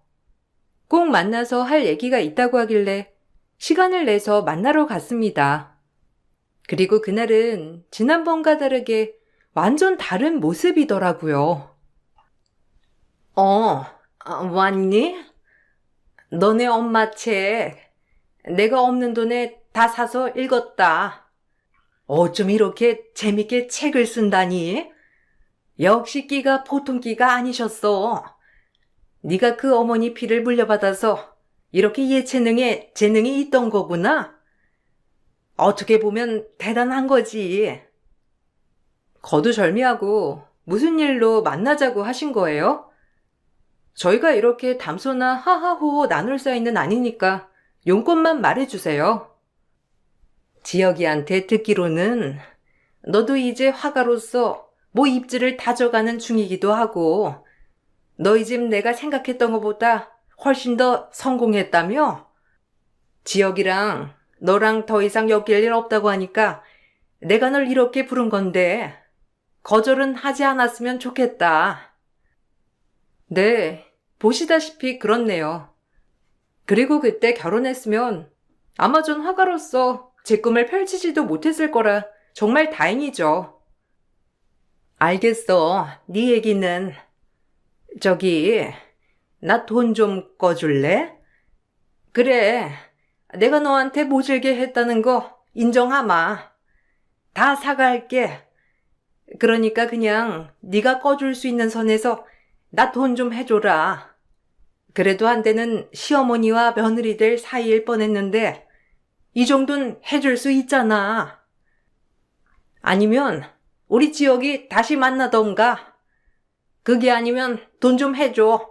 꼭 만나서 할 얘기가 있다고 하길래 시간을 내서 만나러 갔습니다. 그리고 그날은 지난번과 다르게 완전 다른 모습이더라고요. 왔니? 너네 엄마 책 내가 없는 돈에 다 사서 읽었다. 어쩜 이렇게 재밌게 책을 쓴다니? 역시 끼가 보통 끼가 아니셨어. 네가 그 어머니 피를 물려받아서 이렇게 예체능에 재능이 있던 거구나. 어떻게 보면 대단한 거지. 거두절미하고 무슨 일로 만나자고 하신 거예요? 저희가 이렇게 담소나 하하호호 나눌 사이는 아니니까 용건만 말해주세요. 지혁이한테 듣기로는 너도 이제 화가로서 뭐 입지를 다져가는 중이기도 하고 너희 집 내가 생각했던 것보다 훨씬 더 성공했다며? 지혁이랑 너랑 더 이상 엮일 일 없다고 하니까 내가 널 이렇게 부른 건데 거절은 하지 않았으면 좋겠다. 네, 보시다시피 그렇네요. 그리고 그때 결혼했으면 아마 전 화가로서 제 꿈을 펼치지도 못했을 거라 정말 다행이죠. 알겠어. 네 얘기는. 저기, 나 돈 좀 꺼줄래? 그래, 내가 너한테 모질게 했다는 거 인정하마. 다 사과할게. 그러니까 그냥 네가 꺼줄 수 있는 선에서 나 돈 좀 해줘라. 그래도 한때는 시어머니와 며느리 될 사이일 뻔했는데 이 정도는 해줄 수 있잖아. 아니면 우리 지역이 다시 만나던가. 그게 아니면 돈 좀 해줘.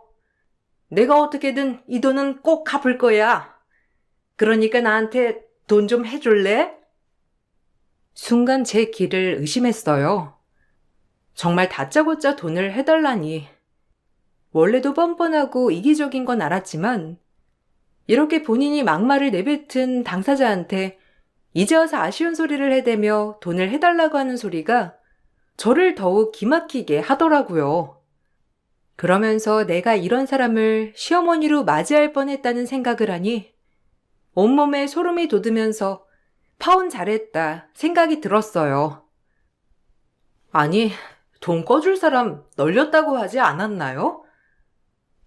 내가 어떻게든 이 돈은 꼭 갚을 거야. 그러니까 나한테 돈 좀 해줄래? 순간 제 길을 의심했어요. 정말 다짜고짜 돈을 해달라니. 원래도 뻔뻔하고 이기적인 건 알았지만 이렇게 본인이 막말을 내뱉은 당사자한테 이제 와서 아쉬운 소리를 해대며 돈을 해달라고 하는 소리가 저를 더욱 기막히게 하더라고요. 그러면서 내가 이런 사람을 시어머니로 맞이할 뻔했다는 생각을 하니 온몸에 소름이 돋으면서 파혼 잘했다 생각이 들었어요. 아니, 돈 꺼줄 사람 널렸다고 하지 않았나요?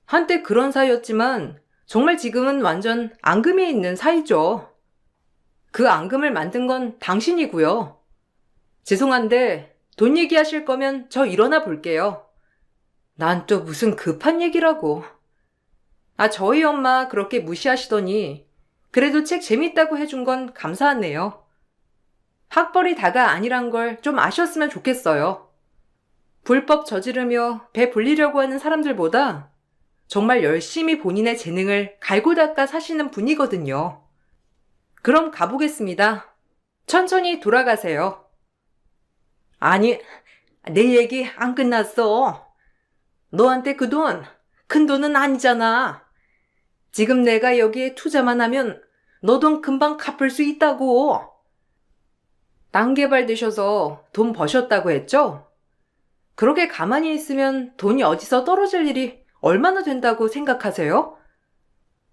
한때 그런 사이였지만 정말 지금은 완전 앙금이 있는 사이죠. 그 앙금을 만든 건 당신이고요. 죄송한데 돈 얘기하실 거면 저 일어나 볼게요. 난 또 무슨 급한 얘기라고. 저희 엄마 그렇게 무시하시더니 그래도 책 재밌다고 해준 건 감사하네요. 학벌이 다가 아니란 걸 좀 아셨으면 좋겠어요. 불법 저지르며 배 불리려고 하는 사람들보다 정말 열심히 본인의 재능을 갈고 닦아 사시는 분이거든요. 그럼 가보겠습니다. 천천히 돌아가세요. 아니, 내 얘기 안 끝났어. 너한테 그 돈, 큰 돈은 아니잖아. 지금 내가 여기에 투자만 하면 너 돈 금방 갚을 수 있다고. 땅 개발되셔서 돈 버셨다고 했죠? 그렇게 가만히 있으면 돈이 어디서 떨어질 일이 얼마나 된다고 생각하세요?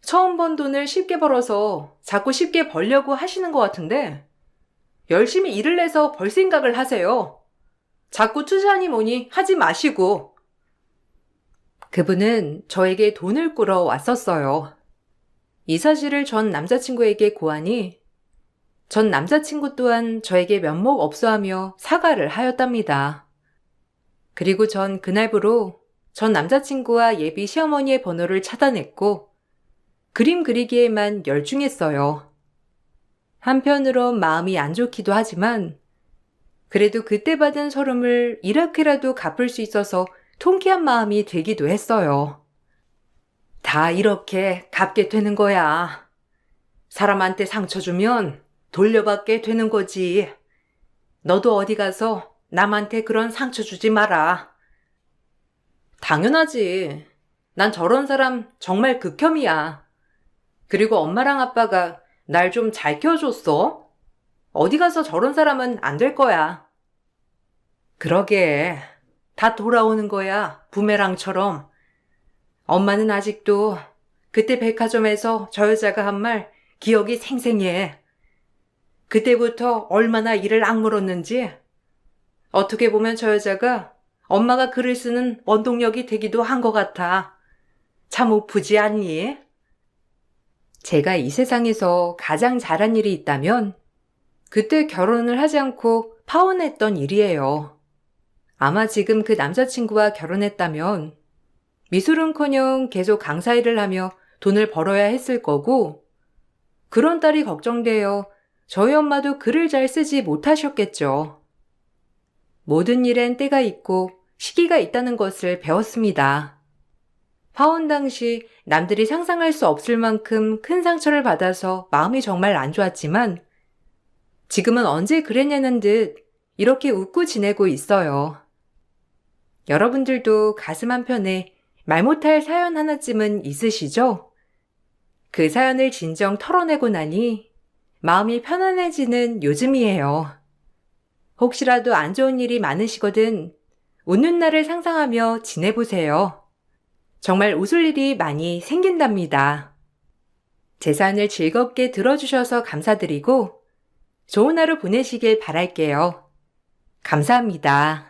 처음 번 돈을 쉽게 벌어서 자꾸 쉽게 벌려고 하시는 것 같은데 열심히 일을 내서 벌 생각을 하세요. 자꾸 투자하니 뭐니 하지 마시고. 그분은 저에게 돈을 꾸러 왔었어요. 이 사실을 전 남자친구에게 고하니 전 남자친구 또한 저에게 면목 없어하며 사과를 하였답니다. 그리고 전 그날부로 전 남자친구와 예비 시어머니의 번호를 차단했고 그림 그리기에만 열중했어요. 한편으론 마음이 안 좋기도 하지만 그래도 그때 받은 서름을 이렇게라도 갚을 수 있어서 통쾌한 마음이 들기도 했어요. 다 이렇게 갚게 되는 거야. 사람한테 상처 주면 돌려받게 되는 거지. 너도 어디 가서 남한테 그런 상처 주지 마라. 당연하지. 난 저런 사람 정말 극혐이야. 그리고 엄마랑 아빠가 날 좀 잘 키워줬어. 어디 가서 저런 사람은 안 될 거야. 그러게. 다 돌아오는 거야. 부메랑처럼. 엄마는 아직도 그때 백화점에서 저 여자가 한 말 기억이 생생해. 그때부터 얼마나 이를 악물었는지. 어떻게 보면 저 여자가 엄마가 글을 쓰는 원동력이 되기도 한 것 같아. 참 우프지 않니? 제가 이 세상에서 가장 잘한 일이 있다면 그때 결혼을 하지 않고 파혼했던 일이에요. 아마 지금 그 남자친구와 결혼했다면 미술은커녕 계속 강사 일을 하며 돈을 벌어야 했을 거고 그런 딸이 걱정되어 저희 엄마도 글을 잘 쓰지 못하셨겠죠. 모든 일엔 때가 있고 시기가 있다는 것을 배웠습니다. 파혼 당시 남들이 상상할 수 없을 만큼 큰 상처를 받아서 마음이 정말 안 좋았지만 지금은 언제 그랬냐는 듯 이렇게 웃고 지내고 있어요. 여러분들도 가슴 한편에 말 못할 사연 하나쯤은 있으시죠? 그 사연을 진정 털어내고 나니 마음이 편안해지는 요즘이에요. 혹시라도 안 좋은 일이 많으시거든 웃는 날을 상상하며 지내보세요. 정말 웃을 일이 많이 생긴답니다. 제 사연을 즐겁게 들어주셔서 감사드리고 좋은 하루 보내시길 바랄게요. 감사합니다.